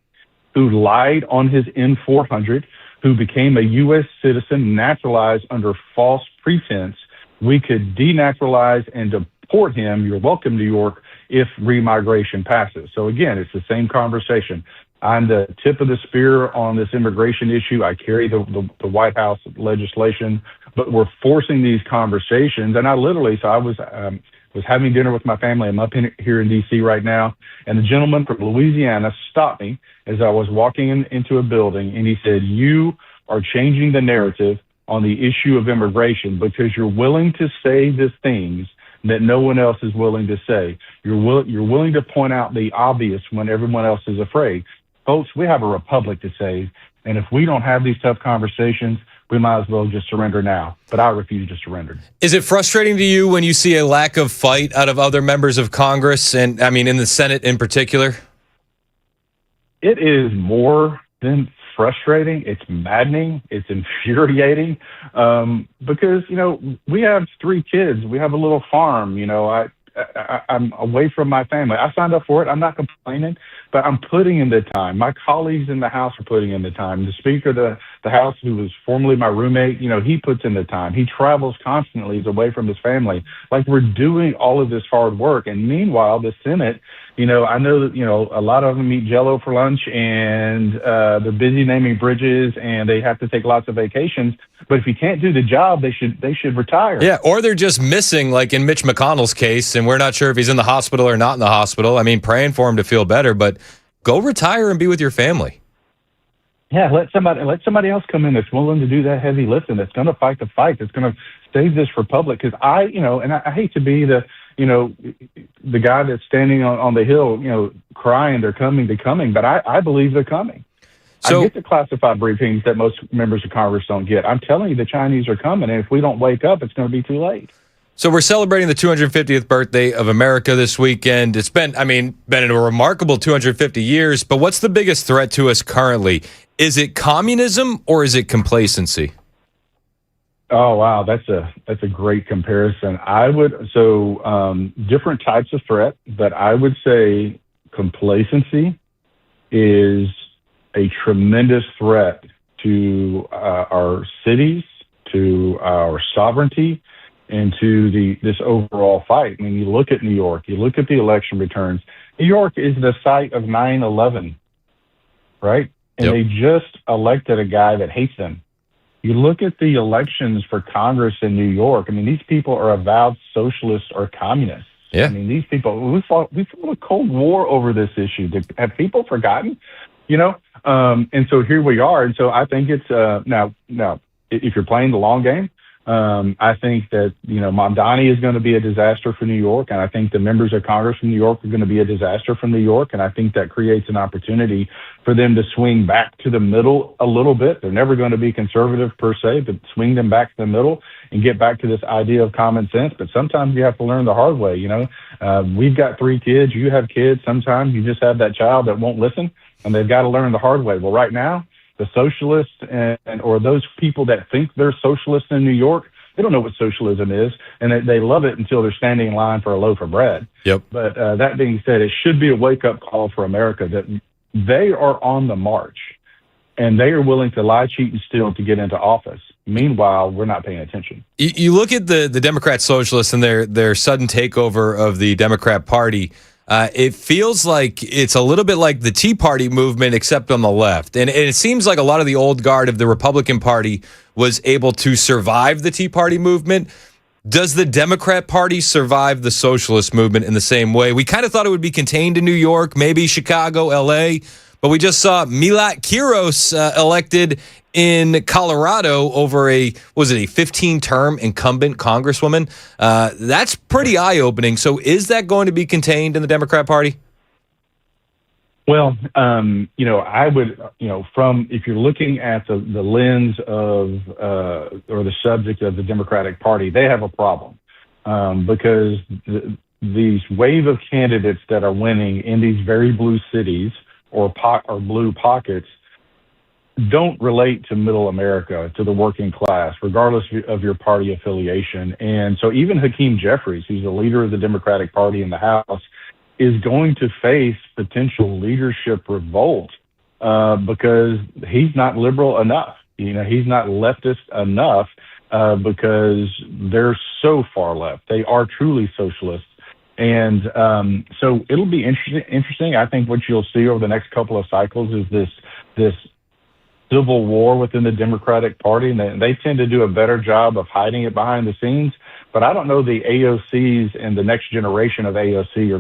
who lied on his N-400, who became a U.S. citizen, naturalized under false pretense. We could denaturalize and deport him. You're welcome, New York, if remigration passes. So again, it's the same conversation. I'm the tip of the spear on this immigration issue. I carry the White House legislation, but we're forcing these conversations. And I was having dinner with my family. I'm up here in D.C. right now, and the gentleman from Louisiana stopped me as I was walking into a building, and he said, "You are changing the narrative on the issue of immigration because you're willing to say the things that no one else is willing to say. You're willing to point out the obvious when everyone else is afraid." Folks, we have a republic to save, and if we don't have these tough conversations, we might as well just surrender now. But I refuse to surrender. Is it frustrating to you when you see a lack of fight out of other members of Congress, and I mean in the Senate in particular? It is more than frustrating. It's maddening. It's infuriating because, we have 3 kids. We have a little farm. I'm away from my family. I signed up for it. I'm not complaining, but I'm putting in the time. My colleagues in the House are putting in the time. The Speaker of the House, who was formerly my roommate, he puts in the time. He travels constantly. He's away from his family. Like, we're doing all of this hard work. And meanwhile, the Senate, I know that, a lot of them eat Jell-O for lunch and they're busy naming bridges and they have to take lots of vacations. But if you can't do the job, they should retire. Yeah, or they're just missing, like in Mitch McConnell's case, and we're not sure if he's in the hospital or not in the hospital. I mean, praying for him to feel better, but go retire and be with your family. Yeah, let somebody else come in that's willing to do that heavy lifting, that's going to fight the fight, that's going to save this republic. Because I hate to be the guy that's standing on the hill, crying they're coming, but I believe they're coming. So, I get the classified briefings that most members of Congress don't get. I'm telling you, the Chinese are coming, and if we don't wake up, it's going to be too late. So we're celebrating the 250th birthday of America this weekend. It's been a remarkable 250 years, but what's the biggest threat to us currently? Is it communism or is it complacency? Oh, wow. That's a great comparison. Different types of threat, but I would say complacency is a tremendous threat to our cities, to our sovereignty, and to this overall fight. I mean, you look at New York, you look at the election returns. New York is the site of 9/11, right? And They just elected a guy that hates them. You look at the elections for Congress in New York. I mean, these people are avowed socialists or communists. Yeah. I mean, these people, we fought a Cold War over this issue. Have people forgotten? And so here we are. And so I think it's now if you're playing the long game, I think that, Mamdani is going to be a disaster for New York. And I think the members of Congress from New York are going to be a disaster for New York. And I think that creates an opportunity for them to swing back to the middle a little bit. They're never going to be conservative per se, but swing them back to the middle and get back to this idea of common sense. But sometimes you have to learn the hard way. We've got 3 kids. You have kids. Sometimes you just have that child that won't listen, and they've got to learn the hard way. Well, right now, the socialists or those people that think they're socialists in New York, they don't know what socialism is, and they love it until they're standing in line for a loaf of bread. Yep. But that being said, it should be a wake-up call for America that they are on the march, and they are willing to lie, cheat, and steal to get into office. Meanwhile, we're not paying attention. You look at the Democrat socialists and their sudden takeover of the Democrat Party. It feels like it's a little bit like the Tea Party movement, except on the left. And it seems like a lot of the old guard of the Republican Party was able to survive the Tea Party movement. Does the Democrat Party survive the socialist movement in the same way? We kind of thought it would be contained in New York, maybe Chicago, L.A., but we just saw Milat Kiros elected in Colorado over a 15-term incumbent congresswoman. That's pretty eye-opening. So is that going to be contained in the Democrat Party? Well, I would, if you're looking at the lens of, or the subject of the Democratic Party, they have a problem because these wave of candidates that are winning in these very blue cities or blue pockets don't relate to middle America, to the working class, regardless of your party affiliation. And so even Hakeem Jeffries, who's the leader of the Democratic Party in the House, is going to face potential leadership revolt because he's not liberal enough. He's not leftist enough because they're so far left. They are truly socialists. And so it'll be interesting. I think what you'll see over the next couple of cycles is this civil war within the Democratic Party, and they tend to do a better job of hiding it behind the scenes. But I don't know the AOCs and the next generation of AOC are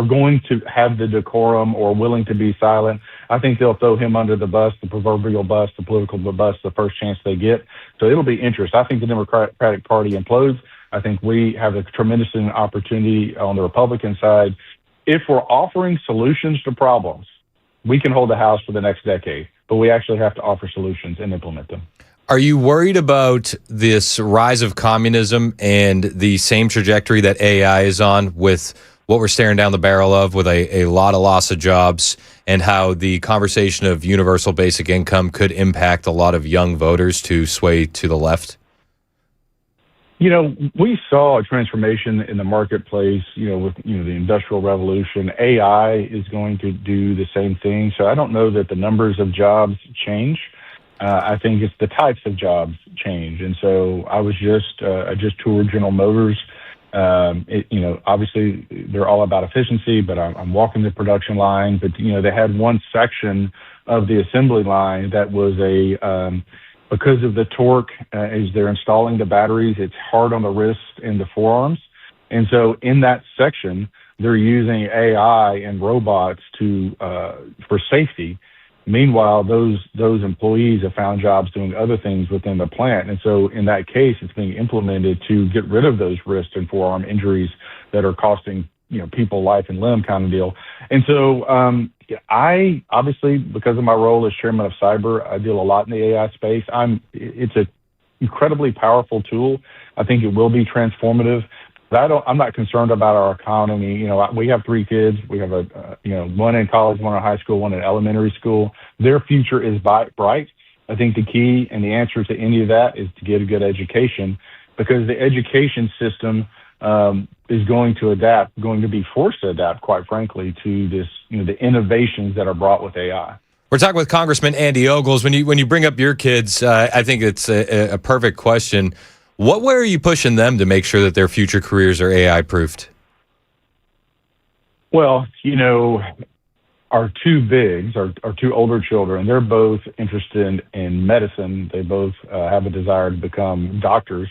going to have the decorum or willing to be silent. I think they'll throw him under the bus, the proverbial bus, the political bus, the first chance they get. So it'll be interesting. I think the Democratic Party implodes. I think we have a tremendous opportunity on the Republican side. If we're offering solutions to problems, we can hold the House for the next decade, but we actually have to offer solutions and implement them. Are you worried about this rise of communism and the same trajectory that AI is on with what we're staring down the barrel of with a lot of loss of jobs, and how the conversation of universal basic income could impact a lot of young voters to sway to the left? We saw a transformation in the marketplace, with, the Industrial Revolution. AI is going to do the same thing. So I don't know that the numbers of jobs change. I think it's the types of jobs change. And so I just toured General Motors. Obviously they're all about efficiency, but I'm walking the production line. But, they had one section of the assembly line that was because of the torque, as they're installing the batteries, it's hard on the wrists and the forearms. And so in that section, they're using AI and robots for safety. Meanwhile, those employees have found jobs doing other things within the plant. And so in that case, it's being implemented to get rid of those wrist and forearm injuries that are costing, people life and limb kind of deal. And so I obviously, because of my role as chairman of cyber, I deal a lot in the AI space. It's an incredibly powerful tool. I think it will be transformative. But I'm not concerned about our economy. We have 3 kids. We have one in college, one in high school, one in elementary school. Their future is bright. I think the key and the answer to any of that is to get a good education, because the education system is going to be forced to adapt, quite frankly, to this, the innovations that are brought with AI. We're talking with Congressman Andy Ogles. When you bring up your kids, I think it's a perfect question. What way are you pushing them to make sure that their future careers are AI proofed? Well, our 2 bigs, our 2 older children, they're both interested in medicine. They both have a desire to become doctors.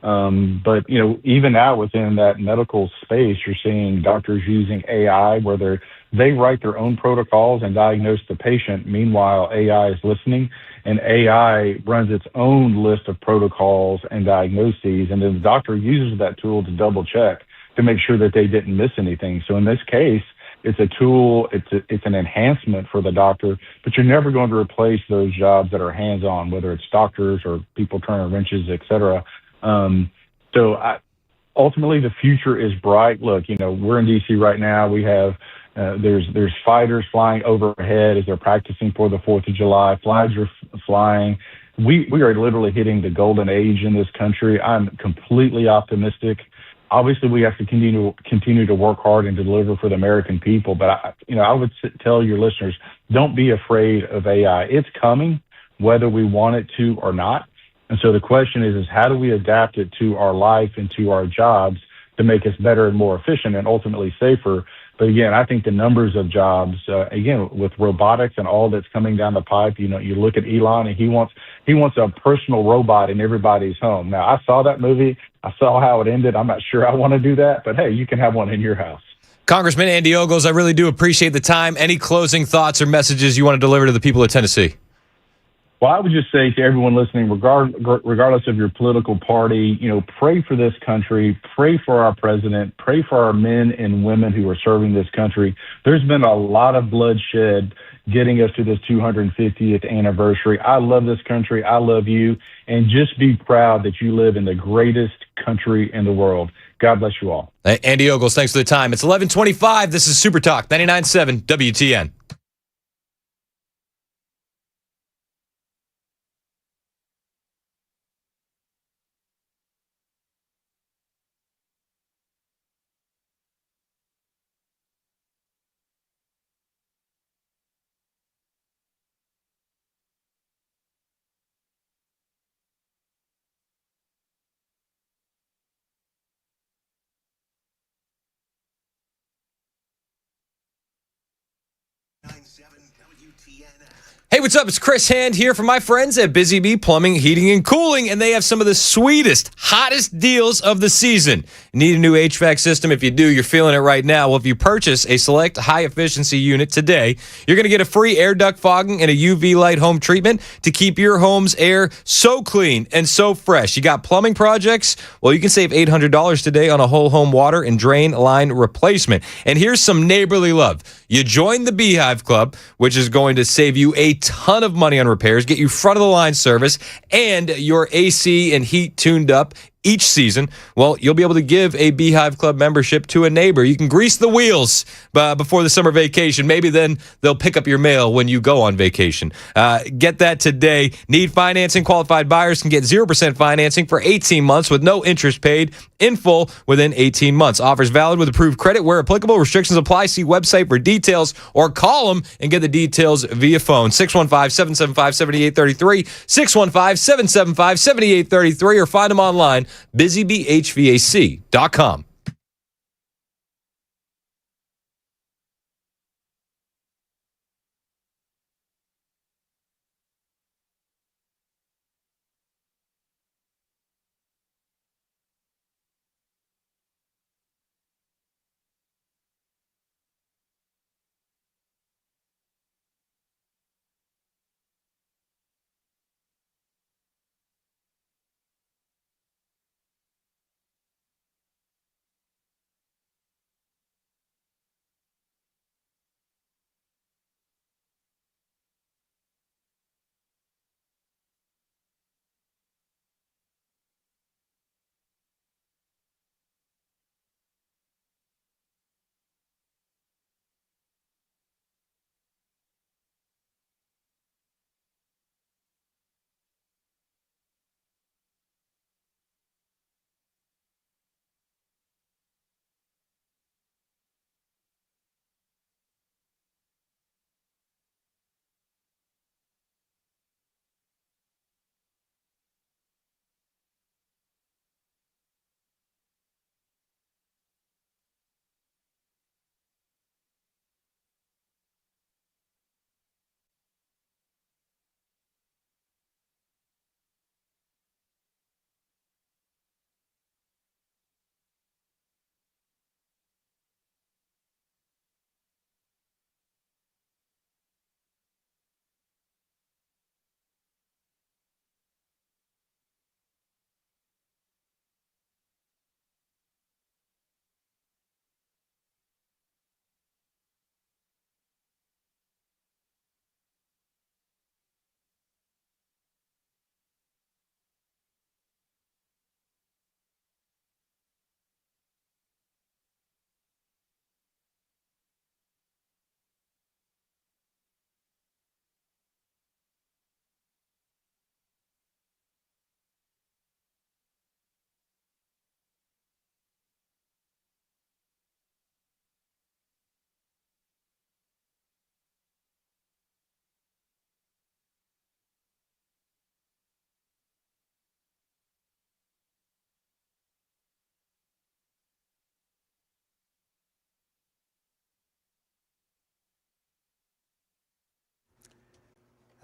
But, even now within that medical space, you're seeing doctors using AI where they write their own protocols and diagnose the patient. Meanwhile, AI is listening, and AI runs its own list of protocols and diagnoses. And then the doctor uses that tool to double check to make sure that they didn't miss anything. So in this case, it's a tool, it's an enhancement for the doctor, but you're never going to replace those jobs that are hands-on, whether it's doctors or people turning wrenches, et cetera. Ultimately, the future is bright. Look, we're in D.C. right now. We have there's fighters flying overhead as they're practicing for the 4th of July. Flags are flying. We are literally hitting the golden age in this country. I'm completely optimistic. Obviously, we have to continue to work hard and deliver for the American people. But I would tell your listeners, don't be afraid of AI. It's coming, whether we want it to or not. And so the question is how do we adapt it to our life and to our jobs to make us better and more efficient and ultimately safer? But again, I think the numbers of jobs, again, with robotics and all that's coming down the pipe, you look at Elon and he wants a personal robot in everybody's home. Now, I saw that movie. I saw how it ended. I'm not sure I want to do that, but hey, you can have one in your house. Congressman Andy Ogles, I really do appreciate the time. Any closing thoughts or messages you want to deliver to the people of Tennessee? Well, I would just say to everyone listening, regardless of your political party, pray for this country, pray for our president, pray for our men and women who are serving this country. There's been a lot of bloodshed getting us to this 250th anniversary. I love this country. I love you. And just be proud that you live in the greatest country in the world. God bless you all. Andy Ogles, thanks for the time. It's 11:25. This is Super Talk 99.7 WTN. Hey, what's up? It's Chris Hand here from my friends at Busy Bee Plumbing, Heating, and Cooling, and they have some of the sweetest, hottest deals of the season. Need a new HVAC system? If you do, you're feeling it right now. Well, if you purchase a select high-efficiency unit today, you're going to get a free air duct fogging and a UV light home treatment to keep your home's air so clean and so fresh. You got plumbing projects? Well, you can save $800 today on a whole home water and drain line replacement. And here's some neighborly love. You join the Beehive Club, which is going to save you a ton of money on repairs, get you front of the line service, and your AC and heat tuned up each season. Well, you'll be able to give a Beehive Club membership to a neighbor. You can grease the wheels before the summer vacation. Maybe then they'll pick up your mail when you go on vacation. Get that today. Need financing? Qualified buyers can get 0% financing for 18 months with no interest paid in full within 18 months. Offers valid with approved credit where applicable. Restrictions apply. See website for details or call them and get the details via phone. 615-775-7833, 615-775-7833, or find them online, busybeehvac.com.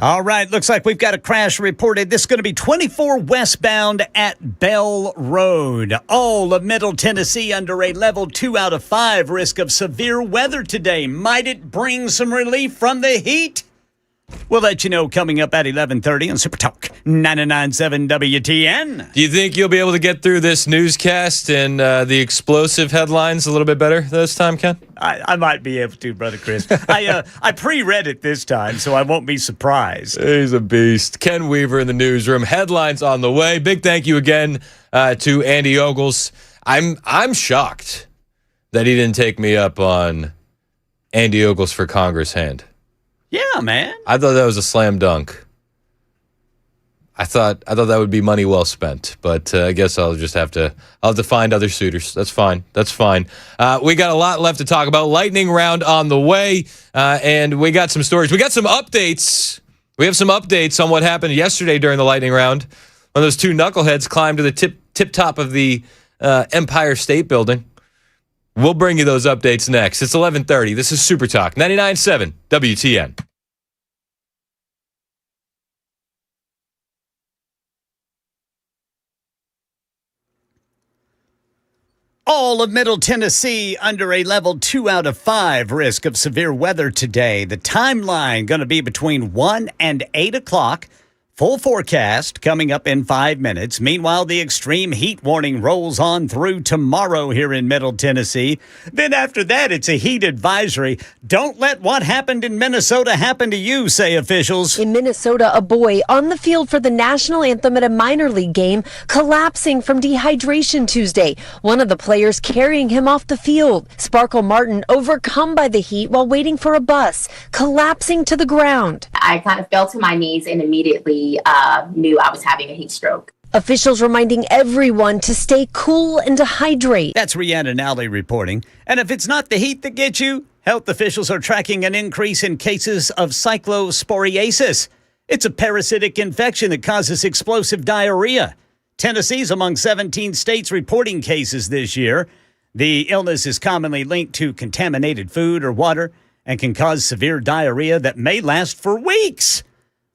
All right, looks like we've got a crash reported. This is going to be 24 westbound at Bell Road. All of Middle Tennessee under a level 2 out of 5 risk of severe weather today. Might it bring some relief from the heat? We'll let you know coming up at 11:30 on Super Talk 99.7 WTN. Do you think you'll be able to get through this newscast and the explosive headlines a little bit better this time, Ken? I might be able to, Brother Chris. I pre-read it this time, so I won't be surprised. He's a beast. Ken Weaver in the newsroom. Headlines on the way. Big thank you again to Andy Ogles. I'm shocked that he didn't take me up on Andy Ogles for Congress hand. Yeah, man. I thought that was a slam dunk. I thought that would be money well spent, but I guess I'll have to find other suitors. That's fine. We got a lot left to talk about. Lightning round on the way, and we got some stories. We got some updates. We have some updates on what happened yesterday during the lightning round when those two knuckleheads climbed to the tip top of the Empire State Building. We'll bring you those updates next. It's 11:30. This is Super Talk 99.7 WTN. All of Middle Tennessee under a level 2 out of 5 risk of severe weather today. The timeline going to be between 1 and 8 o'clock. Full forecast coming up in 5 minutes. Meanwhile, the extreme heat warning rolls on through tomorrow here in Middle Tennessee. Then after that, it's a heat advisory. Don't let what happened in Minnesota happen to you, say officials. In Minnesota, a boy on the field for the national anthem at a minor league game collapsing from dehydration Tuesday. One of the players carrying him off the field. Sparkle Martin overcome by the heat while waiting for a bus, collapsing to the ground. I kind of fell to my knees and immediately knew I was having a heat stroke. Officials reminding everyone to stay cool and to hydrate. That's Rhiannon Alley reporting. And if it's not the heat that gets you, health officials are tracking an increase in cases of cyclosporiasis. It's a parasitic infection that causes explosive diarrhea. Tennessee's among 17 states reporting cases this year. The illness is commonly linked to contaminated food or water and can cause severe diarrhea that may last for weeks.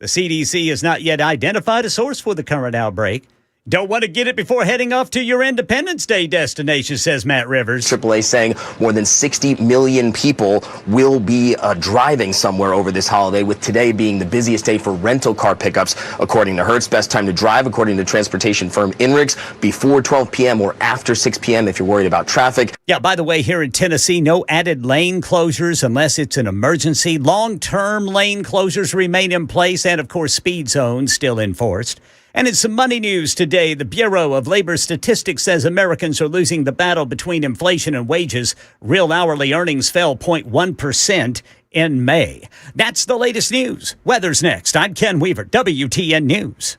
The CDC has not yet identified a source for the current outbreak. Don't want to get it before heading off to your Independence Day destination, says Matt Rivers. AAA saying more than 60 million people will be driving somewhere over this holiday, with today being the busiest day for rental car pickups, according to Hertz. Best time to drive, according to transportation firm INRIX, before 12 p.m. or after 6 p.m. if you're worried about traffic. Yeah, by the way, here in Tennessee, no added lane closures unless it's an emergency. Long-term lane closures remain in place, and, of course, speed zones still enforced. And in some money news today, the Bureau of Labor Statistics says Americans are losing the battle between inflation and wages. Real hourly earnings fell 0.1% in May. That's the latest news. Weather's next. I'm Ken Weaver, WTN News.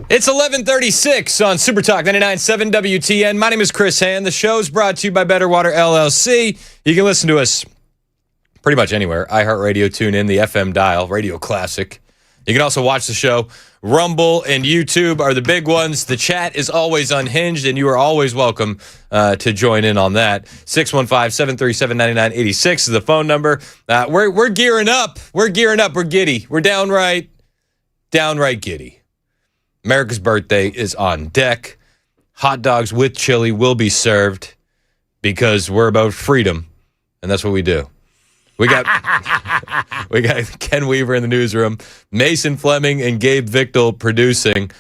It's 11:36 on Super Talk 99.7 WTN. My name is Chris Hand. The show's brought to you by Better Water LLC. You can listen to us pretty much anywhere. iHeartRadio, tune in, the FM dial, Radio Classic. You can also watch the show. Rumble and YouTube are the big ones. The chat is always unhinged, and you are always welcome to join in on that. 615-737-9986 is the phone number. We're gearing up. We're gearing up. We're giddy. We're downright giddy. America's birthday is on deck. Hot dogs with chili will be served because we're about freedom, and that's what we do. We got Ken Weaver in the newsroom, Mason Fleming and Gabe Victal producing.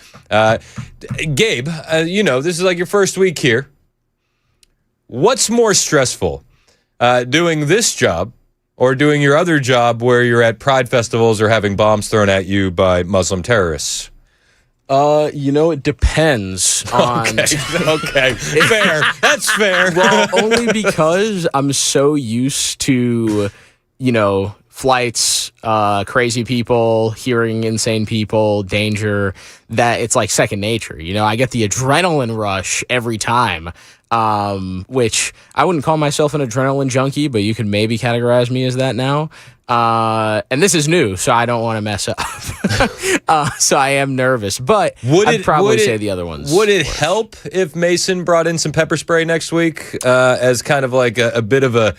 Gabe, this is like your first week here. What's more stressful, doing this job or doing your other job where you're at pride festivals or having bombs thrown at you by Muslim terrorists? It depends on... Okay. Fair. That's fair. Well, only because I'm so used to, flights, crazy people, hearing insane people, danger, that it's like second nature. I get the adrenaline rush every time, which I wouldn't call myself an adrenaline junkie, but you could maybe categorize me as that now. And this is new, so I don't want to mess up. So I am nervous, but I'd probably say the other ones. Would it help if Mason brought in some pepper spray next week as kind of like a bit of a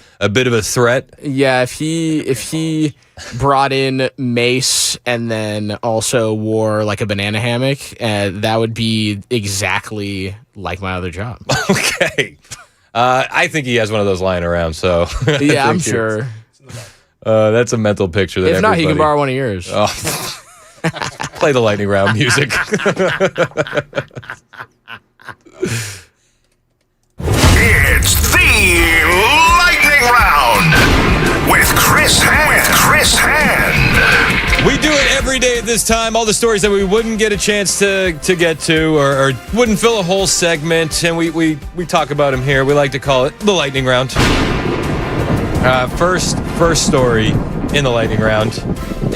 threat? Yeah, if he brought in mace and then also wore like a banana hammock, that would be exactly like my other job. Okay. I think he has one of those lying around, so yeah, I'm sure. That's a mental picture. That if not, he can borrow one of yours. Oh. Play the lightning round music. It's the lightning round with Chris Hand. We do it every day at this time. All the stories that we wouldn't get a chance to get to or wouldn't fill a whole segment, and we talk about them here. We like to call it the lightning round. First story in the lightning round.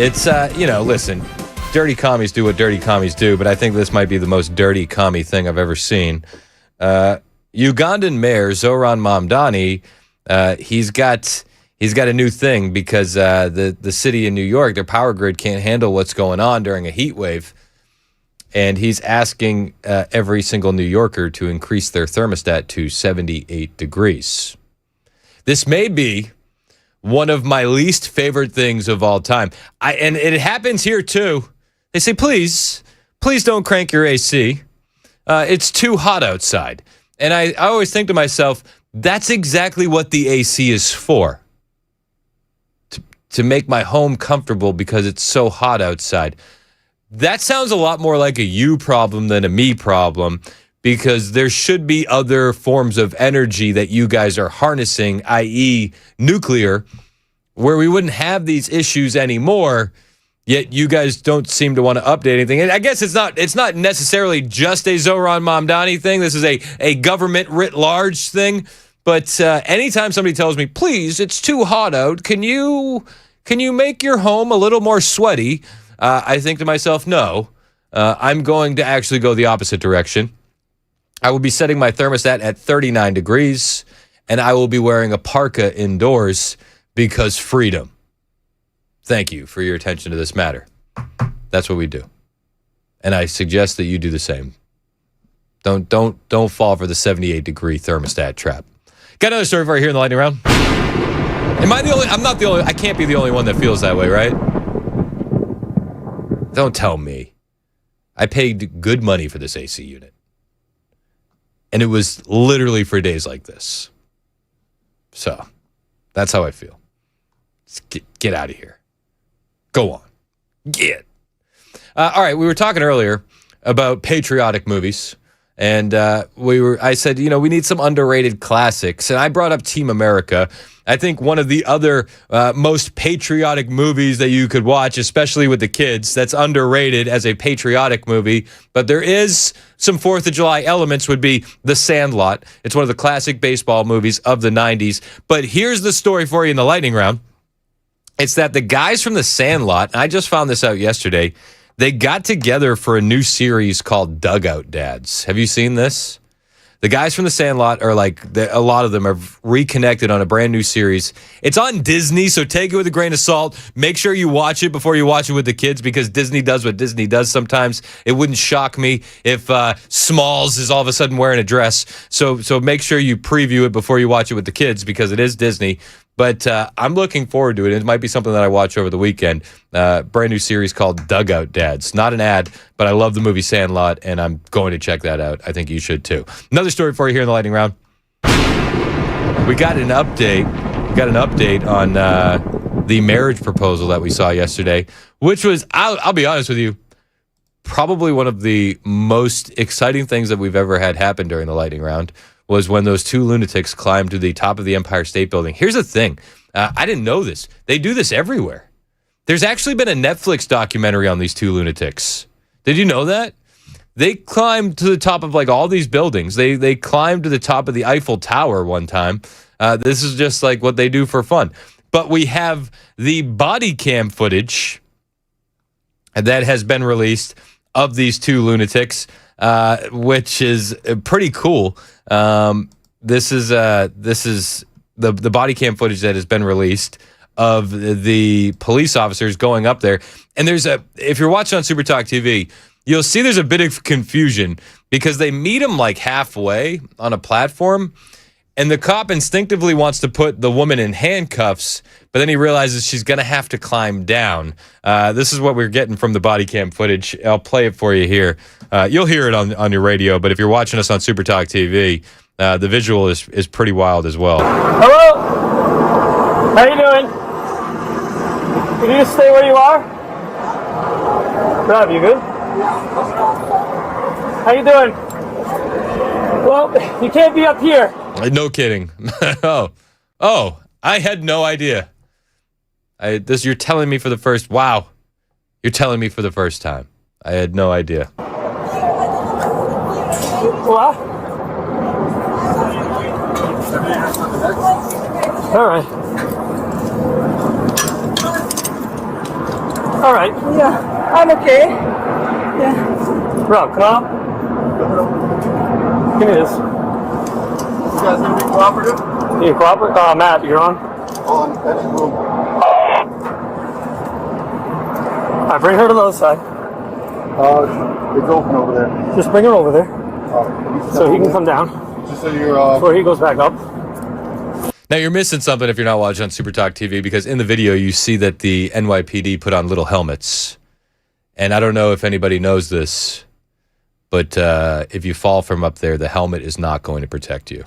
It's, listen, dirty commies do what dirty commies do, but I think this might be the most dirty commie thing I've ever seen. Ugandan mayor Zoran Mamdani, he's got a new thing because the city in New York, their power grid can't handle what's going on during a heat wave. And he's asking every single New Yorker to increase their thermostat to 78 degrees. This may be one of my least favorite things of all time. And it happens here too. They say, please don't crank your AC. It's too hot outside. And I always think to myself, that's exactly what the AC is for. To make my home comfortable because it's so hot outside. That sounds a lot more like a you problem than a me problem, because there should be other forms of energy that you guys are harnessing, i.e. nuclear, where we wouldn't have these issues anymore, yet you guys don't seem to want to update anything. And I guess it's not necessarily just a Zoran Mamdani thing. This is a government writ large thing. But anytime somebody tells me, please, it's too hot out, can you make your home a little more sweaty? I think to myself, no. I'm going to actually go the opposite direction. I will be setting my thermostat at 39 degrees, and I will be wearing a parka indoors because freedom. Thank you for your attention to this matter. That's what we do. And I suggest that you do the same. Don't fall for the 78-degree thermostat trap. Got another story for you here in the lightning round. Am I the only? I'm not the only. I can't be the only one that feels that way, right? Don't tell me. I paid good money for this AC unit. And it was literally for days like this. So, that's how I feel. Get out of here. Go on. Get. All right, we were talking earlier about patriotic movies. And I said, we need some underrated classics. And I brought up Team America. I think one of the other most patriotic movies that you could watch, especially with the kids, that's underrated as a patriotic movie, but there is some 4th of July elements, would be The Sandlot. It's one of the classic baseball movies of the 90s. But here's the story for you in the lightning round. It's that the guys from The Sandlot, and I just found this out yesterday, They got together for a new series called Dugout Dads. Have you seen this? The guys from The Sandlot are a lot of them are reconnected on a brand new series. It's on Disney, so take it with a grain of salt. Make sure you watch it before you watch it with the kids, because Disney does what Disney does sometimes. It wouldn't shock me if Smalls is all of a sudden wearing a dress. So make sure you preview it before you watch it with the kids, because it is Disney. But I'm looking forward to it. It might be something that I watch over the weekend. Brand new series called Dugout Dads. Not an ad, but I love the movie Sandlot, and I'm going to check that out. I think you should too. Another story for you here in the lightning round. We got an update. On the marriage proposal that we saw yesterday, which was, I'll be honest with you, probably one of the most exciting things that we've ever had happen during the lightning round. Was when those two lunatics climbed to the top of the Empire State Building. Here's the thing. I didn't know this. They do this everywhere. There's actually been a Netflix documentary on these two lunatics. Did you know that? They climbed to the top of all these buildings. They climbed to the top of the Eiffel Tower one time. This is just what they do for fun. But we have the body cam footage that has been released of these two lunatics, which is pretty cool. This is the body cam footage that has been released of the police officers going up there. And if you're watching on Super Talk TV, you'll see there's a bit of confusion because they meet them halfway on a platform, and the cop instinctively wants to put the woman in handcuffs, but then he realizes she's going to have to climb down. This is what we're getting from the body cam footage. I'll play it for you here. You'll hear it on your radio, but if you're watching us on Super Talk TV, the visual is pretty wild as well. Hello? How you doing? Can you just stay where you are? Rob, you good? How you doing? Well, you can't be up here. No kidding. Oh, I had no idea. You're telling me for the first. Wow, you're telling me for the first time. I had no idea. What? All right. Yeah, I'm okay. Yeah. Rob, come on. Give me this. You guys gonna be cooperative? You cooperate? Matt, you're on. On. That's the room. I bring her to the other side. It's open over there. Just bring her over there, so he can come down. Just so you're. Before he goes back up. Now, you're missing something if you're not watching on Super Talk TV, because in the video you see that the NYPD put on little helmets. And I don't know if anybody knows this, but if you fall from up there, the helmet is not going to protect you.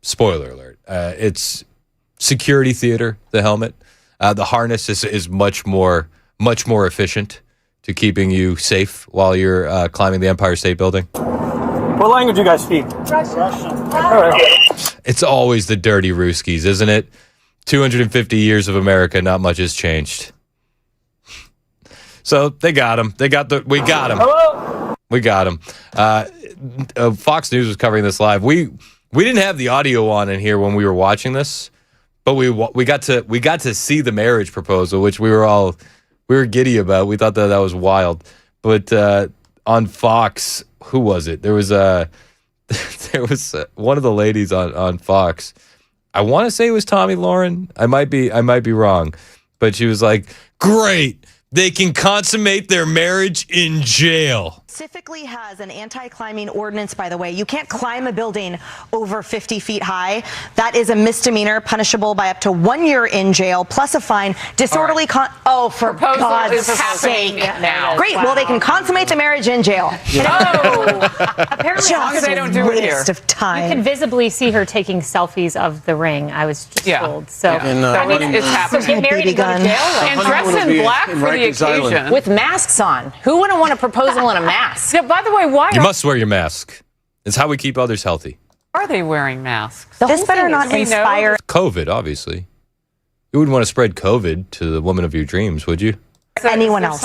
Spoiler alert. It's security theater, the helmet. The harness is much more efficient to keeping you safe while you're climbing the Empire State Building. What language you guys speak? Russian. All right. It's always the dirty Ruskies, isn't it? 250 years of America, not much has changed. So they got him. We got him. Hello? We got him. Fox News was covering this live. We didn't have the audio on in here when we were watching this, but we got to see the marriage proposal, which we were giddy about. We thought that was wild. But on Fox, who was it? There was one of the ladies on Fox. I want to say it was Tommy Lauren. I might be wrong, but she was like, "Great, they can consummate their marriage in jail." Specifically has an anti-climbing ordinance, by the way. You can't climb a building over 50 feet high. That is a misdemeanor, punishable by up to 1 year in jail, plus a fine. Disorderly for God's sake. Now. Great, well, they can consummate the marriage in jail. Apparently, Just they don't do it here. waste of time. You can visibly see her taking selfies of the ring, I was just told. So, I mean, it's happening. So get married and go to jail. And dress in black for the occasion. With masks on. Who wouldn't want a proposal in a mask? Yeah, by the way, why You must wear your mask. It's how we keep others healthy. are they wearing masks? This better not inspire COVID, obviously. You wouldn't want to spread COVID to the woman of your dreams, would you? anyone else.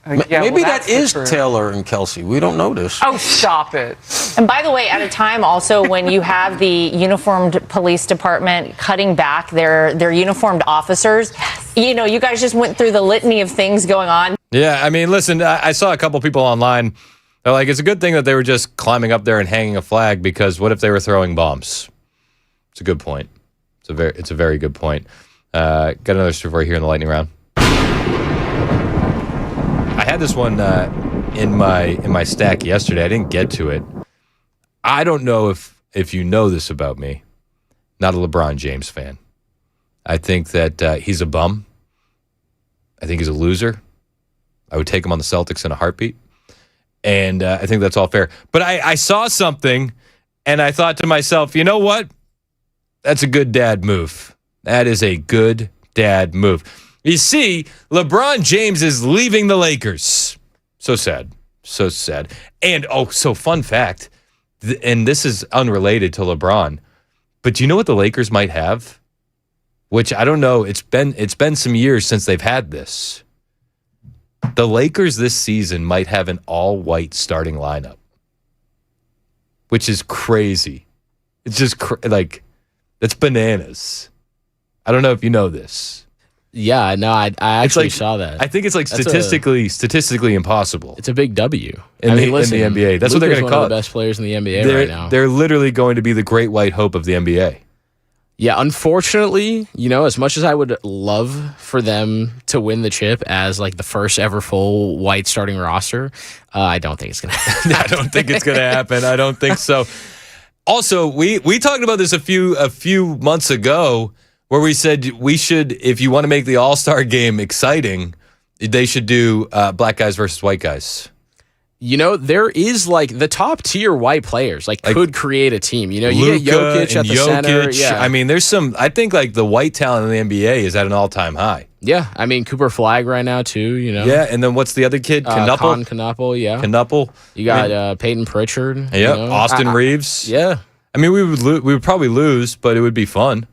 Maybe that is Taylor and Kelsey. We don't know this. Oh, stop it. And by the way, at a time also when you have the uniformed police department cutting back their uniformed officers, You know, you guys just went through the litany of things going on. Yeah, I mean, listen, I saw a couple people online. They're like, it's a good thing that they were just climbing up there and hanging a flag, because what if they were throwing bombs? It's a good point. It's a very good point. Got another story for you here in the lightning round. I had this one in my stack yesterday. I didn't get to it. I don't know if you know this about me. Not a LeBron James fan. I think that he's a bum. I think he's a loser. I would take him on the Celtics in a heartbeat. And I think that's all fair. But I saw something, and I thought to myself, you know what? That's a good dad move. That is a good dad move. You see, LeBron James is leaving the Lakers. So sad. So sad. And, so fun fact, and this is unrelated to LeBron, but do you know what the Lakers might have? Which I don't know. It's been some years since they've had this. The Lakers this season might have an all-white starting lineup, which is crazy. It's just it's bananas. I don't know if you know this. Yeah, no, I actually saw that. I think it's statistically impossible. It's a big W in the NBA. That's what they're going to call it. One of the best players in the NBA right now. They're literally going to be the great white hope of the NBA. Yeah, unfortunately, as much as I would love for them to win the chip as like the first ever full white starting roster, I don't think it's going to happen. I don't think it's going to happen. I don't think so. Also, we talked about this a few months ago, where we said we should, if you want to make the All-Star game exciting, they should do black guys versus white guys. There is like the top tier white players could create a team. You get Jokic at the center. Yeah. I mean, there's some. I think like the white talent in the NBA is at an all-time high. Yeah, I mean Cooper Flag right now too. Yeah, and then what's the other kid? Knuppel. Yeah, Knuppel. You got Peyton Pritchard. Yeah, Austin Reeves. Yeah. I mean, we would probably lose, but it would be fun.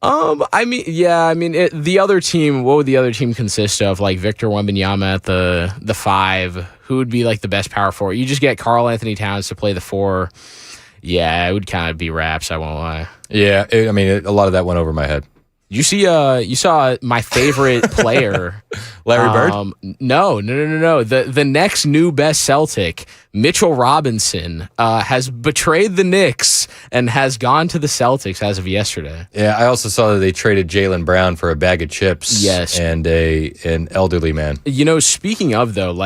The other team, what would the other team consist of? Like Victor Wembanyama at the 5, who would be like the best power forward? You just get Karl Anthony Towns to play the 4. Yeah, it would kind of be raps, I won't lie. Yeah, a lot of that went over my head. You saw my favorite player, Larry Bird? No. The next new best Celtic, Mitchell Robinson, has betrayed the Knicks and has gone to the Celtics as of yesterday. Yeah, I also saw that they traded Jaylen Brown for a bag of chips. Yes, and an elderly man. Speaking of though,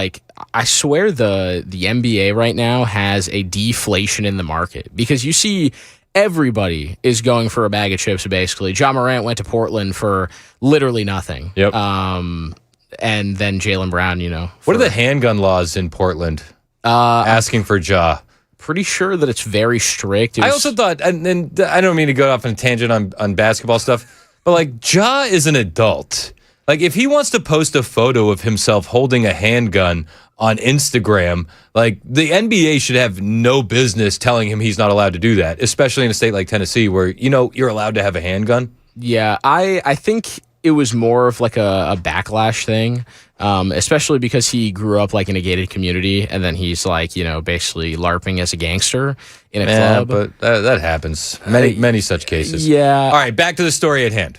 I swear the NBA right now has a deflation in the market, because you see everybody is going for a bag of chips, basically. Ja Morant went to Portland for literally nothing. Yep. And then Jaylen Brown, What are the handgun laws in Portland? Asking for Ja. Pretty sure that it's very strict. I also thought, and I don't mean to go off on a tangent on basketball stuff, but Ja is an adult. If he wants to post a photo of himself holding a handgun on Instagram, the NBA should have no business telling him he's not allowed to do that, especially in a state like Tennessee where, you're allowed to have a handgun. Yeah, I think it was more of a backlash thing, especially because he grew up in a gated community, and then he's basically LARPing as a gangster in a club. But that happens. Many such cases. Yeah. All right, back to the story at hand.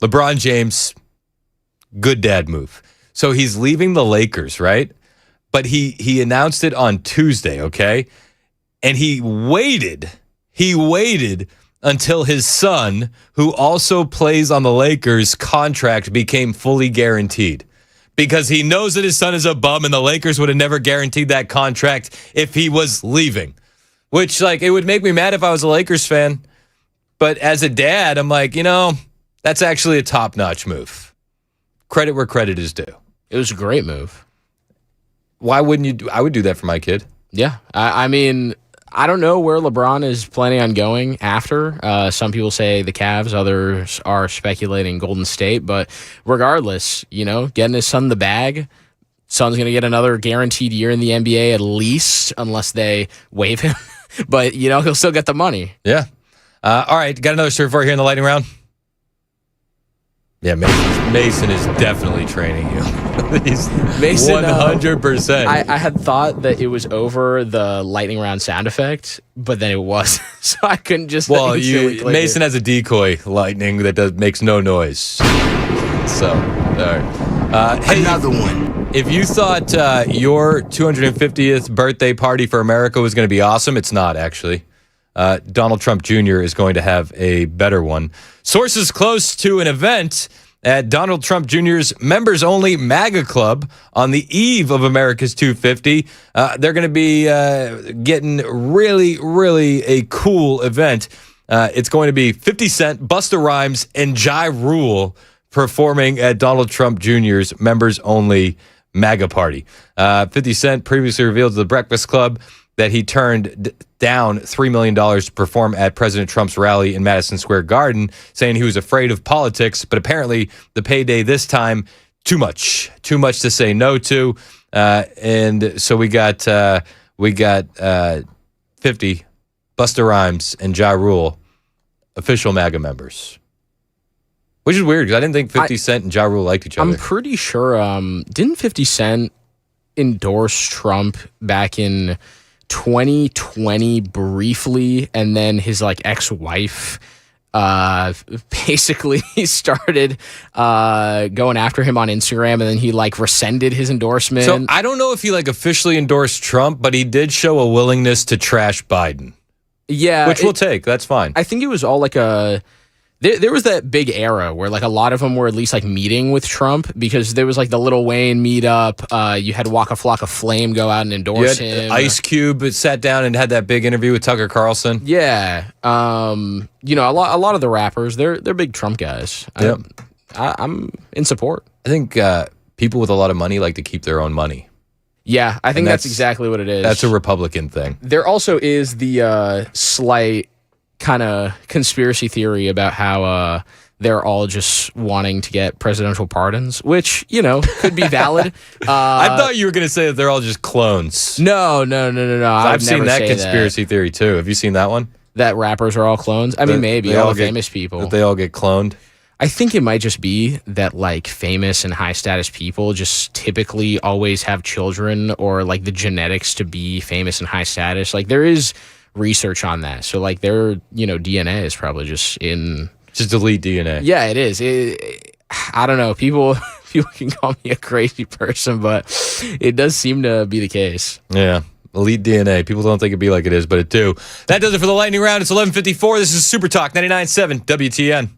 LeBron James, good dad move. So he's leaving the Lakers, right? But he announced it on Tuesday, okay? And he waited until his son, who also plays on the Lakers, contract became fully guaranteed. Because he knows that his son is a bum, and the Lakers would have never guaranteed that contract if he was leaving. Which, it would make me mad if I was a Lakers fan. But as a dad, I'm like, that's actually a top-notch move. Credit where credit is due. It was a great move. Why wouldn't you do? I would do that for my kid. Yeah. I mean, I don't know where LeBron is planning on going after. Some people say the Cavs, others are speculating Golden State. But regardless, getting his son the bag, son's going to get another guaranteed year in the NBA at least, unless they waive him. But, he'll still get the money. Yeah. All right. Got another serve for you here in the lightning round? Yeah, Mason is definitely training you. He's Mason, 100%. I had thought that it was over the lightning round sound effect, but then it was. So I couldn't just. Well, Mason has a decoy lightning that makes no noise. So, all right. Hey, Another one. If you thought your 250th birthday party for America was going to be awesome, it's not, actually. Donald Trump Jr. is going to have a better one. Sources close to an event at Donald Trump Jr.'s members-only MAGA club on the eve of America's 250. They're going to be getting really a cool event. It's going to be 50 Cent, Busta Rhymes, and Ja Rule performing at Donald Trump Jr.'s members-only MAGA party. 50 Cent previously revealed to the Breakfast Club that he turned down $3 million to perform at President Trump's rally in Madison Square Garden, saying he was afraid of politics, but apparently the payday this time, too much to say no to. And so we got 50, Busta Rhymes and Ja Rule, official MAGA members. Which is weird, because I didn't think 50 Cent and Ja Rule liked each other. I'm pretty sure, didn't 50 Cent endorse Trump back in 2020 briefly, and then his ex-wife basically started going after him on Instagram, and then he rescinded his endorsement. So I don't know if he officially endorsed Trump, but he did show a willingness to trash Biden. Yeah, which we'll take. That's fine. I think it was all there was that big era where a lot of them were at least meeting with Trump, because there was the Lil Wayne meetup. You had Waka Flocka Flame go out and endorse him. Ice Cube sat down and had that big interview with Tucker Carlson. Yeah. A lot of the rappers, they're big Trump guys. Yep. I'm in support. I think people with a lot of money like to keep their own money. Yeah, I think that's exactly what it is. That's a Republican thing. There also is the slight kind of conspiracy theory about how they're all just wanting to get presidential pardons, which, could be valid. I thought you were going to say that they're all just clones. No. I've seen that conspiracy theory too. Have you seen that one? That rappers are all clones? I mean, maybe all the famous people. That they all get cloned? I think it might just be that famous and high status people just typically always have children, or the genetics to be famous and high status. There is research on that. So their DNA is probably just elite DNA. Yeah, it is. I don't know. People can call me a crazy person, but it does seem to be the case. Yeah. Elite DNA. People don't think it'd be like it is, but it do. That does it for the lightning round. It's 11:54. This is Super Talk 99.7 WTN.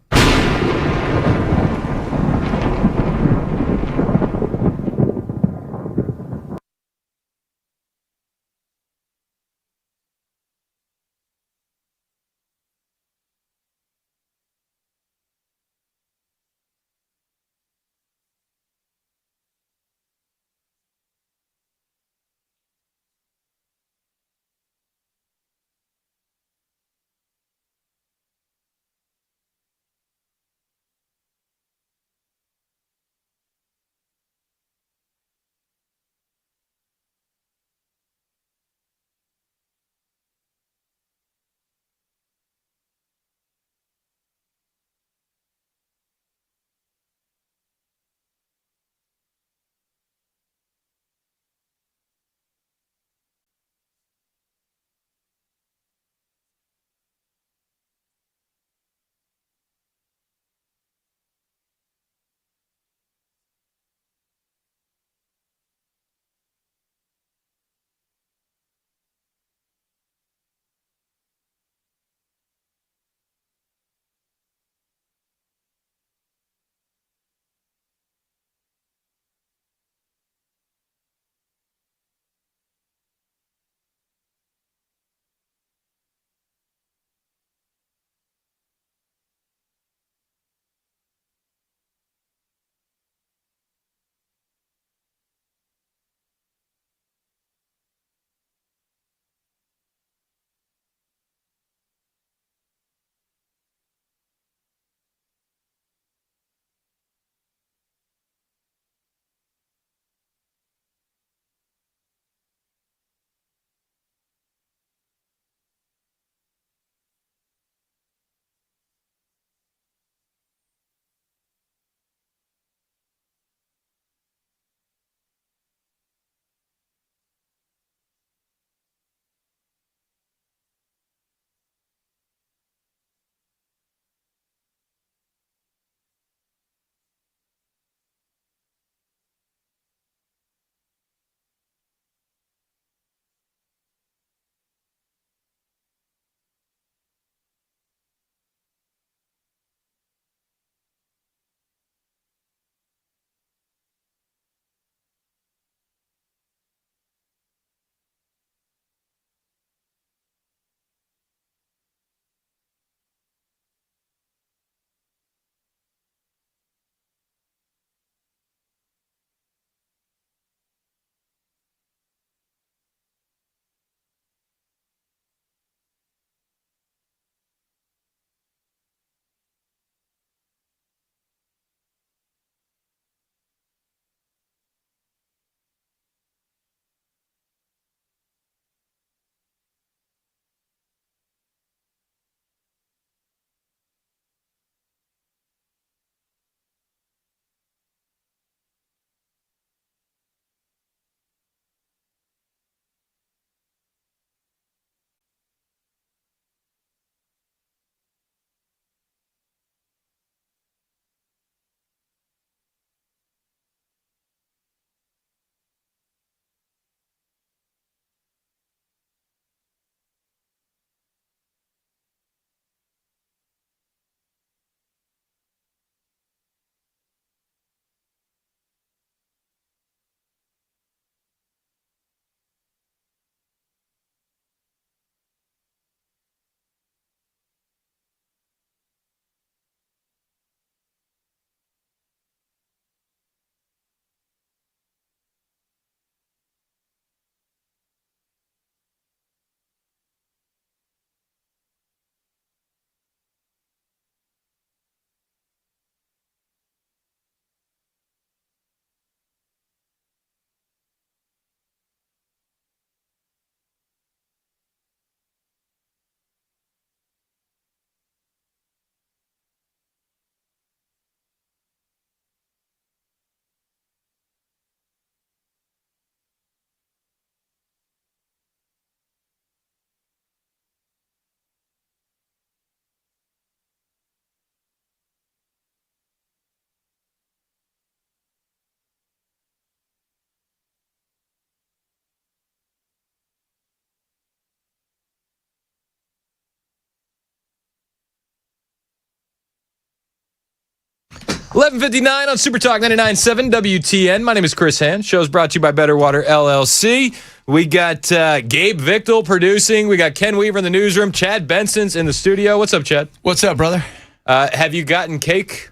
11:59 on Super Talk 99.7 WTN. My name is Chris Hand. Show's brought to you by Better Water LLC. We got Gabe Victal producing. We got Ken Weaver in the newsroom. Chad Benson's in the studio. What's up, Chad? What's up, brother? Have you gotten cake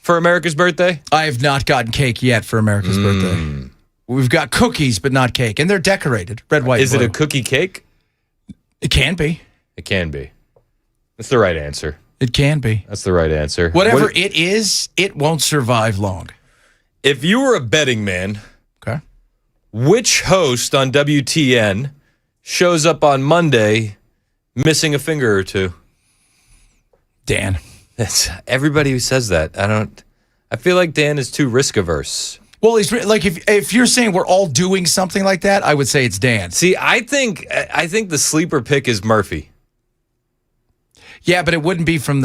for America's birthday? I have not gotten cake yet for America's birthday. We've got cookies, but not cake, and they're decorated red, white, Is blue. it a cookie cake? It can be. It can be. That's the right answer. It can be. That's the right answer. Whatever it is, it won't survive long. If you were a betting man, okay, which host on WTN shows up on Monday missing a finger or two? Dan. That's everybody who says that. I feel like Dan is too risk averse. Well, he's like if you're saying we're all doing something like that, I would say it's Dan. See, I think the sleeper pick is Murphy. Yeah, but it wouldn't be from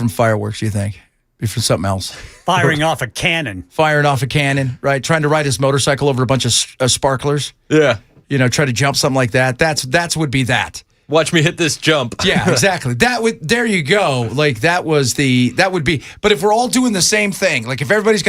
fireworks, you think? It'd be from something else. Firing off a cannon. Firing off a cannon, right? Trying to ride his motorcycle over a bunch of sparklers. Yeah. Try to jump something like that. That's would be that. Watch me hit this jump. Yeah, exactly. There you go. Like that would be. But if we're all doing the same thing, like if everybody's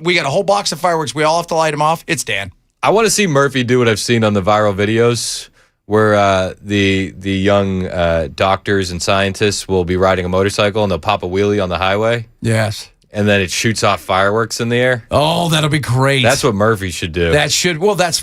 we got a whole box of fireworks, we all have to light them off. It's Dan. I want to see Murphy do what I've seen on the viral videos, where the young doctors and scientists will be riding a motorcycle and they'll pop a wheelie on the highway. Yes. And then it shoots off fireworks in the air. Oh, that'll be great. That's what Murphy should do. That's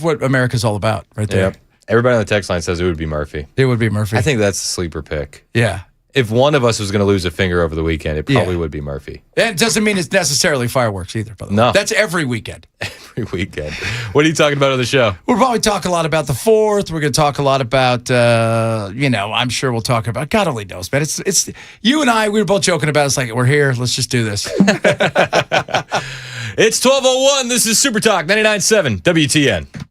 what America's all about, right there. Yep. Everybody on the text line says it would be Murphy. It would be Murphy. I think that's the sleeper pick. Yeah. If one of us was going to lose a finger over the weekend, it probably would be Murphy. It doesn't mean it's necessarily fireworks either, by the way. No. That's every weekend. Every weekend. What are you talking about on the show? We'll probably talk a lot about the 4th. We're going to talk a lot about, I'm sure we'll talk about, God only knows, man. It's you and I, we were both joking about it. It's like, we're here. Let's just do this. It's 12:01. This is Super Talk 99.7 WTN.